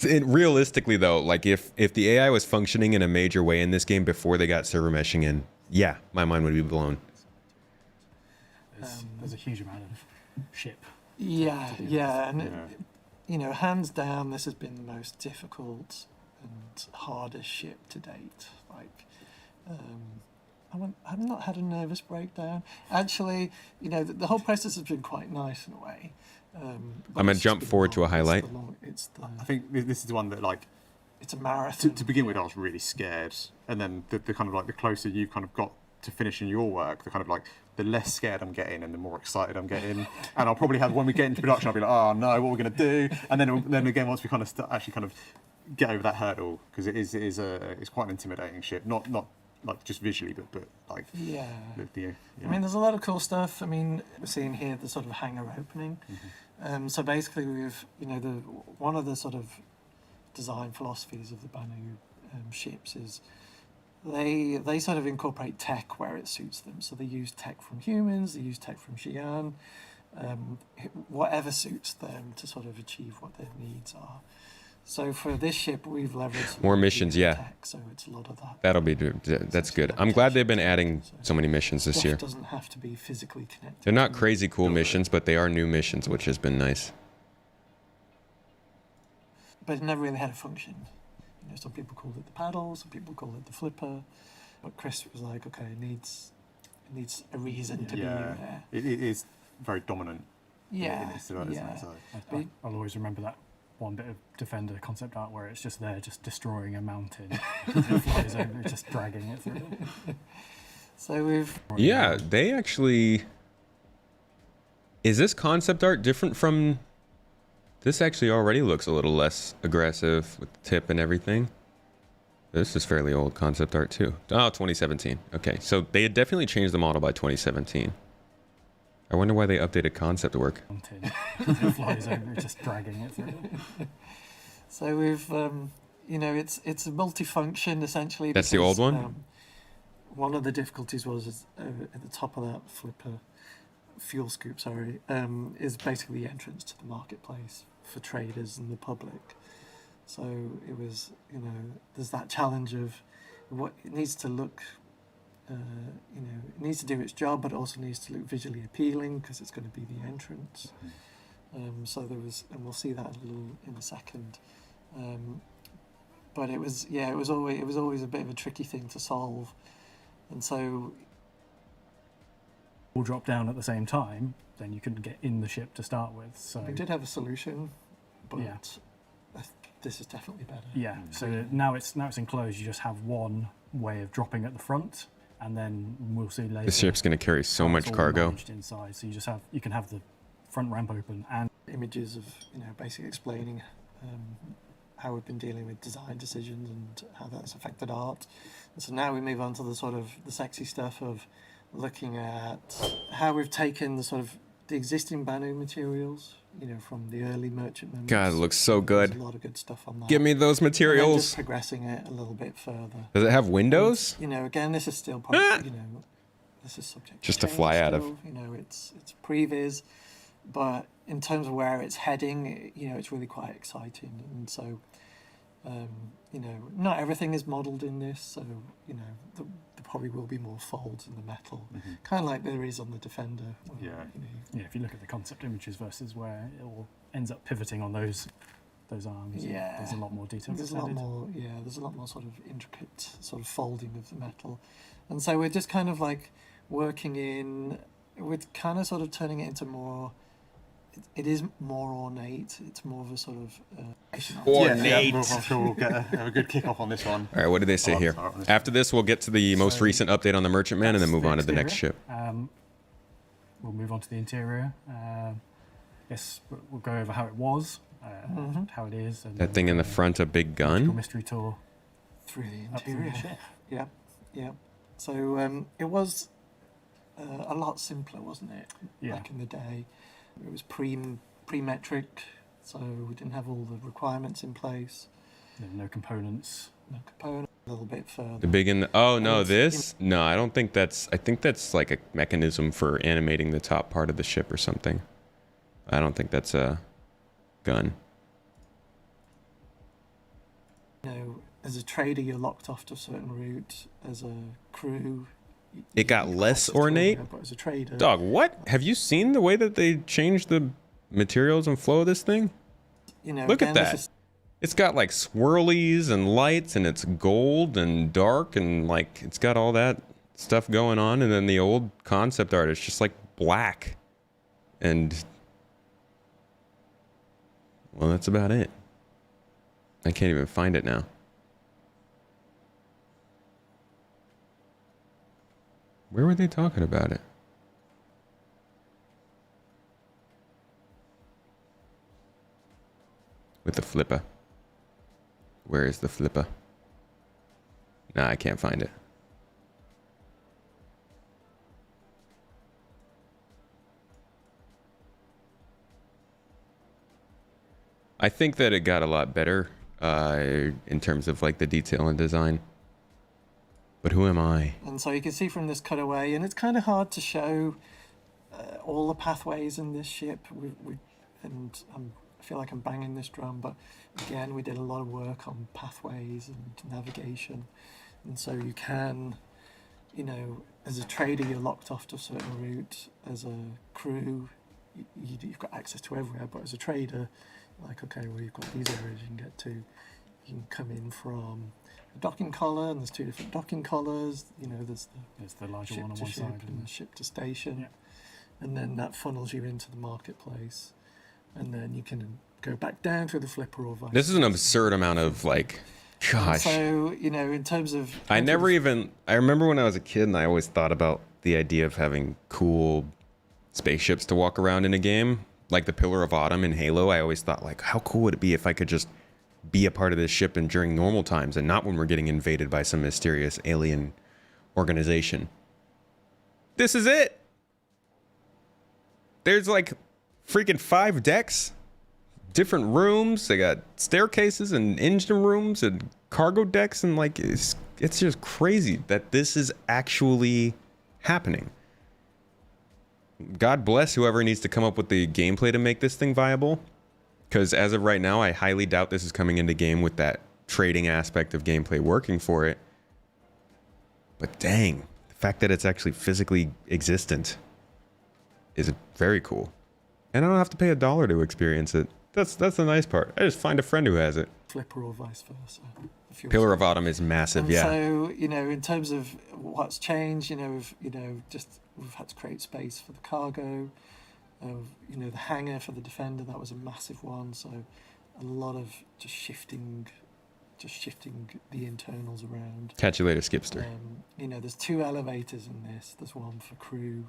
S1: Realistically though, like if the AI was functioning in a major way in this game before they got server meshing in, yeah, my mind would be blown.
S7: there's a huge amount of ship.
S4: Yeah, yeah, and
S8: Yeah.
S4: you know, hands down, this has been the most difficult and hardest ship to date. Like, I've not had a nervous breakdown. Actually, you know, the whole process has been quite nice in a way. But
S1: I'm gonna
S4: it's just
S1: jump
S4: been
S1: forward to a
S4: long.
S1: highlight.
S8: I think this is the one that, like,
S4: It's a marathon.
S8: to begin with, I was really scared, and then the kind of like the closer you've kind of got to finishing your work, the kind of like the less scared I'm getting and the more excited I'm getting. And I'll probably have, when we get into production, I'll be like, oh no, what are we going to do? And then again, once we kind of actually kind of get over that hurdle, because it's quite an intimidating ship, not like just visually, but like
S4: Yeah.
S8: yeah.
S4: I mean, there's a lot of cool stuff. I mean, we're seeing here the sort of hangar opening. So basically, we've, you know, one of the sort of design philosophies of the Banu ships is they sort of incorporate tech where it suits them. So they use tech from humans, they use tech from Xi'an, whatever suits them to sort of achieve what their needs are. So for this ship, we've leveraged
S1: More missions, yeah.
S4: tech, so it's a lot of that.
S1: That's good. I'm glad they've been adding so many missions this
S4: Stuff
S1: year.
S4: doesn't have to be physically connected.
S1: They're not crazy cool missions, but they are new missions, which has been nice.
S4: But it never really had a function. You know, some people called it the paddle, some people called it the flipper. But Chris was like, okay, it needs a reason to be there.
S8: It is very dominant.
S4: Yeah,
S8: in this development,
S4: yeah.
S8: isn't it? So.
S7: I'll always remember that one bit of Defender concept art where it's just there, just destroying a mountain. It flies over, just dragging it through.
S4: So we've...
S1: Yeah, they actually... Is this concept art different from... This actually already looks a little less aggressive with the tip and everything. This is fairly old concept art too. Oh, 2017. Okay, so they had definitely changed the model by 2017. I wonder why they updated concept work.
S7: Mountain. It flies over, just dragging it through.
S4: So we've, you know, it's a multifunction essentially.
S1: That's the old one?
S4: One of the difficulties was at the top of that flipper, fuel scoop, sorry, is basically the entrance to the marketplace for traders and the public. So it was, you know, there's that challenge of what it needs to look, you know, it needs to do its job, but it also needs to look visually appealing because it's going to be the entrance. So there was, and we'll see that a little in a second. But it was, yeah, it was always a bit of a tricky thing to solve, and so.
S7: All drop down at the same time, then you couldn't get in the ship to start with. So
S4: We did have a solution, but
S7: Yeah.
S4: This is definitely better.
S7: yeah, so now it's enclosed. You just have one way of dropping at the front, and then we'll see later.
S1: This ship's going to carry so
S7: how
S1: much
S7: it's all
S1: cargo.
S7: managed inside. So you can have the front ramp open and
S4: Images of, you know, basically explaining how we've been dealing with design decisions and how that's affected art. And so now we move on to the sort of the sexy stuff of looking at how we've taken the sort of the existing Banu materials, you know, from the early merchant moments.
S1: God, it looks so good.
S4: There's a lot of good stuff on that.
S1: Give me those
S4: And then
S1: materials.
S4: just progressing it a little bit further.
S1: Does it have windows?
S4: You know, again, this is still probably, you know, this is subject
S1: Just to
S4: change
S1: fly out of.
S4: still. You know, it's previs, but in terms of where it's heading, you know, it's really quite exciting. And so, you know, not everything is modelled in this, so, you know, there probably will be more folds in the metal, kind of like there is on the Defender. Where,
S8: Yeah.
S4: You know,
S7: yeah, if you look at the concept images versus where it all ends up pivoting on those arms,
S4: Yeah.
S7: there's a lot more detail.
S4: there's a lot more, yeah, there's a lot more sort of intricate sort of folding of the metal. And so we're just kind of like working in, we're kind of sort of turning it into more, it is more ornate. It's more of a sort of
S1: Ornate.
S8: I'm sure we'll have a good kick-off on this one.
S1: All right, what did they say
S8: I'll
S1: here?
S8: start on this.
S1: After this, we'll get to the most
S7: So
S1: recent update on the Merchantman and then
S7: that's
S1: move
S7: the
S1: on to the next
S7: exterior.
S1: ship.
S7: We'll move on to the interior. Yes, we'll go over how it was, how it is. And
S1: That thing in the front, a big gun?
S7: mystery tour
S4: through the
S7: up through
S4: interior.
S7: the ship.
S4: Yeah, yeah. So it was a lot simpler, wasn't it?
S7: Yeah.
S4: Back in the day, it was pre-metric, so we didn't have all the requirements in place.
S7: No components.
S4: No component. A little bit further.
S1: The big in the, oh no,
S4: it's-
S1: this? No, I don't think that's, I think that's like a mechanism for animating the top part of the ship or something. I don't think that's a gun.
S4: You know, as a trader, you're locked off to a certain route. As a crew,
S1: It got less ornate?
S4: But as a trader,
S1: Dog, what? Have you seen the way that they changed the materials and flow of this thing?
S4: you know,
S1: Look at
S4: again, this
S1: that.
S4: is-
S1: It's got like swirlies and lights, and it's gold and dark, and like it's got all that stuff going on. And then the old concept art is just like black. And well, that's about it. I can't even find it now. Where were they talking about it? With the flipper. Where is the flipper? Nah, I can't find it. I think that it got a lot better in terms of like the detail and design. But who am I?
S4: And so you can see from this cutaway, and it's kind of hard to show all the pathways in this ship. I feel like I'm banging this drum, but again, we did a lot of work on pathways and navigation. And so you can, you know, as a trader, you're locked off to a certain route. As a crew, you've got access to everywhere. But as a trader, like, okay, well, you've got these areas you can get to. You can come in from a docking collar, and there's two different docking collars. You know, there's
S7: the larger
S4: ship
S7: one on
S4: to
S7: one
S4: ship
S7: side.
S4: and ship to station.
S7: Yeah.
S4: And then that funnels you into the marketplace. And then you can go back down through the flipper or vice.
S1: This is an absurd amount of like, gosh.
S4: So, you know, in terms of...
S1: I remember when I was a kid and I always thought about the idea of having cool spaceships to walk around in a game. Like the Pillar of Autumn in Halo, I always thought like, how cool would it be if I could just be a part of this ship and during normal times and not when we're getting invaded by some mysterious alien organization. This is it. There's like freaking 5 decks, different rooms. They got staircases and engine rooms and cargo decks, and like it's just crazy that this is actually happening. God bless whoever needs to come up with the gameplay to make this thing viable. Because as of right now, I highly doubt this is coming into game with that trading aspect of gameplay working for it. But dang, the fact that it's actually physically existent is very cool. And I don't have to pay $1 to experience it. That's the nice part. I just find a friend who has it.
S4: Flipper or vice versa.
S1: Pillar of Autumn is massive,
S4: and
S1: yeah.
S4: So, you know, in terms of what's changed, we've had to create space for the cargo. You know, the hangar for the Defender, that was a massive one. So a lot of just shifting the internals around.
S1: Catch you later, Skipster.
S4: You know, there's 2 elevators in this. There's one for crew.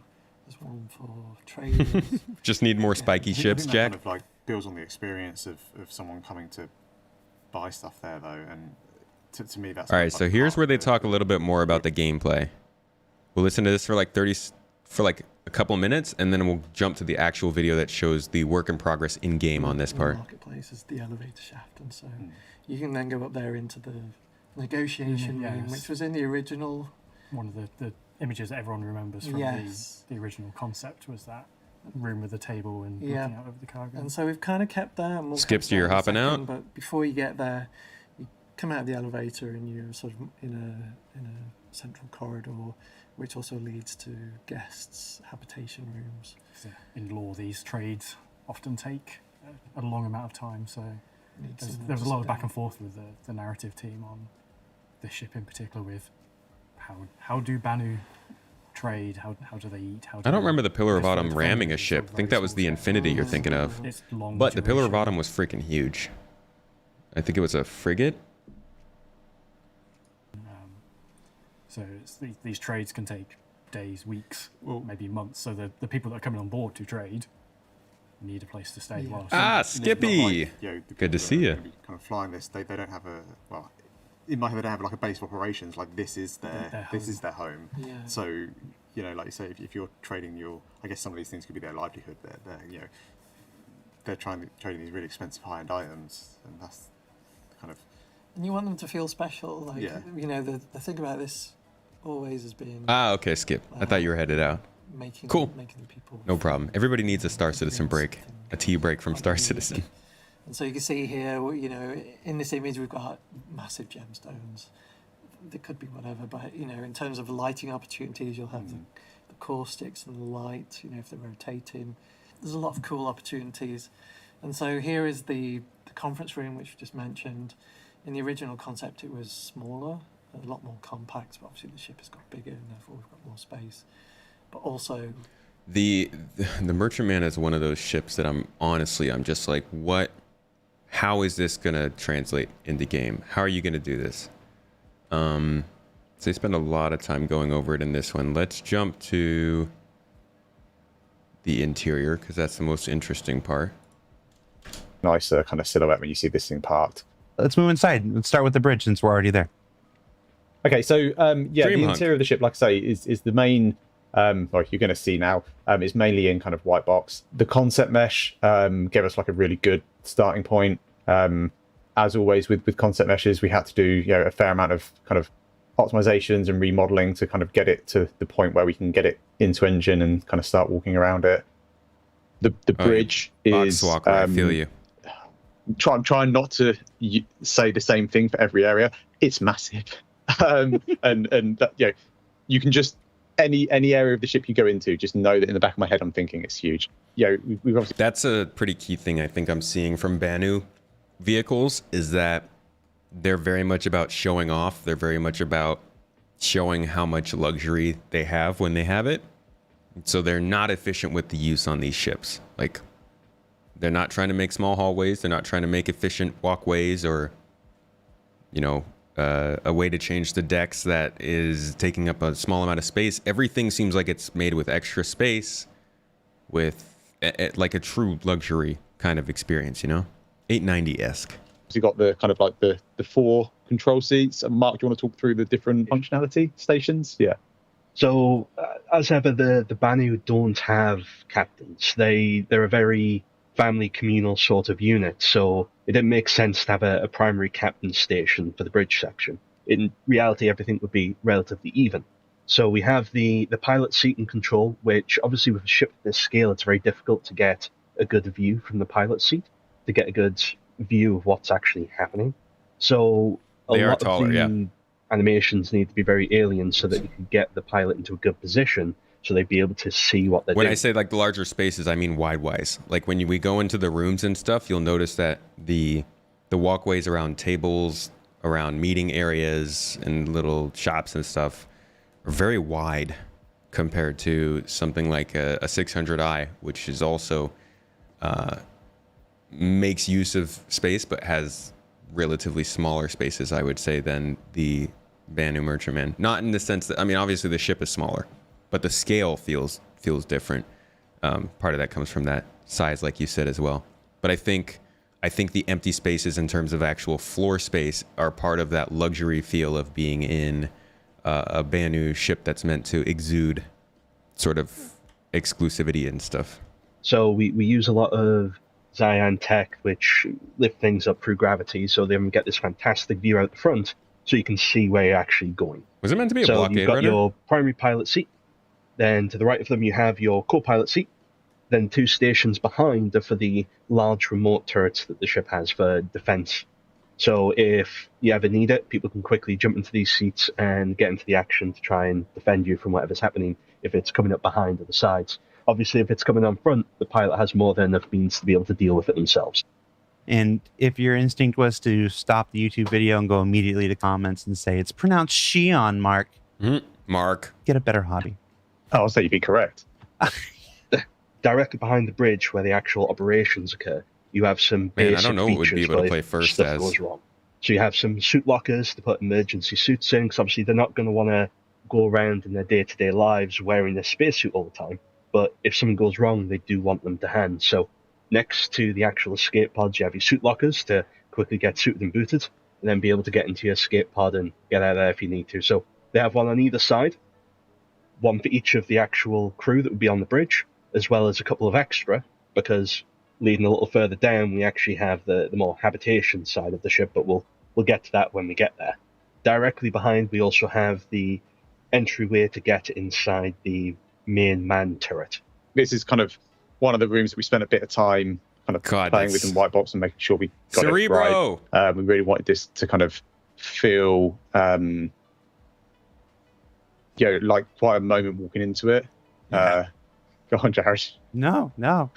S4: There's one for traders.
S1: Just need more spiky ships, Jack.
S8: Kind of like builds on the experience of someone coming to buy stuff there, though, and to me that's...
S1: All right, so here's where they talk a little bit more about the gameplay. We'll listen to this for like a couple minutes, and then we'll jump to the actual video that shows the work in progress in game on this part.
S4: The marketplace is the elevator shaft, and so you can then go up there into the negotiation room, which was in the original.
S7: One of the images that everyone remembers from the original concept was that room with the table and looking out over the cargo.
S4: And so we've kind of kept that. And we'll
S1: Skipster, you're hopping out.
S4: But before you get there, you come out of the elevator and you're sort of in a central corridor, which also leads to guests' habitation rooms.
S7: So in law, these trades often take a long amount of time, so there's a lot of back and forth with the narrative team on this ship in particular with how do Banu trade, how do they eat, I
S1: don't remember the Pillar of Autumn ramming a ship. I think that was the Infinity you're thinking of.
S7: It's long
S1: but the Pillar of
S7: duration.
S1: Autumn was freaking huge. I think it was a frigate.
S7: So these trades can take days, weeks, maybe months. So the people that are coming on board to trade need a place to stay.
S1: Skippy! Good to see you.
S8: Kind of flying this, they don't have in my head they don't have like a base of operations. Like this is their home.
S4: Yeah.
S8: So you know, like you say, if you're trading I guess some of these things could be their livelihood. They're trading these really expensive high-end items, and that's kind of.
S4: And you want them to feel special, like you know, the thing about this always has been.
S1: Okay, Skip. I thought you were headed out.
S4: Making the people.
S1: No problem. Everybody needs a Star Citizen break, a tea break from Star Citizen.
S4: And so you can see here, you know, in this image we've got massive gemstones, there could be whatever, but in terms of lighting opportunities, you'll have the core sticks and the light. If they're rotating, there's a lot of cool opportunities. And so here is the conference room, which we just mentioned. In the original concept, it was smaller, a lot more compact. But obviously, the ship has got bigger, and therefore we've got more space. But also,
S1: the Merchantman is one of those ships that I'm just like, what? How is this gonna translate into game? How are you gonna do this? So they spend a lot of time going over it in this one. Let's jump to the interior because that's the most interesting part.
S10: Nicer kind of silhouette when you see this thing parked.
S2: Let's move inside. Let's start with the bridge since we're already there.
S10: Okay, so yeah,
S1: Dream
S10: the
S1: hunk.
S10: interior of the ship, like I say, is the main. Like you're going to see now, is mainly in kind of white box. The concept mesh gave us like a really good starting point. As always with concept meshes, we had to do a fair amount of kind of optimizations and remodeling to kind of get it to the point where we can get it into engine and kind of start walking around it. The bridge is.
S1: Box walker, I feel you.
S10: I'm trying not to say the same thing for every area. It's massive, and that, you can just. Any area of the ship you go into, just know that in the back of my head, I'm thinking it's huge. We've obviously...
S1: That's a pretty key thing I think I'm seeing from Banu vehicles is that they're very much about showing off. They're very much about showing how much luxury they have when they have it. So they're not efficient with the use on these ships. Like, they're not trying to make small hallways. They're not trying to make efficient walkways or, a way to change the decks that is taking up a small amount of space. Everything seems like it's made with extra space, with like a true luxury kind of experience, 890-esque.
S10: You got the kind of like the 4 control seats. And Mark, do you want to talk through the different functionality stations? Yeah.
S11: So as ever, the Banu don't have captains. They're a very family communal sort of unit, so it didn't make sense to have a primary captain station for the bridge section. In reality, everything would be relatively even. So we have the pilot seat and control, which obviously with a ship of this scale, it's very difficult to get a good view from the pilot seat, to get a good view of what's actually happening. So a lot of the animations need to be very alien so that you can get the pilot into a good position so they'd be able to see what they're doing.
S1: When I say like the larger spaces, I mean wide-wise. Like when we go into the rooms and stuff, you'll notice that the walkways around tables, around meeting areas and little shops and stuff are very wide compared to something like a 600i, which is also makes use of space but has relatively smaller spaces, I would say, than the Banu Merchantman. Not in the sense that, obviously the ship is smaller, but the scale feels different. Part of that comes from that size, like you said as well. But I think the empty spaces in terms of actual floor space are part of that luxury feel of being in a Banu ship that's meant to exude sort of exclusivity and stuff.
S11: So we use a lot of Xi'an tech, which lift things up through gravity, so they get this fantastic view out the front, so you can see where you're actually going.
S1: Was it meant to be a
S11: blockade runner? So you've got your primary pilot seat. Then to the right of them, you have your co-pilot seat. Then 2 stations behind are for the large remote turrets that the ship has for defense. So if you ever need it, people can quickly jump into these seats and get into the action to try and defend you from whatever's happening if it's coming up behind or the sides. Obviously, if it's coming on front, the pilot has more than enough means to be able to deal with it themselves.
S2: And if your instinct was to stop the YouTube video and go immediately to comments and say, it's pronounced Shion, Mark.
S1: Mark.
S2: Get a better hobby.
S10: I'll say you'd be correct.
S11: Directly behind the bridge where the actual operations occur, you have some basic
S1: I don't know what would be able to play first
S11: stuff
S1: as.
S11: goes wrong. So you have some suit lockers to put emergency suits in, because obviously they're not going to want to go around in their day-to-day lives wearing their spacesuit all the time. But if something goes wrong, they do want them to hand. So next to the actual escape pods, you have your suit lockers to quickly get suited and booted, and then be able to get into your escape pod and get out of there if you need to. So they have one on either side, one for each of the actual crew that would be on the bridge, as well as a couple of extra, because leading a little further down, we actually have the more habitation side of the ship, but we'll get to that when we get there. Directly behind, we also have the entryway to get inside the main man turret.
S10: This is kind of one of the rooms that we spent a bit of time kind of playing with in white box and making sure we got it right. We really wanted this to kind of feel like quite a moment walking into it.
S2: Yeah.
S10: Go on, Jared.
S2: No.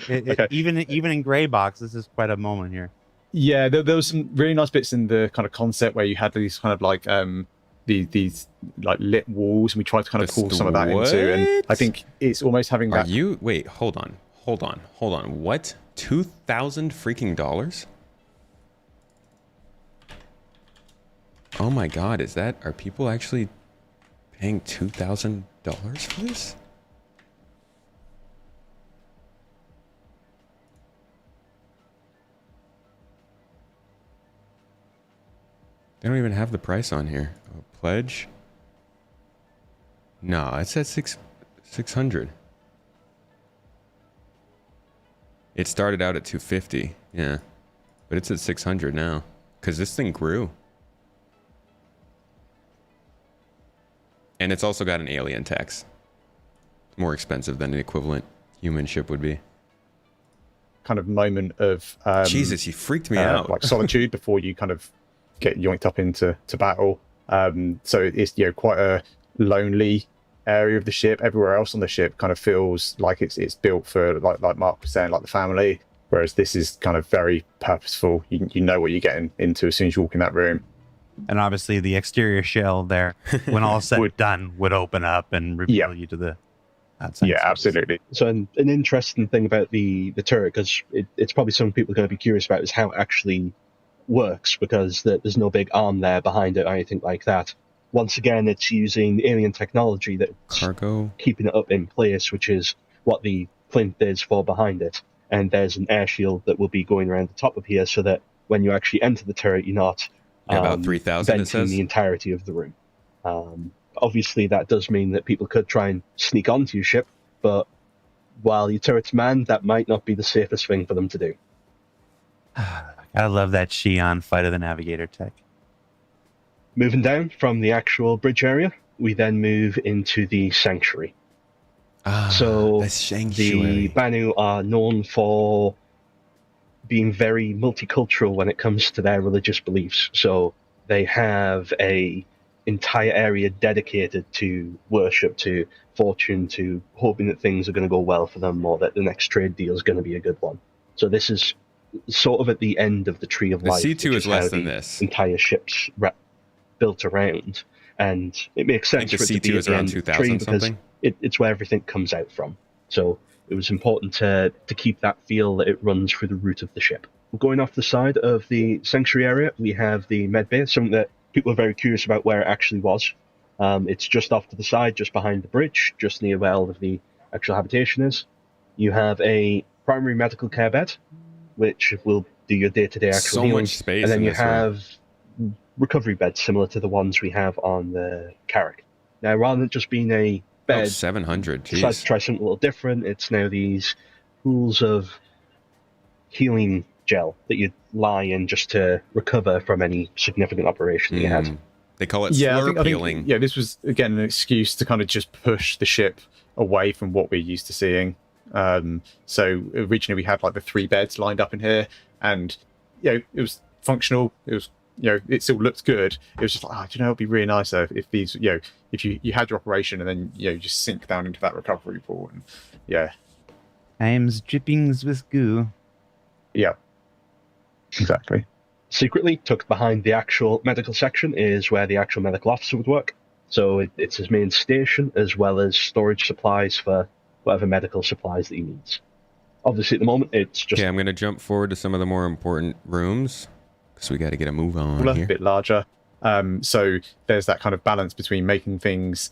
S10: Okay.
S2: Even in gray box, this is quite a moment here.
S10: Yeah, there was some really nice bits in the kind of concept where you had these kind of like these like lit walls, and we tried to kind of pull some of that into. And I think it's almost having that.
S1: Wait, hold on. What? $2,000 freaking dollars? Oh my God, are people actually paying $2,000 for this? They don't even have the price on here. Oh, pledge? No, it says 600. It started out at 250, yeah, but it's at 600 now because this thing grew, and it's also got an alien tax. More expensive than an equivalent human ship would be.
S10: Kind of moment of
S1: Jesus, you freaked me out.
S10: Like solitude before you kind of get yoinked up into battle. So it's quite a lonely area of the ship. Everywhere else on the ship kind of feels like it's built for like Mark was saying, like the family, whereas this is kind of very purposeful. You know what you're getting into as soon as you walk in that room.
S2: And obviously the exterior shell there, when all said and done, would open up and reveal you to the outside.
S10: Yeah, absolutely.
S11: So an interesting thing about the turret, because it's probably some people are going to be curious about, is how it actually works, because there's no big arm there behind it or anything like that. Once again, it's using alien technology that's keeping it up in place, which is what the plinth is for behind it. And there's an air shield that will be going around the top of here so that when you actually enter the turret, you're not
S1: about 3,000
S11: venting the entirety of the room. Obviously, that does mean that people could try and sneak onto your ship, but while your turret's manned, that might not be the safest thing for them to do.
S2: I love that Xi'an Fight of the Navigator tech.
S11: Moving down from the actual bridge area, we then move into the sanctuary. So the Banu are known for being very multicultural when it comes to their religious beliefs. So they have a entire area dedicated to worship, to fortune, to hoping that things are going to go well for them, or that the next trade deal is going to be a good one. So this is sort of at the end of the tree of life.
S1: The C2 is less than this.
S11: Entire ship's built around, and it makes sense for it to be at the end of the tree because it's where everything comes out from. So it was important to keep that feel that it runs through the root of the ship. Going off the side of the sanctuary area, we have the med bay, something that people are very curious about where it actually was. It's just off to the side, just behind the bridge, just near where all of the actual habitation is. You have a primary medical care bed, which will do your day-to-day actual healing.
S1: Much space,
S11: and then you have recovery beds similar to the ones we have on the Carrack. Now, rather than just being a bed,
S1: 700.
S11: decided to try something a little different. It's now these pools of healing gel that you lie in just to recover from any significant operation that you had.
S1: They call it slurp healing.
S10: Yeah, this was again an excuse to kind of just push the ship away from what we're used to seeing. So originally we had like the 3 beds lined up in here, and it was functional. It was it still looked good. It was just like, it'd be really nice if these if you had your operation and then you just sink down into that recovery pool, and
S2: Times drippings with goo.
S10: Yeah, exactly.
S11: Secretly tucked behind the actual medical section is where the actual medical officer would work. So it's his main station, as well as storage supplies for whatever medical supplies that he needs. Obviously, at the moment, it's just...
S1: Okay, I'm going to jump forward to some of the more important rooms, because we got to get a move on here.
S10: A bit larger. So there's that kind of balance between making things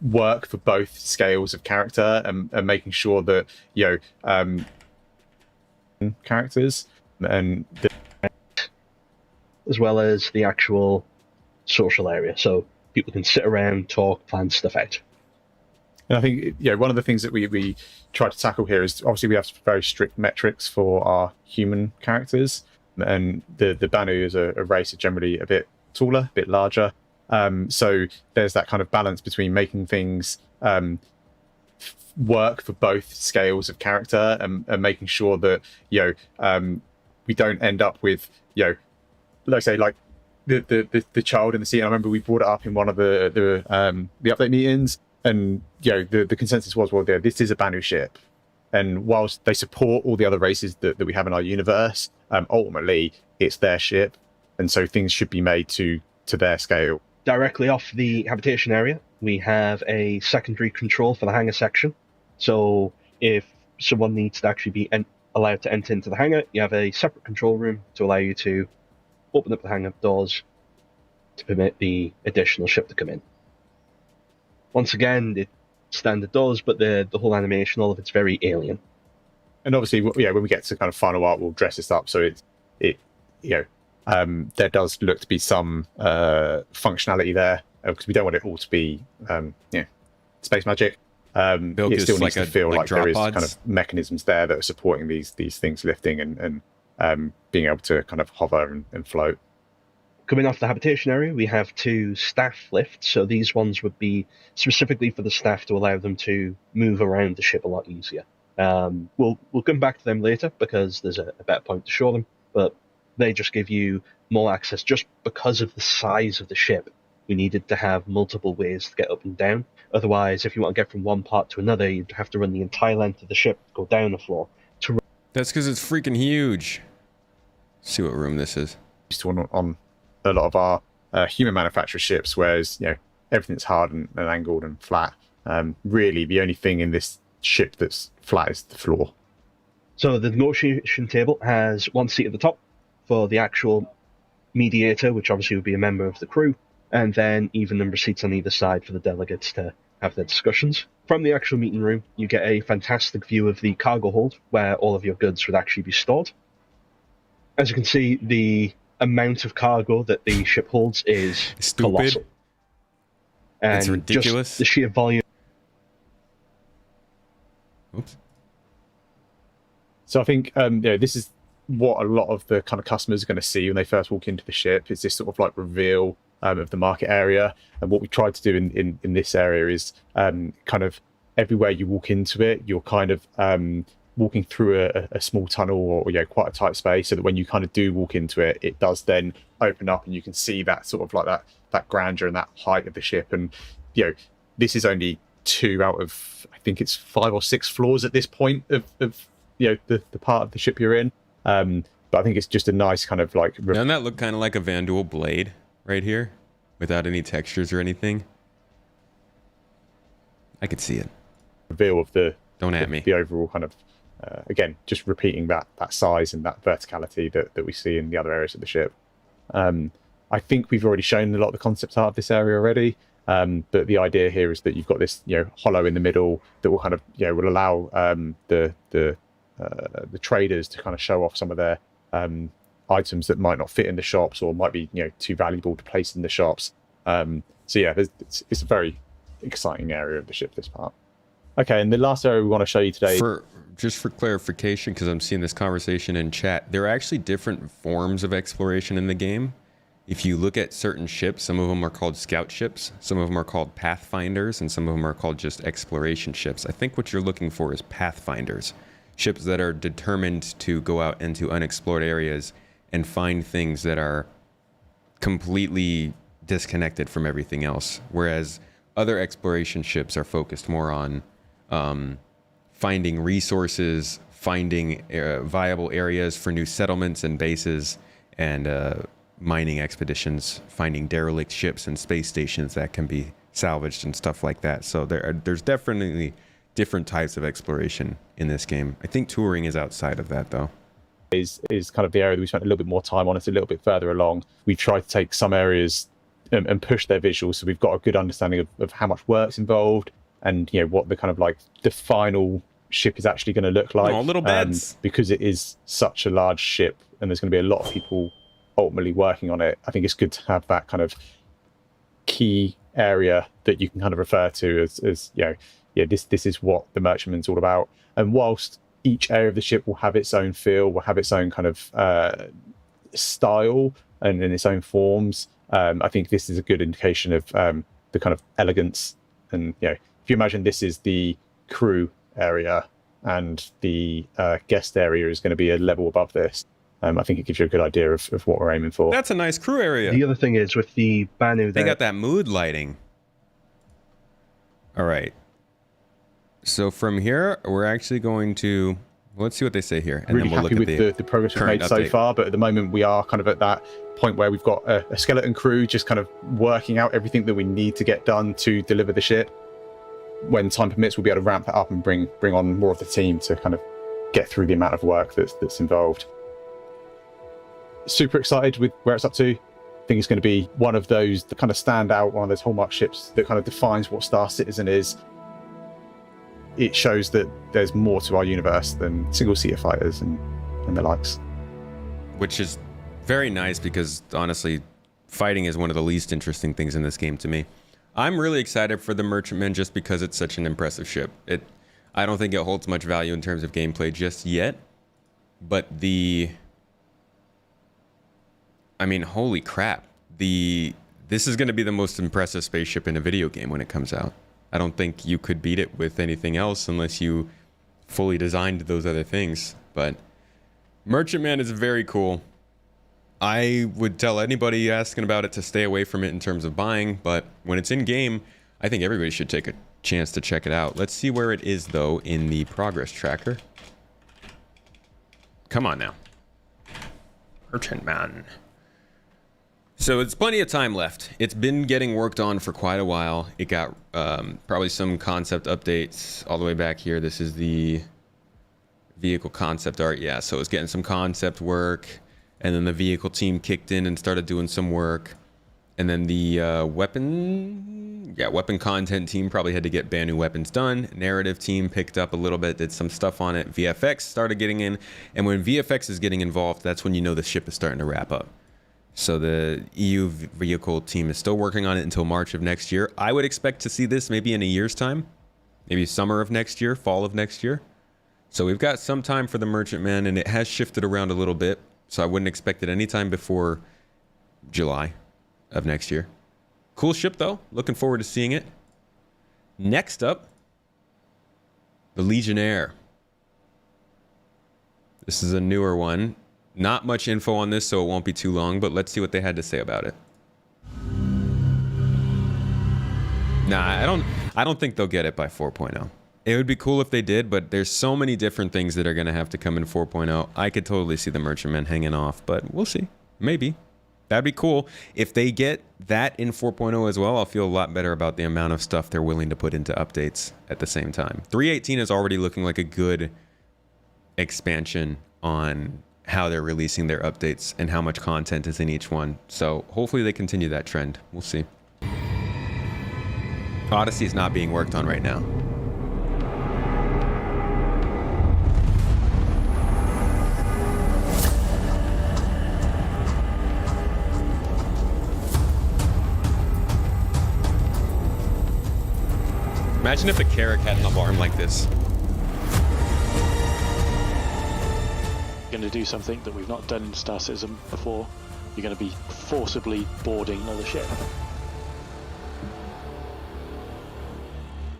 S10: work for both scales of character and making sure that, characters and...
S11: as well as the actual social area, so people can sit around, talk, plan stuff out.
S10: And I think one of the things that we try to tackle here is obviously we have very strict metrics for our human characters, and the Banu as a race are generally a bit taller, a bit larger. So there's that kind of balance between making things work for both scales of character and making sure that we don't end up with let's say like the child in the sea. And I remember we brought it up in one of the update meetings, and the consensus was, well, this is a Banu ship, and whilst they support all the other races that we have in our universe, ultimately it's their ship, and so things should be made to their scale.
S11: Directly off the habitation area, we have a secondary control for the hangar section. So if someone needs to actually be allowed to enter into the hangar, you have a separate control room to allow you to open up the hangar doors to permit the additional ship to come in. Once again, it's standard doors, but the whole animation, all of it's very alien.
S10: And obviously, when we get to kind of final art, we'll dress this up so there does look to be some functionality there, because we don't want it all to be space magic. It still needs to feel like there is kind of mechanisms there that are supporting these things lifting and being able to kind of hover and float.
S11: Coming off the habitation area, we have 2 staff lifts. So these ones would be specifically for the staff to allow them to move around the ship a lot easier. We'll come back to them later because there's a better point to show them, but they just give you more access just because of the size of the ship. We needed to have multiple ways to get up and down. Otherwise, if you want to get from one part to another, you'd have to run the entire length of the ship, go down the floor.
S1: That's because it's freaking huge. Let's see what room this is.
S10: Just on a lot of our human manufacturer ships, whereas everything's hard and angled and flat. Really, the only thing in this ship that's flat is the floor.
S11: So the negotiation table has 1 seat at the top for the actual mediator, which obviously would be a member of the crew, and then even number seats on either side for the delegates to have their discussions. From the actual meeting room, you get a fantastic view of the cargo hold, where all of your goods would actually be stored. As you can see, the amount of cargo that the ship holds is colossal. And
S1: it's ridiculous.
S11: Just the sheer volume.
S1: Oops.
S10: So I think this is what a lot of the kind of customers are going to see when they first walk into the ship. It's this sort of like reveal of the market area. And what we tried to do in this area is kind of everywhere you walk into it, you're kind of walking through a small tunnel or quite a tight space, so that when you kind of do walk into it, it does then open up and you can see that sort of like that grandeur and that height of the ship. And this is only 2 out of, I think it's 5 or 6 floors at this point of the part of the ship you're in. But I think it's just a nice kind of like...
S1: Doesn't that look kind of like a Vandal blade right here, without any textures or anything? I could see it.
S10: Reveal of the overall kind of again, just repeating that size and that verticality that we see in the other areas of the ship. I think we've already shown a lot of the concept art of this area already, but the idea here is that you've got this hollow in the middle that will kind of will allow the traders to kind of show off some of their items that might not fit in the shops or might be too valuable to place in the shops. So yeah, it's a very exciting area of the ship, this part. Okay, and the last area we want to show you today...
S1: Just for clarification, because I'm seeing this conversation in chat, there are actually different forms of exploration in the game. If you look at certain ships, some of them are called scout ships, some of them are called pathfinders, and some of them are called just exploration ships. I think what you're looking for is pathfinders, ships that are determined to go out into unexplored areas and find things that are completely disconnected from everything else, whereas other exploration ships are focused more on finding resources, finding viable areas for new settlements and bases, and mining expeditions, finding derelict ships and space stations that can be salvaged and stuff like that. So there's definitely different types of exploration in this game. I think touring is outside of that, though.
S10: Is kind of the area that we spent a little bit more time on. It's a little bit further along. We've tried to take some areas and push their visuals, so we've got a good understanding of how much work's involved and what the kind of like the final ship is actually going to look like.
S1: Oh, little beds.
S10: Because it is such a large ship and there's going to be a lot of people ultimately working on it. I think it's good to have that kind of key area that you can kind of refer to as this is what the merchantman's all about. And whilst each area of the ship will have its own feel, will have its own kind of style and in its own forms, I think this is a good indication of the kind of elegance. And if you imagine this is the crew area and the guest area is going to be a level above this, I think it gives you a good idea of what we're aiming for.
S1: That's a nice crew area.
S11: The other thing is with the Banu,
S1: They got that mood lighting. All right. So from here, we're actually going to, let's see what they say here. And
S10: Really
S1: then we'll
S10: happy
S1: look
S10: with
S1: at
S10: the progress we've
S1: current
S10: made so
S1: update.
S10: far, but at the moment we are kind of at that point where we've got a skeleton crew just kind of working out everything that we need to get done to deliver the ship. When time permits, we'll be able to ramp that up and bring on more of the team to kind of get through the amount of work that's involved. Super excited with where it's up to. I think it's going to be one of those that kind of stand out, one of those hallmark ships that kind of defines what Star Citizen is. It shows that there's more to our universe than single-seater fighters and the likes.
S1: Which is very nice because, honestly, fighting is one of the least interesting things in this game to me. I'm really excited for the Merchantman just because it's such an impressive ship. I don't think it holds much value in terms of gameplay just yet, but I mean, holy crap. This is going to be the most impressive spaceship in a video game when it comes out. I don't think you could beat it with anything else unless you fully designed those other things. But Merchantman is very cool. I would tell anybody asking about it to stay away from it in terms of buying, but when it's in game, I think everybody should take a chance to check it out. Let's see where it is, though, in the progress tracker. Come on now. Merchantman. So it's plenty of time left. It's been getting worked on for quite a while. It got probably some concept updates all the way back here. This is the vehicle concept art. Yeah, so it's getting some concept work. And then the vehicle team kicked in and started doing some work. And then the weapon content team probably had to get Banu weapons done. Narrative team picked up a little bit, did some stuff on it. VFX started getting in. And when VFX is getting involved, that's when you know the ship is starting to wrap up. So the EU vehicle team is still working on it until March of next year. I would expect to see this maybe in a year's time. Maybe summer of next year, fall of next year. So we've got some time for the Merchantman, and it has shifted around a little bit. So I wouldn't expect it anytime before July of next year. Cool ship, though. Looking forward to seeing it. Next up, the Legionnaire. This is a newer one. Not much info on this, so it won't be too long, but let's see what they had to say about it. Nah, I don't think they'll get it by 4.0. It would be cool if they did, but there's so many different things that are going to have to come in 4.0. I could totally see the Merchantman hanging off, but we'll see. Maybe. That'd be cool. If they get that in 4.0 as well, I'll feel a lot better about the amount of stuff they're willing to put into updates at the same time. 3.18 is already looking like a good expansion on how they're releasing their updates and how much content is in each one. So hopefully they continue that trend. We'll see. Odyssey is not being worked on right now. Imagine if the Carrack had an alarm like this.
S3: Going to do something that we've not done in Star Citizen before. You're going to be forcibly boarding another ship.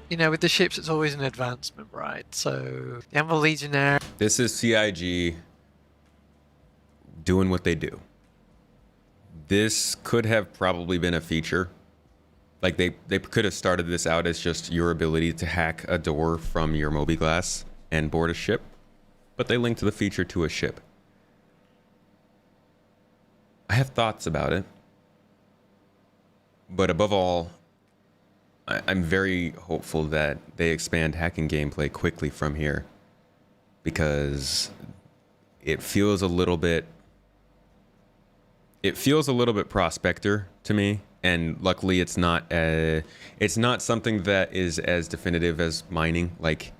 S4: You know, with the ships, it's always an advancement, right? So the Anvil Legionnaire.
S1: This is CIG doing what they do. This could have probably been a feature. Like they could have started this out as just your ability to hack a door from your mobi-glass and board a ship, but they linked the feature to a ship. I have thoughts about it, but above all, I'm very hopeful that they expand hacking gameplay quickly from here, because it feels a little bit prospector to me. And luckily, it's not something that is as definitive as mining. Like,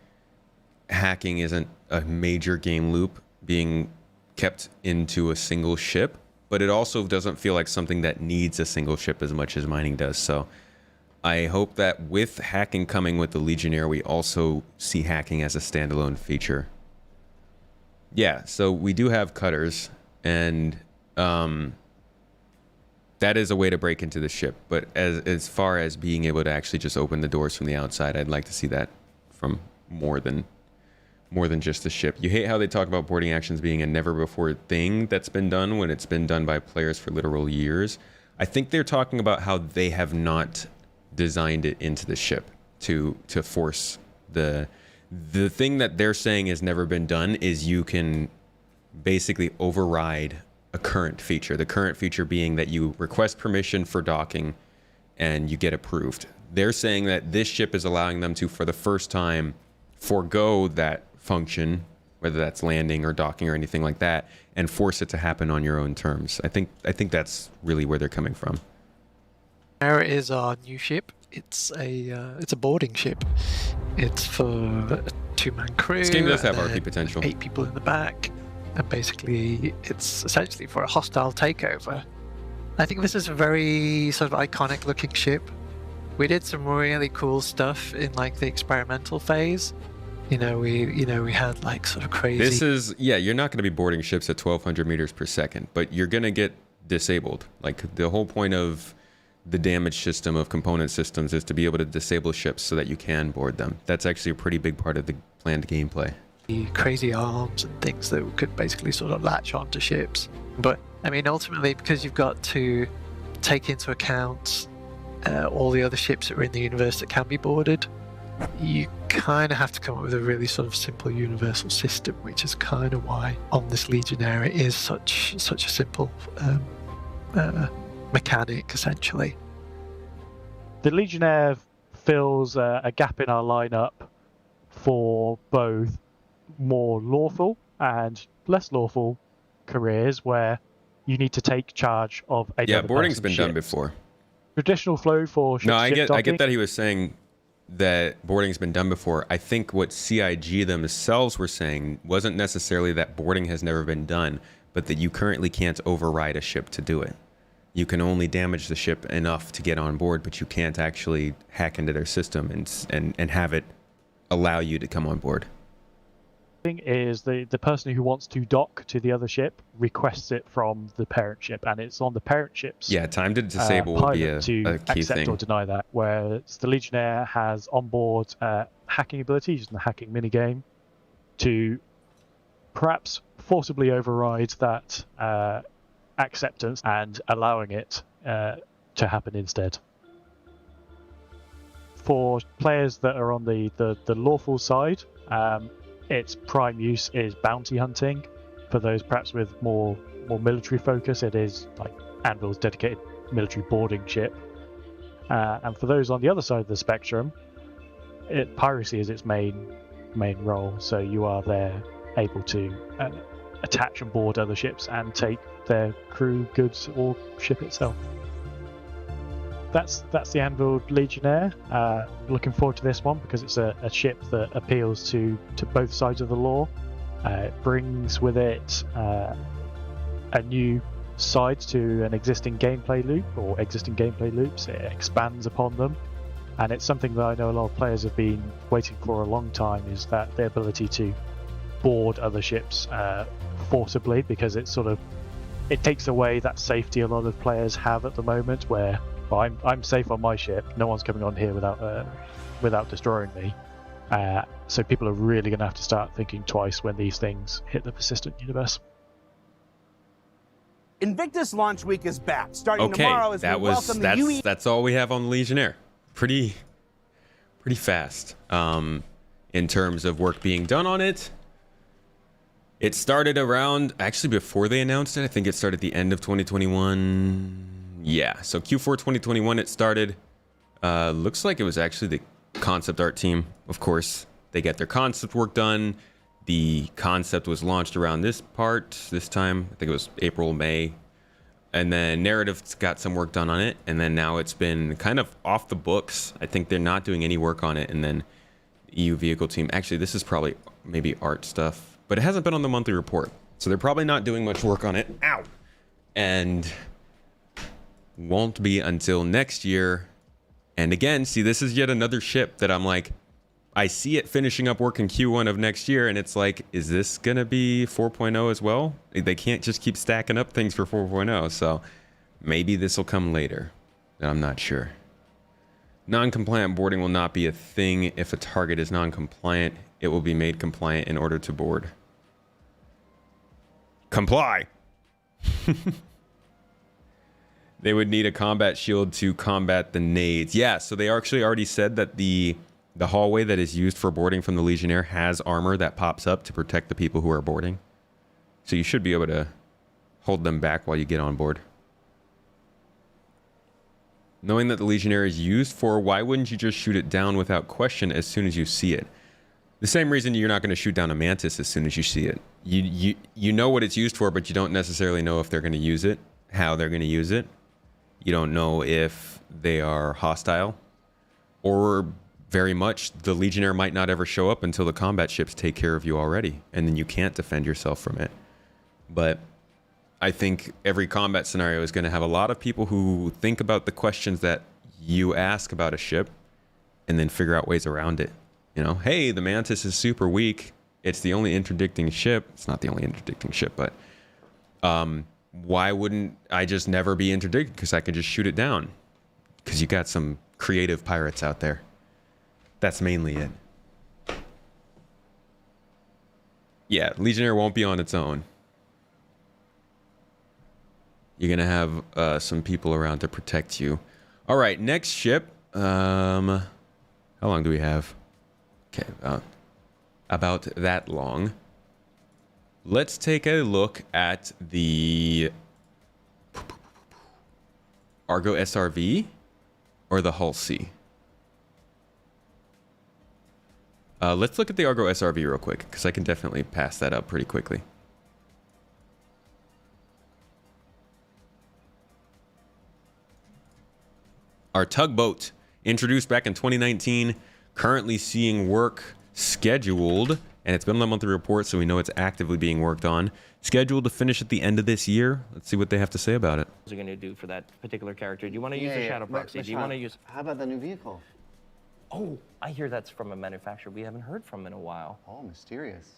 S1: hacking isn't a major game loop being kept into a single ship, but it also doesn't feel like something that needs a single ship as much as mining does. So I hope that with hacking coming with the Legionnaire, we also see hacking as a standalone feature. Yeah, so we do have cutters, and that is a way to break into the ship, but as far as being able to actually just open the doors from the outside, I'd like to see that from more than more than just the ship. You hate how they talk about boarding actions being a never before thing that's been done when it's been done by players for literal years. I think they're talking about how they have not designed it into the ship to force the thing that they're saying has never been done is you can basically override a current feature. The current feature being that you request permission for docking and you get approved. They're saying that this ship is allowing them to, for the first time, forego that function, whether that's landing or docking or anything like that, and force it to happen on your own terms. I think that's really where they're coming from.
S4: There is our new ship. It's a boarding ship. It's for a 2-man crew.
S1: This game does have RP potential.
S4: 8 people in the back, and basically it's essentially for a hostile takeover. I think this is a very sort of iconic looking ship. We did some really cool stuff in like the experimental phase. We had like sort of crazy.
S1: This is, you're not going to be boarding ships at 1,200 meters per second, but you're going to get disabled. Like the whole point of the damage system of component systems is to be able to disable ships so that you can board them. That's actually a pretty big part of the planned gameplay.
S4: Crazy arms and things that could basically sort of latch onto ships. But I mean, ultimately, because you've got to take into account all the other ships that are in the universe that can be boarded, you kind of have to come up with a really sort of simple universal system, which is kind of why on this Legionnaire it is such a simple mechanic, essentially.
S3: The Legionnaire fills a gap in our lineup for both more lawful and less lawful careers where you need to take charge of a
S1: boarding's been done before.
S3: Traditional flow for ship.
S1: No, I get that he was saying that boarding's been done before. I think what CIG themselves were saying wasn't necessarily that boarding has never been done, but that you currently can't override a ship to do it. You can only damage the ship enough to get on board, but you can't actually hack into their system and have it allow you to come on board.
S3: Thing is the person who wants to dock to the other ship requests it from the parent ship, and it's on the parent ship's
S1: time to disable will be a key
S3: accept
S1: thing.
S3: Or deny that. Whereas the Legionnaire has onboard hacking abilities using the hacking minigame to perhaps forcibly override that acceptance and allowing it to happen instead. For players that are on the lawful side, its prime use is bounty hunting. For those perhaps with more military focus, it is like Anvil's dedicated military boarding ship. And for those on the other side of the spectrum, piracy is its main role. So you are there able to attach and board other ships and take their crew, goods, or ship itself. That's the Anvil Legionnaire. Looking forward to this one because it's a ship that appeals to both sides of the law. It brings with it a new side to an existing gameplay loop or existing gameplay loops. It expands upon them, and it's something that I know a lot of players have been waiting for a long time, is that the ability to board other ships forcibly, because it takes away that safety a lot of players have at the moment where I'm safe on my ship, no one's coming on here without destroying me. So people are really going to have to start thinking twice when these things hit the persistent universe.
S2: Invictus Launch Week is back, starting tomorrow as we welcome the UE.
S1: That's all we have on the Legionnaire. Pretty fast in terms of work being done on it. It started around, actually before they announced it, I think it started at the end of 2021. Yeah, so Q4 2021 it started. Looks like it was actually the concept art team, of course. They get their concept work done. The concept was launched around this time. I think it was April, May. And then narrative's got some work done on it. And then now it's been kind of off the books. I think they're not doing any work on it. And then EU vehicle team, actually this is probably maybe art stuff, but it hasn't been on the monthly report. So they're probably not doing much work on it. Ow! And won't be until next year. And again, see, this is yet another ship that I'm like, I see it finishing up work in Q1 of next year, and it's like, is this gonna be 4.0 as well? They can't just keep stacking up things for 4.0, so maybe this will come later. I'm not sure. Non-compliant boarding will not be a thing if a target is non-compliant. it will be made compliant in order to board. Comply! They would need a combat shield to combat the nades. Yeah, so they actually already said that the hallway that is used for boarding from the Legionnaire has armor that pops up to protect the people who are boarding. So you should be able to hold them back while you get on board. Knowing that the Legionnaire is used for, why wouldn't you just shoot it down without question as soon as you see it? The same reason you're not going to shoot down a Mantis as soon as you see it. You know what it's used for, but you don't necessarily know if they're going to use it, how they're going to use it. You don't know if they are hostile, or very much the Legionnaire might not ever show up until the combat ships take care of you already, and then you can't defend yourself from it. But I think every combat scenario is going to have a lot of people who think about the questions that you ask about a ship and then figure out ways around it. You know, hey, the Mantis is super weak. It's the only interdicting ship. It's not the only interdicting ship, but why wouldn't I just never be interdicted? Because I could just shoot it down. Because you got some creative pirates out there. That's mainly it. Yeah, Legionnaire won't be on its own. You're going to have some people around to protect you. All right, next ship. How long do we have? Okay, about that long. Let's take a look at the Argo SRV or the Hull C. Let's look at the Argo SRV real quick, because I can definitely pass that up pretty quickly. Our tugboat, introduced back in 2019, currently seeing work scheduled, and it's been on a monthly report, so we know it's actively being worked on. Scheduled to finish at the end of this year. Let's see what they have to say about it.
S12: What are you going to do for that particular character? Do you want to use the shadow proxy? Do you want to use...
S13: How about the new vehicle?
S12: Oh, I hear that's from a manufacturer we haven't heard from in a while.
S13: Oh, mysterious.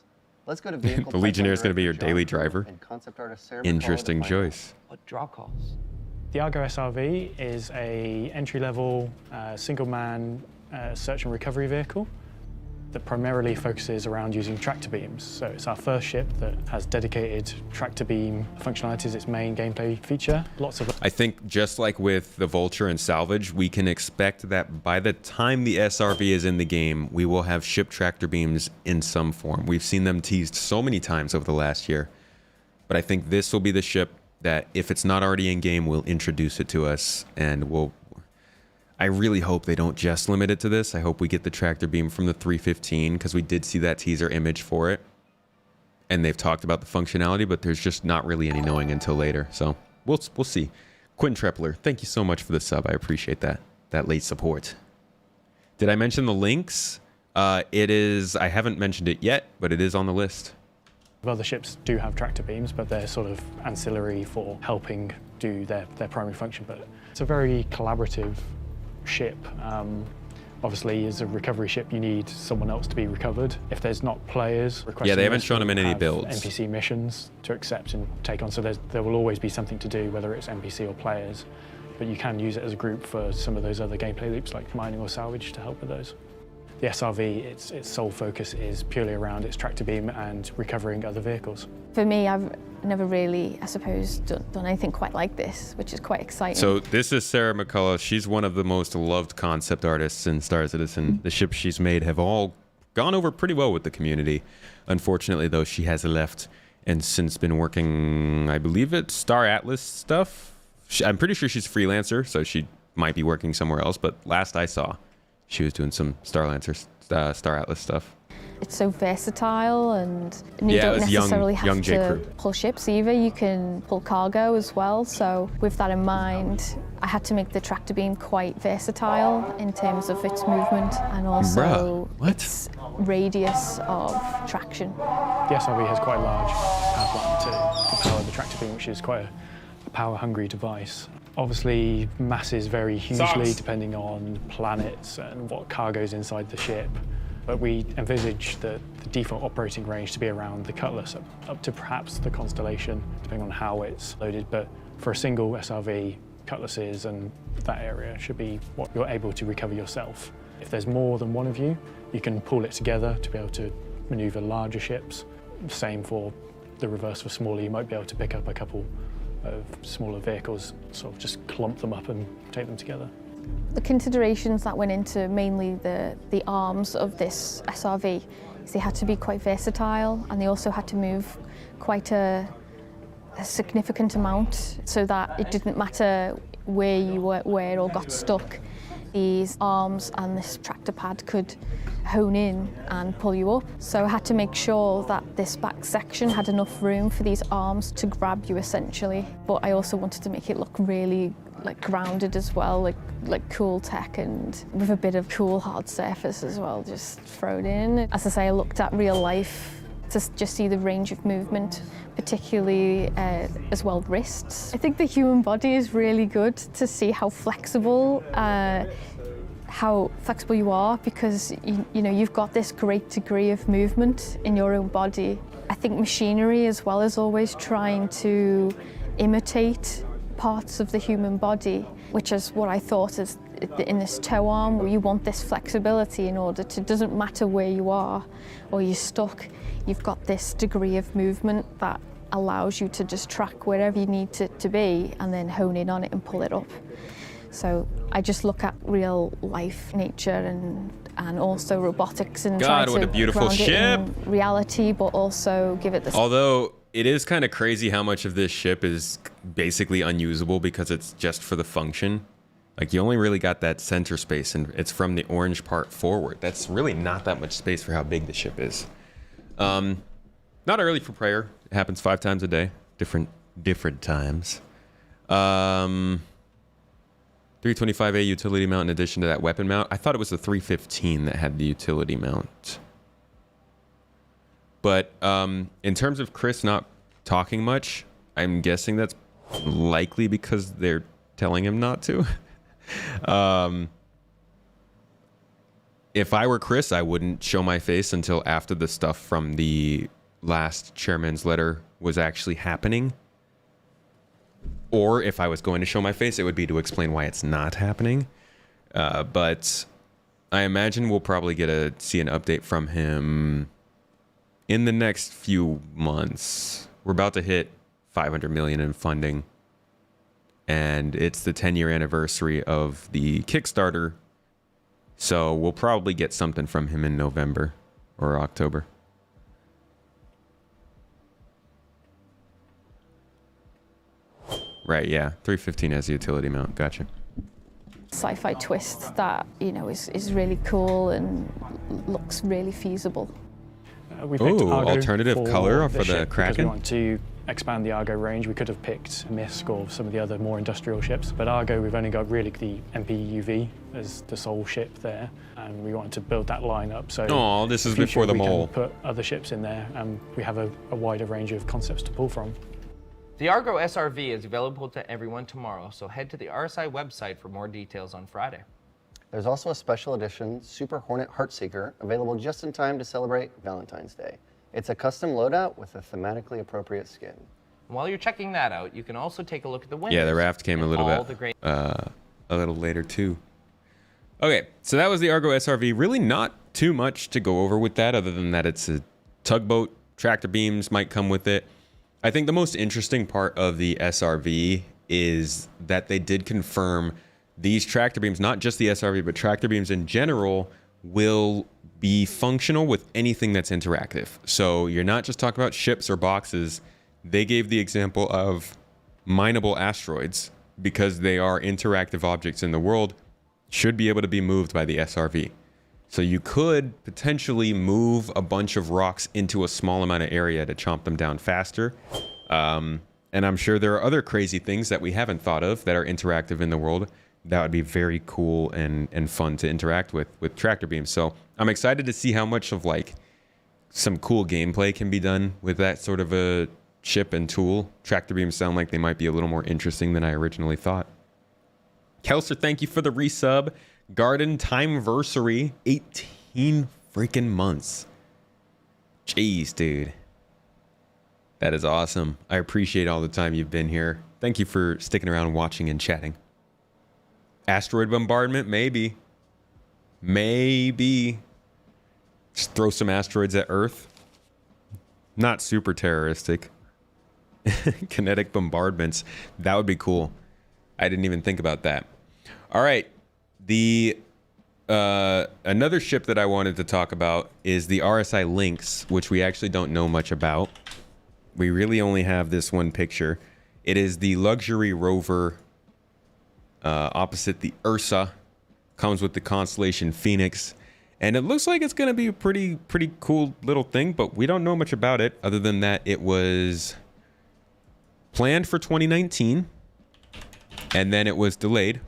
S13: Let's go to vehicle.
S1: The Legionnaire is going to be your daily driver.
S13: And concept artist Sarah
S1: Interesting choice.
S12: What draw calls?
S7: The Argo SRV is a entry-level single-man search and recovery vehicle that primarily focuses around using tractor beams. So it's our first ship that has dedicated tractor beam functionality as its main gameplay feature. Lots of...
S1: I think just like with the Vulture and Salvage, we can expect that by the time the SRV is in the game, we will have ship tractor beams in some form. We've seen them teased so many times over the last year. But I think this will be the ship that, if it's not already in game, will introduce it to us, and we'll... I really hope they don't just limit it to this. I hope we get the tractor beam from the 315, because we did see that teaser image for it. And they've talked about the functionality, but there's just not really any knowing until later. So we'll see. Quinn Trepler, thank you so much for the sub. I appreciate that late support. Did I mention the Lynx? It is, I haven't mentioned it yet, but it is on the list.
S7: Other ships do have tractor beams, but they're sort of ancillary for helping do their primary function. But it's a very collaborative ship. Obviously, as a recovery ship, you need someone else to be recovered. If there's not players,
S1: yeah, they haven't shown them in any builds.
S7: NPC missions to accept and take on, so there will always be something to do, whether it's NPC or players. But you can use it as a group for some of those other gameplay loops, like mining or salvage, to help with those. The SRV, its sole focus is purely around its tractor beam and recovering other vehicles.
S5: For me, I've never really, I suppose, done anything quite like this, which is quite exciting.
S1: So this is Sarah McCullough. She's one of the most loved concept artists in Star Citizen. The ships she's made have all gone over pretty well with the community. Unfortunately, though, she has left and since been working, I believe it's Star Atlas stuff. I'm pretty sure she's a freelancer, so she might be working somewhere else, but last I saw, she was doing some Star Atlas stuff.
S5: It's so versatile, and you don't necessarily have to pull ships either. You can pull cargo as well. So with that in mind, I had to make the tractor beam quite versatile in terms of its movement and also its radius of traction.
S7: The SRV has quite a large power plant to power the tractor beam, which is quite a power-hungry device. Obviously, masses vary hugely depending on planets and what cargo's inside the ship. But we envisage the default operating range to be around the Cutlass, up to perhaps the Constellation, depending on how it's loaded. But for a single SRV, Cutlasses and that area should be what you're able to recover yourself. If there's more than one of you, you can pull it together to be able to maneuver larger ships. Same for the reverse for smaller. You might be able to pick up a couple of smaller vehicles, sort of just clump them up and take them together.
S5: The considerations that went into mainly the arms of this SRV is they had to be quite versatile, and they also had to move quite a significant amount so that it didn't matter where you were or got stuck. These arms and this tractor pad could hone in and pull you up. So I had to make sure that this back section had enough room for these arms to grab you essentially. But I also wanted to make it look really like grounded as well, like cool tech and with a bit of cool hard surface as well, just thrown in. As I say, I looked at real life to just see the range of movement, particularly as well wrists. I think the human body is really good to see how flexible you are, because you know you've got this great degree of movement in your own body. I think machinery, as well as always trying to imitate parts of the human body, which is what I thought is in this toe arm, where you want this flexibility in order to, doesn't matter where you are or you're stuck, you've got this degree of movement that allows you to just track wherever you need to be and then hone in on it and pull it up. So I just look at real life nature and also robotics and try
S1: God, what a
S5: to
S1: beautiful
S5: ground
S1: ship.
S5: it in reality, but also give it the...
S1: Although it is kind of crazy how much of this ship is basically unusable because it's just for the function. Like, you only really got that center space, and it's from the orange part forward. That's really not that much space for how big the ship is. Not early for prayer. It happens 5 times a day, different times. 325A utility mount in addition to that weapon mount. I thought it was the 315 that had the utility mount. But in terms of Chris not talking much, I'm guessing that's likely because they're telling him not to. If I were Chris, I wouldn't show my face until after the stuff from the last chairman's letter was actually happening. Or if I was going to show my face, it would be to explain why it's not happening. But I imagine we'll probably see an update from him in the next few months. We're about to hit 500 million in funding, and it's the 10-year anniversary of the Kickstarter. So we'll probably get something from him in November or October. Right, yeah. 315 has the utility mount. Gotcha.
S5: Sci-fi twist that, you know, is really cool and looks really feasible.
S7: We picked Argo
S1: alternative color for the
S7: ship
S1: Kraken.
S7: because we want to expand the Argo range. We could have picked Misk or some of the other more industrial ships, but Argo, we've only got really the MPUV as the sole ship there, and we wanted to build that line up. So
S1: this is before the mole.
S7: We can put other ships in there, and we have a wider range of concepts to pull from.
S12: The Argo SRV is available to everyone tomorrow, so head to the RSI website for more details on Friday.
S13: There's also a special edition Super Hornet Heartseeker available just in time to celebrate Valentine's Day. It's a custom loadout with a thematically appropriate skin.
S12: And while you're checking that out, you can also take a look at the winners.
S1: Yeah, the raft came a little later too. Okay, so that was the Argo SRV. Really not too much to go over with that, other than that it's a tugboat. Tractor beams might come with it. I think the most interesting part of the SRV is that they did confirm these tractor beams, not just the SRV, but tractor beams in general, will be functional with anything that's interactive. So you're not just talking about ships or boxes. They gave the example of mineable asteroids, because they are interactive objects in the world, should be able to be moved by the SRV. So you could potentially move a bunch of rocks into a small amount of area to chomp them down faster. And I'm sure there are other crazy things that we haven't thought of that are interactive in the world that would be very cool and fun to interact with tractor beams. So I'm excited to see how much of like some cool gameplay can be done with that sort of a ship and tool. Tractor beams sound like they might be a little more interesting than I originally thought. Kelser, thank you for the resub. Garden Timeversary, 18 freaking months. Jeez, dude. That is awesome. I appreciate all the time you've been here. Thank you for sticking around, watching, and chatting. Asteroid bombardment, maybe. Maybe just throw some asteroids at Earth. Not super terroristic. Kinetic bombardments. That would be cool. I didn't even think about that. All right. The another ship that I wanted to talk about is the RSI Lynx, which we actually don't know much about. We really only have this one picture. It is the luxury rover opposite the Ursa. Comes with the constellation Phoenix. And it looks like it's going to be a pretty cool little thing, but we don't know much about it other than that it was planned for 2019 and then it was delayed,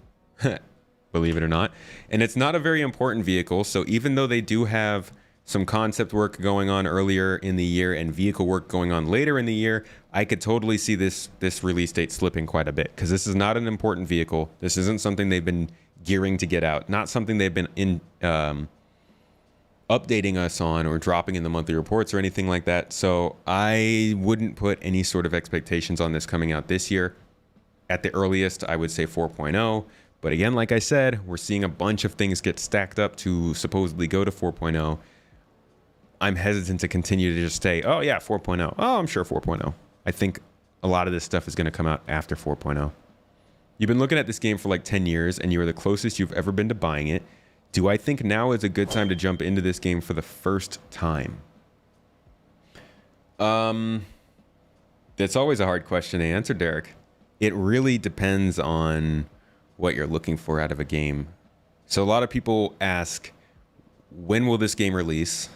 S1: believe it or not. And it's not a very important vehicle, so even though they do have some concept work going on earlier in the year and vehicle work going on later in the year, I could totally see this release date slipping quite a bit because this is not an important vehicle. This isn't something they've been gearing to get out, not something they've been updating us on or dropping in the monthly reports or anything like that. So I wouldn't put any sort of expectations on this coming out this year. At the earliest, I would say 4.0. But again, like I said, we're seeing a bunch of things get stacked up to supposedly go to 4.0. I'm hesitant to continue to just say, oh yeah, 4.0. Oh, I'm sure 4.0. I think a lot of this stuff is going to come out after 4.0. You've been looking at this game for like 10 years and you are the closest you've ever been to buying it. Do I think now is a good time to jump into this game for the first time? That's always a hard question to answer, Derek. It really depends on what you're looking for out of a game. So a lot of people ask, when will this game release?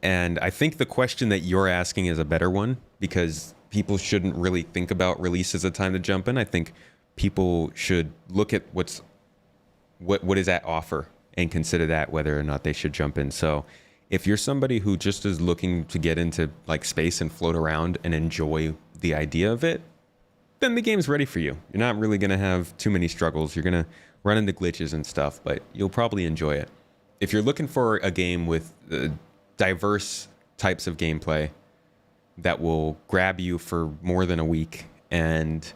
S1: And I think the question that you're asking is a better one because people shouldn't really think about release as a time to jump in. I think people should look at what is at offer and consider that whether or not they should jump in. So if you're somebody who just is looking to get into like space and float around and enjoy the idea of it, then the game's ready for you. You're not really going to have too many struggles. You're going to run into glitches and stuff, but you'll probably enjoy it. If you're looking for a game with diverse types of gameplay that will grab you for more than a week, and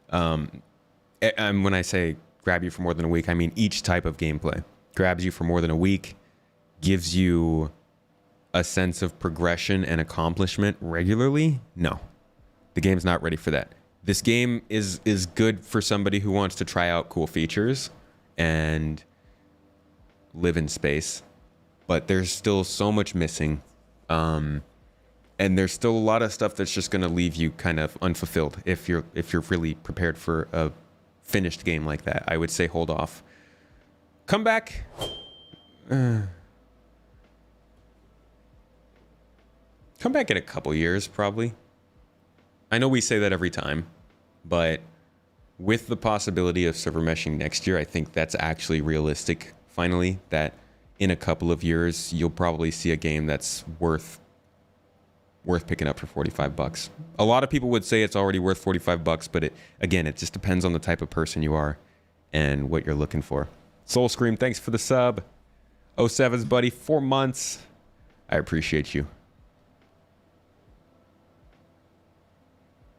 S1: when I say grab you for more than a week, I mean each type of gameplay grabs you for more than a week, gives you a sense of progression and accomplishment regularly. No, the game's not ready for that. This game is good for somebody who wants to try out cool features and live in space, but there's still so much missing. And there's still a lot of stuff that's just going to leave you kind of unfulfilled if you're really prepared for a finished game like that. I would say hold off. Come back. Come back in a couple years, probably. I know we say that every time, but with the possibility of server meshing next year, I think that's actually realistic, finally, that in a couple of years, you'll probably see a game that's worth picking up for $45. A lot of people would say it's already worth $45, but it just depends on the type of person you are and what you're looking for. Soul Scream, thanks for the sub. 07's buddy, 4 months. I appreciate you.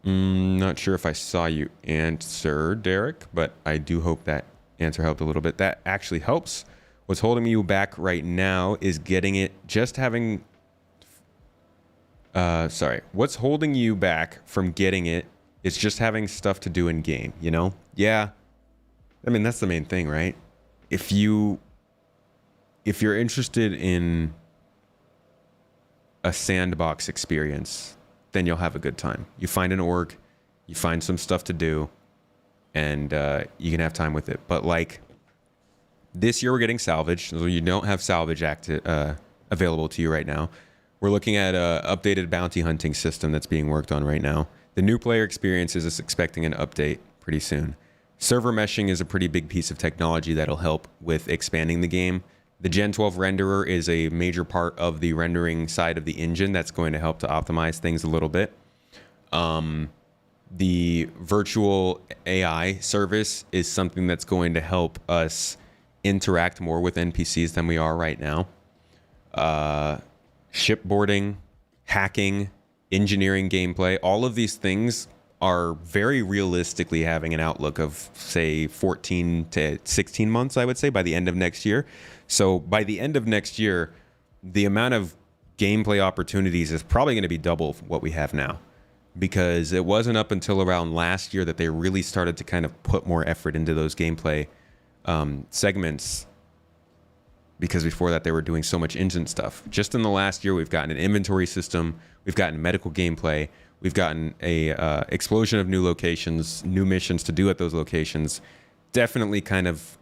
S1: Not sure if I saw you answer, Derek, but I do hope that answer helped a little bit. That actually helps. What's holding you back right now is getting it, just having... What's holding you back from getting it is just having stuff to do in game, you know? Yeah. I mean, that's the main thing, right? If you're interested in a sandbox experience, then you'll have a good time. You find an org, you find some stuff to do, and you can have time with it. But like this year, we're getting salvage, so you don't have salvage available to you right now. We're looking at an updated bounty hunting system that's being worked on right now. The new player experience is expecting an update pretty soon. Server meshing is a pretty big piece of technology that'll help with expanding the game. The Gen 12 renderer is a major part of the rendering side of the engine that's going to help to optimize things a little bit. The virtual AI service is something that's going to help us interact more with NPCs than we are right now. Shipboarding, hacking, engineering gameplay, all of these things are very realistically having an outlook of, say, 14 to 16 months, I would say, by the end of next year. So by the end of next year, the amount of gameplay opportunities is probably going to be double what we have now, because it wasn't up until around last year that they really started to kind of put more effort into those gameplay segments, because before that they were doing so much engine stuff. Just in the last year, we've gotten an inventory system, we've gotten medical gameplay, we've gotten a explosion of new locations, new missions to do at those locations. Definitely kind of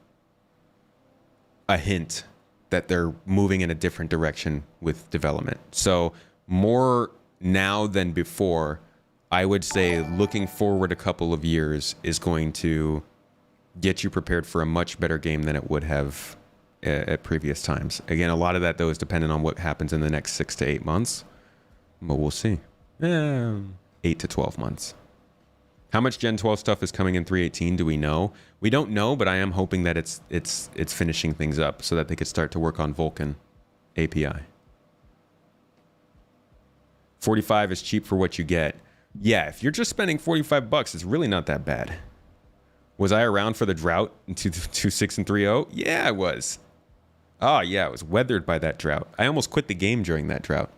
S1: a hint that they're moving in a different direction with development. So more now than before, I would say looking forward a couple of years is going to get you prepared for a much better game than it would have at previous times. Again, a lot of that, though, is dependent on what happens in the next 6 to 8 months. But we'll see. 8 to 12 months. How much Gen 12 stuff is coming in 3.18 do we know? We don't know, but I am hoping that it's finishing things up so that they could start to work on Vulcan API. 45 is cheap for what you get. Yeah, if you're just spending $45, it's really not that bad. Was I around for the drought in 2.6 and 3.0? Yeah, I was. Oh, yeah, I was weathered by that drought. I almost quit the game during that drought.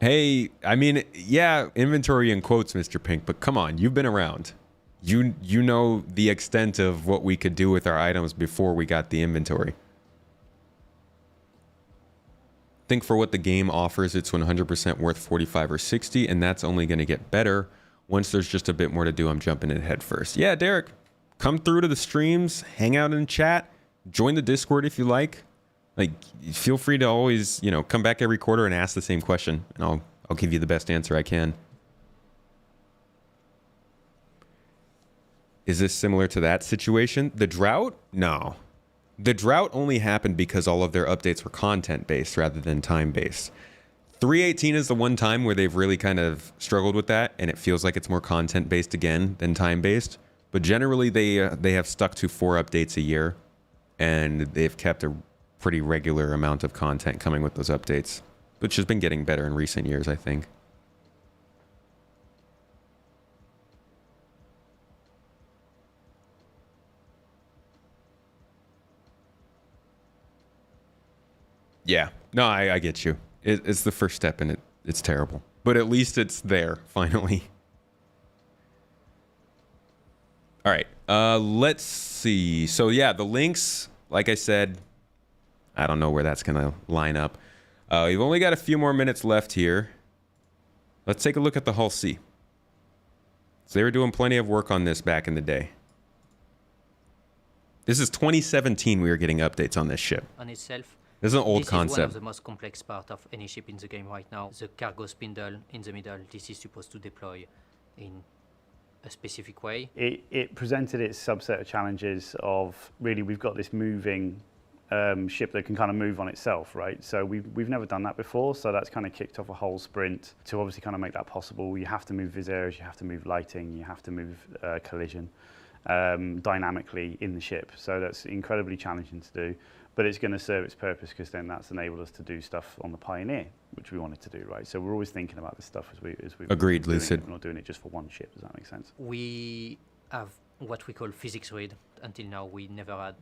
S1: Hey, I mean, yeah, inventory in quotes, Mr. Pink, but come on, you've been around. You know the extent of what we could do with our items before we got the inventory. I think for what the game offers, it's 100% worth 45 or 60, and that's only going to get better once there's just a bit more to do. I'm jumping in head first. Yeah, Derek, come through to the streams, hang out in chat, join the Discord if you like. Like, feel free to always, you know, come back every quarter and ask the same question, and I'll give you the best answer I can. Is this similar to that situation? The drought? No. The drought only happened because all of their updates were content-based rather than time-based. 3.18 is the one time where they've really kind of struggled with that, and it feels like it's more content-based again than time-based. But generally, they have stuck to 4 updates a year, and they've kept a pretty regular amount of content coming with those updates, which has been getting better in recent years, I think. Yeah, no, I get you. It's the first step, and it's terrible. But at least it's there, finally. All right, let's see. So yeah, the Lynx, like I said, I don't know where that's going to line up. We've only got a few more minutes left here. Let's take a look at the Hull C. So they were doing plenty of work on this back in the day. This is 2017 we were getting updates on this ship.
S14: On itself,
S1: this is an old concept.
S14: This is one of the most complex part of any ship in the game right now. The cargo spindle in the middle, this is supposed to deploy in a specific way.
S15: It presented its subset of challenges of, really, we've got this moving ship that can kind of move on itself, right? So we've never done that before, so that's kind of kicked off a whole sprint to obviously kind of make that possible. You have to move vis areas, you have to move lighting, you have to move collision dynamically in the ship. So that's incredibly challenging to do, but it's going to serve its purpose, because then that's enabled us to do stuff on the Pioneer, which we wanted to do, right? So we're always thinking about this stuff as we
S1: agreed, Lucid.
S15: We're not doing it just for one ship. Does that make sense?
S14: We have what we call physics read. Until now, we never had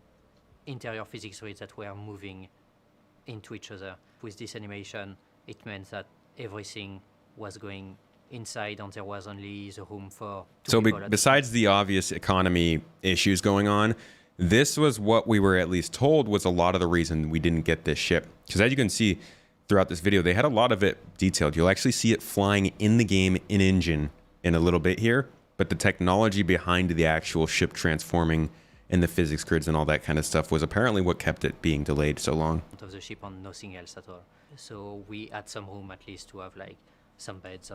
S14: interior physics reads that were moving into each other. With this animation, it meant that everything was going inside, and there was only the room for two people. So
S1: besides the obvious economy issues going on, this was what we were at least told was a lot of the reason we didn't get this ship. Because as you can see throughout this video, they had a lot of it detailed. You'll actually see it flying in the game in engine in a little bit here, but the technology behind the actual ship transforming and the physics grids and all that kind of stuff was apparently what kept it being delayed so long.
S14: Of the ship and nothing else at all. So we had some room at least to have like some beds,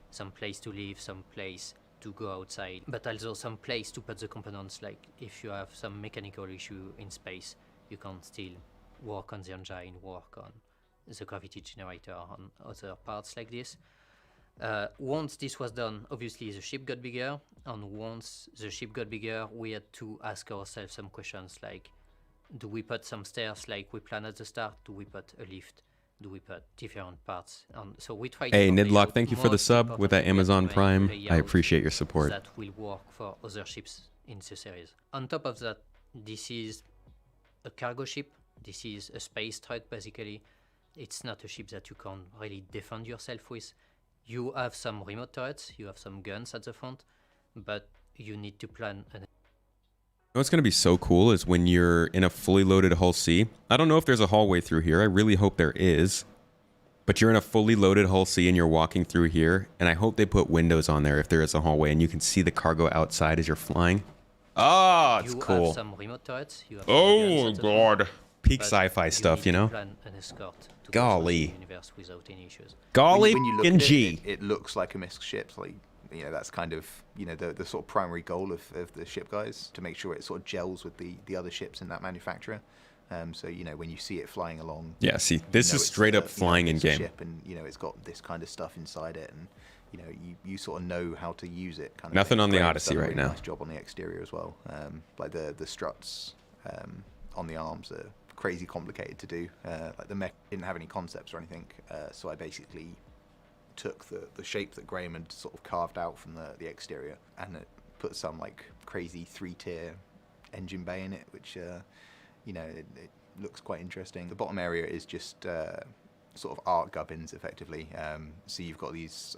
S14: some place to live, some place to go outside, but also some place to put the components. Like if you have some mechanical issue in space, you can still work on the engine, work on the gravity generator, and other parts like this. Once this was done, obviously the ship got bigger, and once the ship got bigger, we had to ask ourselves some questions like, do we put some stairs like we planned at the start? Do we put a lift? do we put different parts on? So we try
S1: Hey,
S14: to
S1: Nidlock, thank you for the sub with that Amazon Prime. I appreciate your support.
S14: That will work for other ships in the series. On top of that, this is a cargo ship. This is a space truck, basically. It's not a ship that you can really defend yourself with. You have some remote turrets, you have some guns at the front, but you need to plan an...
S1: What's going to be so cool is when you're in a fully loaded Hull C. I don't know if there's a hallway through here. I really hope there is. But you're in a fully loaded Hull C and you're walking through here. And I hope they put windows on there if there is a hallway and you can see the cargo outside as you're flying. Oh, it's cool.
S14: You have some remote turrets, you have
S1: oh, God. Peak sci-fi stuff, you know?
S14: Plan an escort to
S1: Golly.
S14: the universe without any issues.
S1: Golly
S16: when you look
S1: and
S16: at
S1: G.
S16: it looks like a MISC ship. Like, you know, that's kind of, you know, the sort of primary goal of the ship guys, to make sure it sort of gels with the other ships in that manufacturer. So, you know, when you see it flying along,
S1: Yeah, see, this is straight up flying in game.
S16: ship, and, you know, it's got this kind of stuff inside it, and, you know, you sort of know how to use it. Kind of
S1: Nothing
S16: thing.
S1: on the
S16: Graham's
S1: Odyssey
S16: done a
S1: right
S16: really
S1: now.
S16: Nice job on the exterior as well. Like the struts on the arms are crazy complicated to do. Like the mech didn't have any concepts or anything, so I basically took the shape that Graham had sort of carved out from the exterior and it put some like crazy 3-tier engine bay in it, which you know, it looks quite interesting. The bottom area is just sort of art gubbins effectively. So you've got these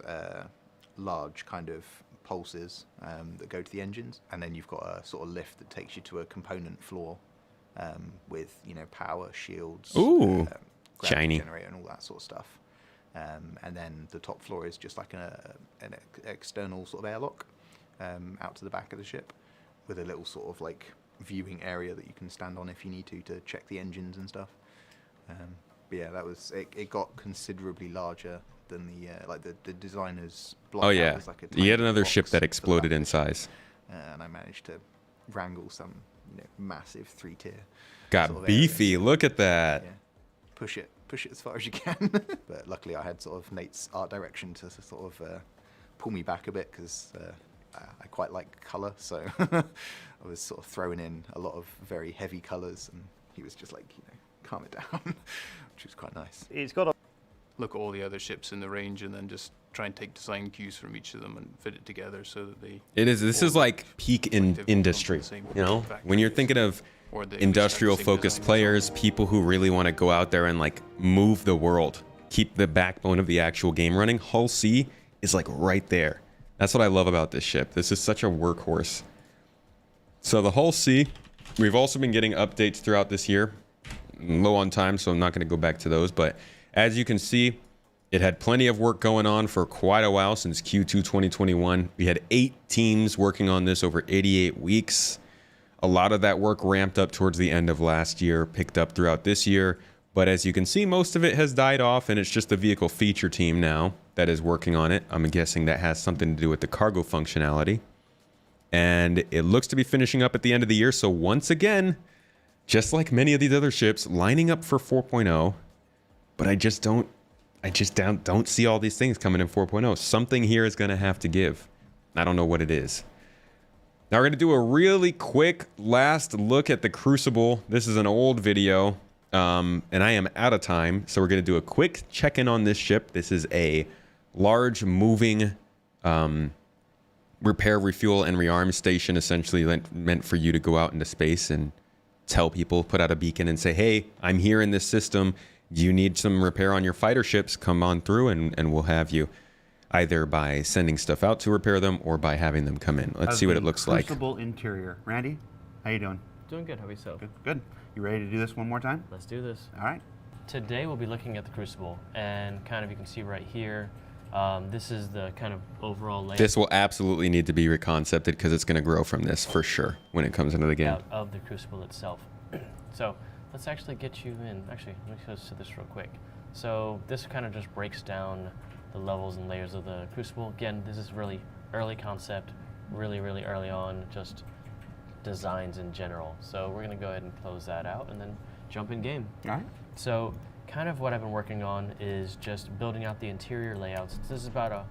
S16: large kind of pulses that go to the engines, and then you've got a sort of lift that takes you to a component floor with, you know, power, shields,
S1: Ooh,
S16: gravity
S1: shiny
S16: generator and all that sort of stuff. And then the top floor is just like an external sort of airlock out to the back of the ship with a little sort of like viewing area that you can stand on if you need to check the engines and stuff. But yeah, that was it. Got considerably larger than the designer's block.
S1: Oh yeah,
S16: was like a
S1: yet
S16: tiny
S1: another
S16: box
S1: ship that
S16: for the
S1: exploded
S16: back
S1: in
S16: of the ship.
S1: size.
S16: And I managed to wrangle some, you know, massive 3-tier.
S1: Got
S16: sort of
S1: beefy.
S16: area.
S1: Look at that.
S16: Yeah. Push it as far as you can. But luckily I had sort of Nate's art direction to sort of pull me back a bit, because I quite like colour, so I was sort of throwing in a lot of very heavy colours, and he was just like, you know, calm it down, which was quite nice.
S15: It's got a
S17: look at all the other ships in the range and then just try and take design cues from each of them and fit it together so that they...
S1: This is like peak in industry, you know? When you're thinking of industrial focused players, people who really want to go out there and like move the world, keep the backbone of the actual game running, Hull C is like right there. That's what I love about this ship. This is such a workhorse. So the Hull C, we've also been getting updates throughout this year. Low on time, so I'm not going to go back to those, but as you can see, it had plenty of work going on for quite a while, since Q2 2021. We had 8 teams working on this over 88 weeks. A lot of that work ramped up towards the end of last year, picked up throughout this year. But as you can see, most of it has died off, and it's just the vehicle feature team now that is working on it. I'm guessing that has something to do with the cargo functionality. And it looks to be finishing up at the end of the year. So once again, just like many of these other ships, lining up for 4.0. But I just don't see all these things coming in 4.0. Something here is going to have to give. I don't know what it is. Now we're going to do a really quick last look at the Crucible. This is an old video, and I am out of time. So we're going to do a quick check-in on this ship. This is a large moving repair, refuel, and rearm station, essentially meant for you to go out into space and tell people, put out a beacon and say, hey, I'm here in this system. You need some repair on your fighter ships, come on through and we'll have you, either by sending stuff out to repair them or by having them come in. Let's see what it looks like.
S2: Crucible interior. Randy, how you doing?
S18: Doing good. How about yourself?
S2: Good. You ready to do this one more time?
S18: Let's do this.
S2: All right.
S18: Today we'll be looking at the Crucible, and kind of you can see right here, this is the kind of overall layout.
S1: This will absolutely need to be reconcepted because it's going to grow from this for sure when it comes into the game.
S18: Of the Crucible itself. So let's actually get you in. Actually, let me go to this real quick. So this kind of just breaks down the levels and layers of the Crucible. Again, this is really early concept, really early on, just designs in general. So we're going to go ahead and close that out and then jump in game.
S2: All right.
S18: So kind of what I've been working on is just building out the interior layouts. This is about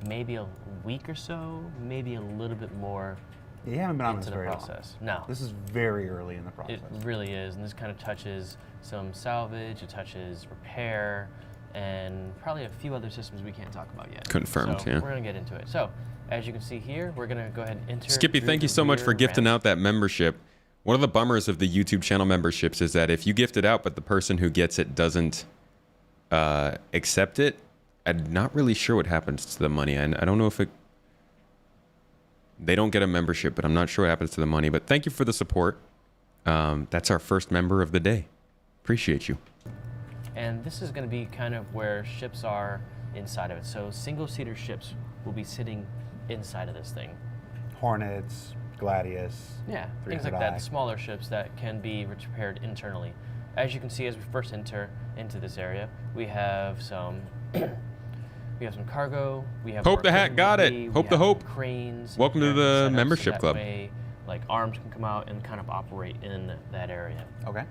S18: maybe a week or so, maybe a little bit more
S2: You haven't been on
S18: into
S2: this
S18: the
S2: very
S18: process.
S2: long.
S18: No.
S2: This is very early in the process.
S18: It really is, and this kind of touches some salvage, it touches repair, and probably a few other systems we can't talk about yet.
S1: Confirmed,
S18: so
S1: yeah.
S18: We're going to get into it. So, as you can see here, we're going to go ahead and enter.
S1: Skippy, thank you so much for gifting out that membership. One of the bummers of the YouTube channel memberships is that if you gift it out, but the person who gets it doesn't accept it, I'm not really sure what happens to the money. I don't know if it... They don't get a membership, but I'm not sure what happens to the money. But thank you for the support. That's our first member of the day. Appreciate you.
S18: And this is going to be kind of where ships are inside of it. So single-seater ships will be sitting inside of this thing.
S2: Hornets, Gladius.
S18: Yeah, things like that. Smaller ships that can be repaired internally. As you can see, as we first enter into this area, we have some we have some cargo. We have
S1: Hope the Hat got it. Hope the Hope.
S18: Cranes.
S1: Welcome to the membership club.
S18: Way, like arms can come out and kind of operate in that area.
S2: Okay.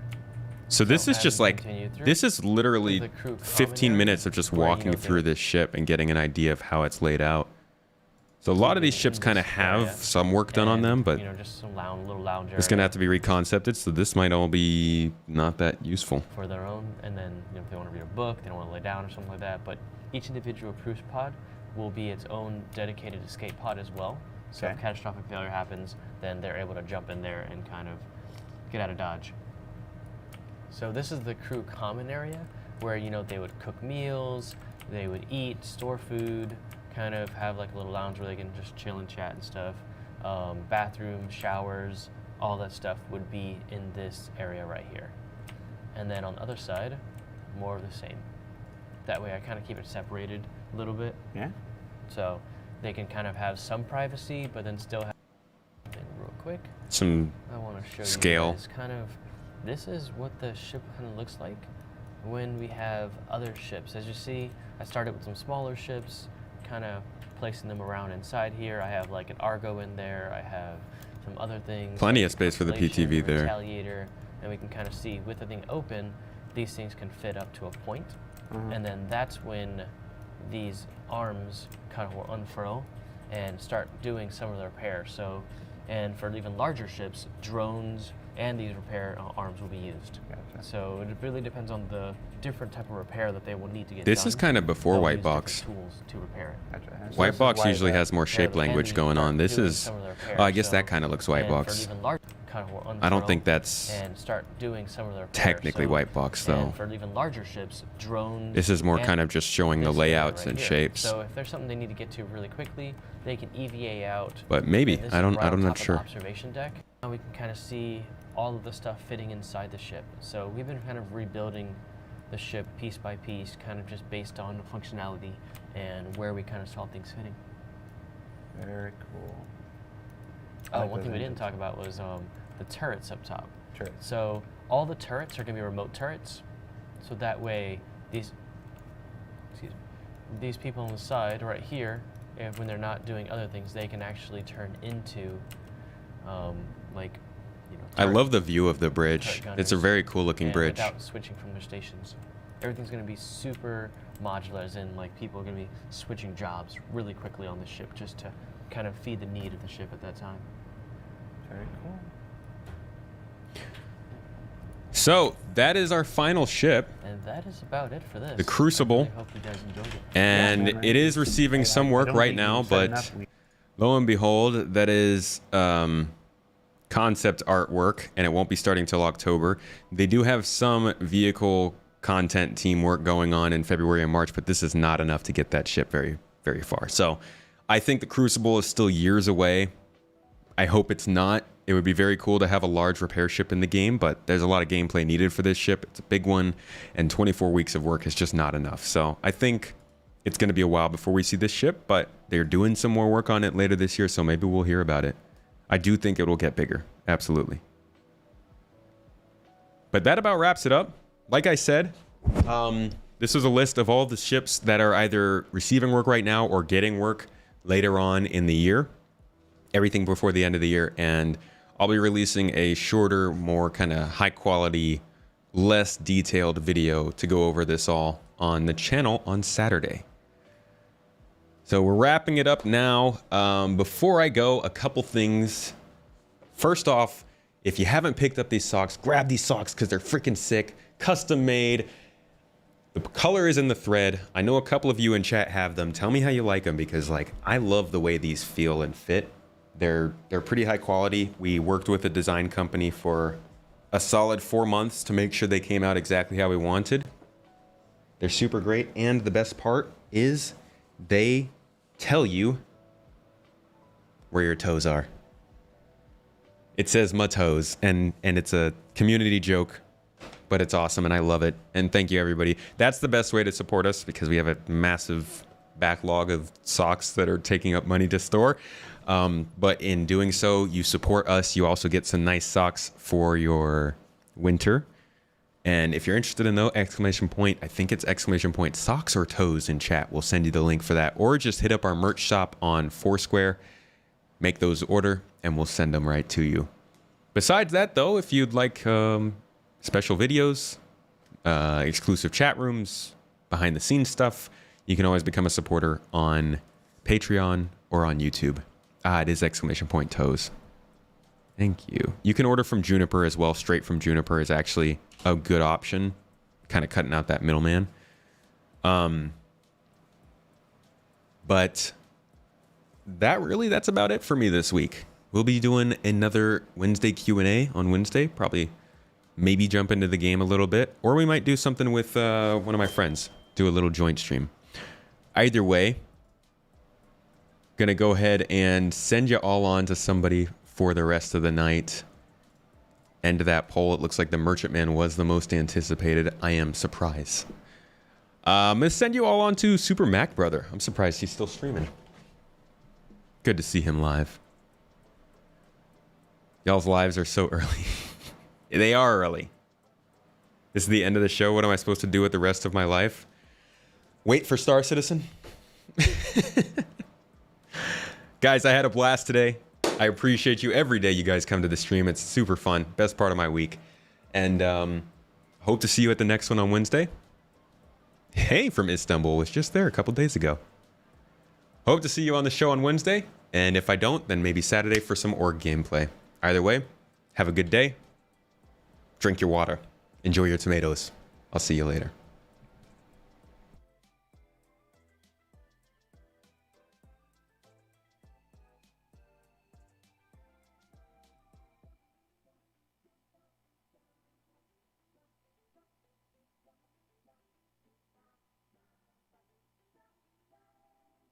S1: So this is just like, this is literally
S18: the crew
S1: 15 minutes of just walking through this ship and getting an idea of how it's laid out. So a lot of these ships kind of have some work done on them, but
S18: just some little lounge area
S1: it's going to have to be reconcepted, so this might all be not that useful.
S18: for their own. And then if they want to read a book, they don't want to lay down or something like that. But each individual cruise pod will be its own dedicated escape pod as well. So if catastrophic failure happens, then they're able to jump in there and kind of get out of Dodge. So this is the crew common area where, they would cook meals, they would eat, store food, kind of have like a little lounge where they can just chill and chat and stuff. Bathroom, showers, all that stuff would be in this area right here. And then on the other side, more of the same. That way I kind of keep it separated a little bit.
S2: Yeah.
S18: So they can kind of have some privacy, but then still have real quick.
S1: Some
S18: I want to show
S1: scale.
S18: you guys kind of, this is what the ship kind of looks like when we have other ships. As you see, I started with some smaller ships, kind of placing them around inside here. I have like an Argo in there. I have some other things.
S1: Plenty
S18: like
S1: of space for the
S18: Constellation,
S1: PTV there.
S18: Retaliator, and we can kind of see with the thing open, these things can fit up to a point. And then that's when these arms kind of will unfurl and start doing some of the repair. So, and for even larger ships, drones and these repair arms will be used. So it really depends on the different type of repair that they will need to get
S1: This
S18: done.
S1: is kind of before
S18: They'll
S1: White
S18: use
S1: Box.
S18: different tools to repair it.
S1: White Box usually has more shape language going on. This is, oh, I guess that kind of looks White Box. I don't think that's
S18: and start doing some of the repair.
S1: technically White Box though.
S18: And for even larger ships, drones.
S1: This is more
S18: and
S1: kind of just showing the
S18: this area
S1: layouts
S18: right
S1: and
S18: here.
S1: shapes.
S18: So if there's something they need to get to really quickly, they can EVA out.
S1: But maybe.
S18: And this
S1: I
S18: is
S1: don't-
S18: right
S1: I'm
S18: on
S1: not
S18: top of the
S1: sure.
S18: Observation deck. Now we can kind of see all of the stuff fitting inside the ship. So we've been kind of rebuilding the ship piece by piece, kind of just based on the functionality and where we kind of saw things fitting.
S2: Very cool.
S18: Oh, one thing we didn't talk about was the turrets up top. So all the turrets are going to be remote turrets. So that way, these people on the side right here, if when they're not doing other things, they can actually turn into
S1: I love the view of the bridge.
S18: turret
S1: It's a
S18: gunners
S1: very cool looking
S18: and
S1: bridge.
S18: without switching from their stations. Everything's going to be super modular, as in like people are going to be switching jobs really quickly on the ship just to kind of feed the need of the ship at that time.
S2: Very cool.
S1: So that is our final ship.
S18: And that is about it for this.
S1: The Crucible.
S18: I really hope you guys enjoyed it.
S1: And it is receiving some work right now, but lo and behold, that is concept artwork, and it won't be starting till October. They do have some vehicle content teamwork going on in February and March, but this is not enough to get that ship very, very far. So I think the Crucible is still years away. I hope it's not. It would be very cool to have a large repair ship in the game, but there's a lot of gameplay needed for this ship. It's a big one, and 24 weeks of work is just not enough. So I think it's going to be a while before we see this ship, but they're doing some more work on it later this year, so maybe we'll hear about it. I do think it will get bigger. Absolutely. But that about wraps it up. Like I said, this was a list of all the ships that are either receiving work right now or getting work later on in the year. Everything before the end of the year. And I'll be releasing a shorter, more kind of high quality, less detailed video to go over this all on the channel on Saturday. So we're wrapping it up now. Before I go, a couple things First off, if you haven't picked up these socks, grab these socks because they're freaking sick, custom made. The color is in the thread. I know a couple of you in chat have them. Tell me how you like them, because like I love the way these feel and fit. They're pretty high quality. We worked with a design company for a solid 4 months to make sure they came out exactly how we wanted. They're super great, and the best part is they tell you where your toes are. It says my toes, and it's a community joke, but it's awesome and I love it. And thank you, everybody. That's the best way to support us, because we have a massive backlog of socks that are taking up money to store. But in doing so, you support us. You also get some nice socks for your winter. And if you're interested in those, exclamation point, I think it's exclamation point socks or toes in chat. We'll send you the link for that, or just hit up our merch shop on Foursquare, make those order, and we'll send them right to you. Besides that, though, if you'd like special videos, exclusive chat rooms, behind the scenes stuff, you can always become a supporter on Patreon or on YouTube. It is exclamation point toes. Thank you. You can order from Juniper as well. Straight from Juniper is actually a good option, kind of cutting out that middleman. But that's about it for me this week. We'll be doing another Wednesday Q&A on Wednesday, probably maybe jump into the game a little bit, or we might do something with one of my friends, do a little joint stream. Either way, gonna go ahead and send you all on to somebody for the rest of the night. End of that poll. It looks like the Merchantman was the most anticipated. I am surprised. I'm gonna send you all on to Super Mac Brother. I'm surprised he's still streaming. Good to see him live. Y'all's lives are so early. They are early. This is the end of the show. What am I supposed to do with the rest of my life? Wait for Star Citizen? Guys, I had a blast today. I appreciate you every day you guys come to the stream. It's super fun. Best part of my week. And hope to see you at the next one on Wednesday. Hey, from Istanbul was just there a couple days ago. Hope to see you on the show on Wednesday. And if I don't, then maybe Saturday for some org gameplay. Either way, have a good day. Drink your water. Enjoy your tomatoes. I'll see you later.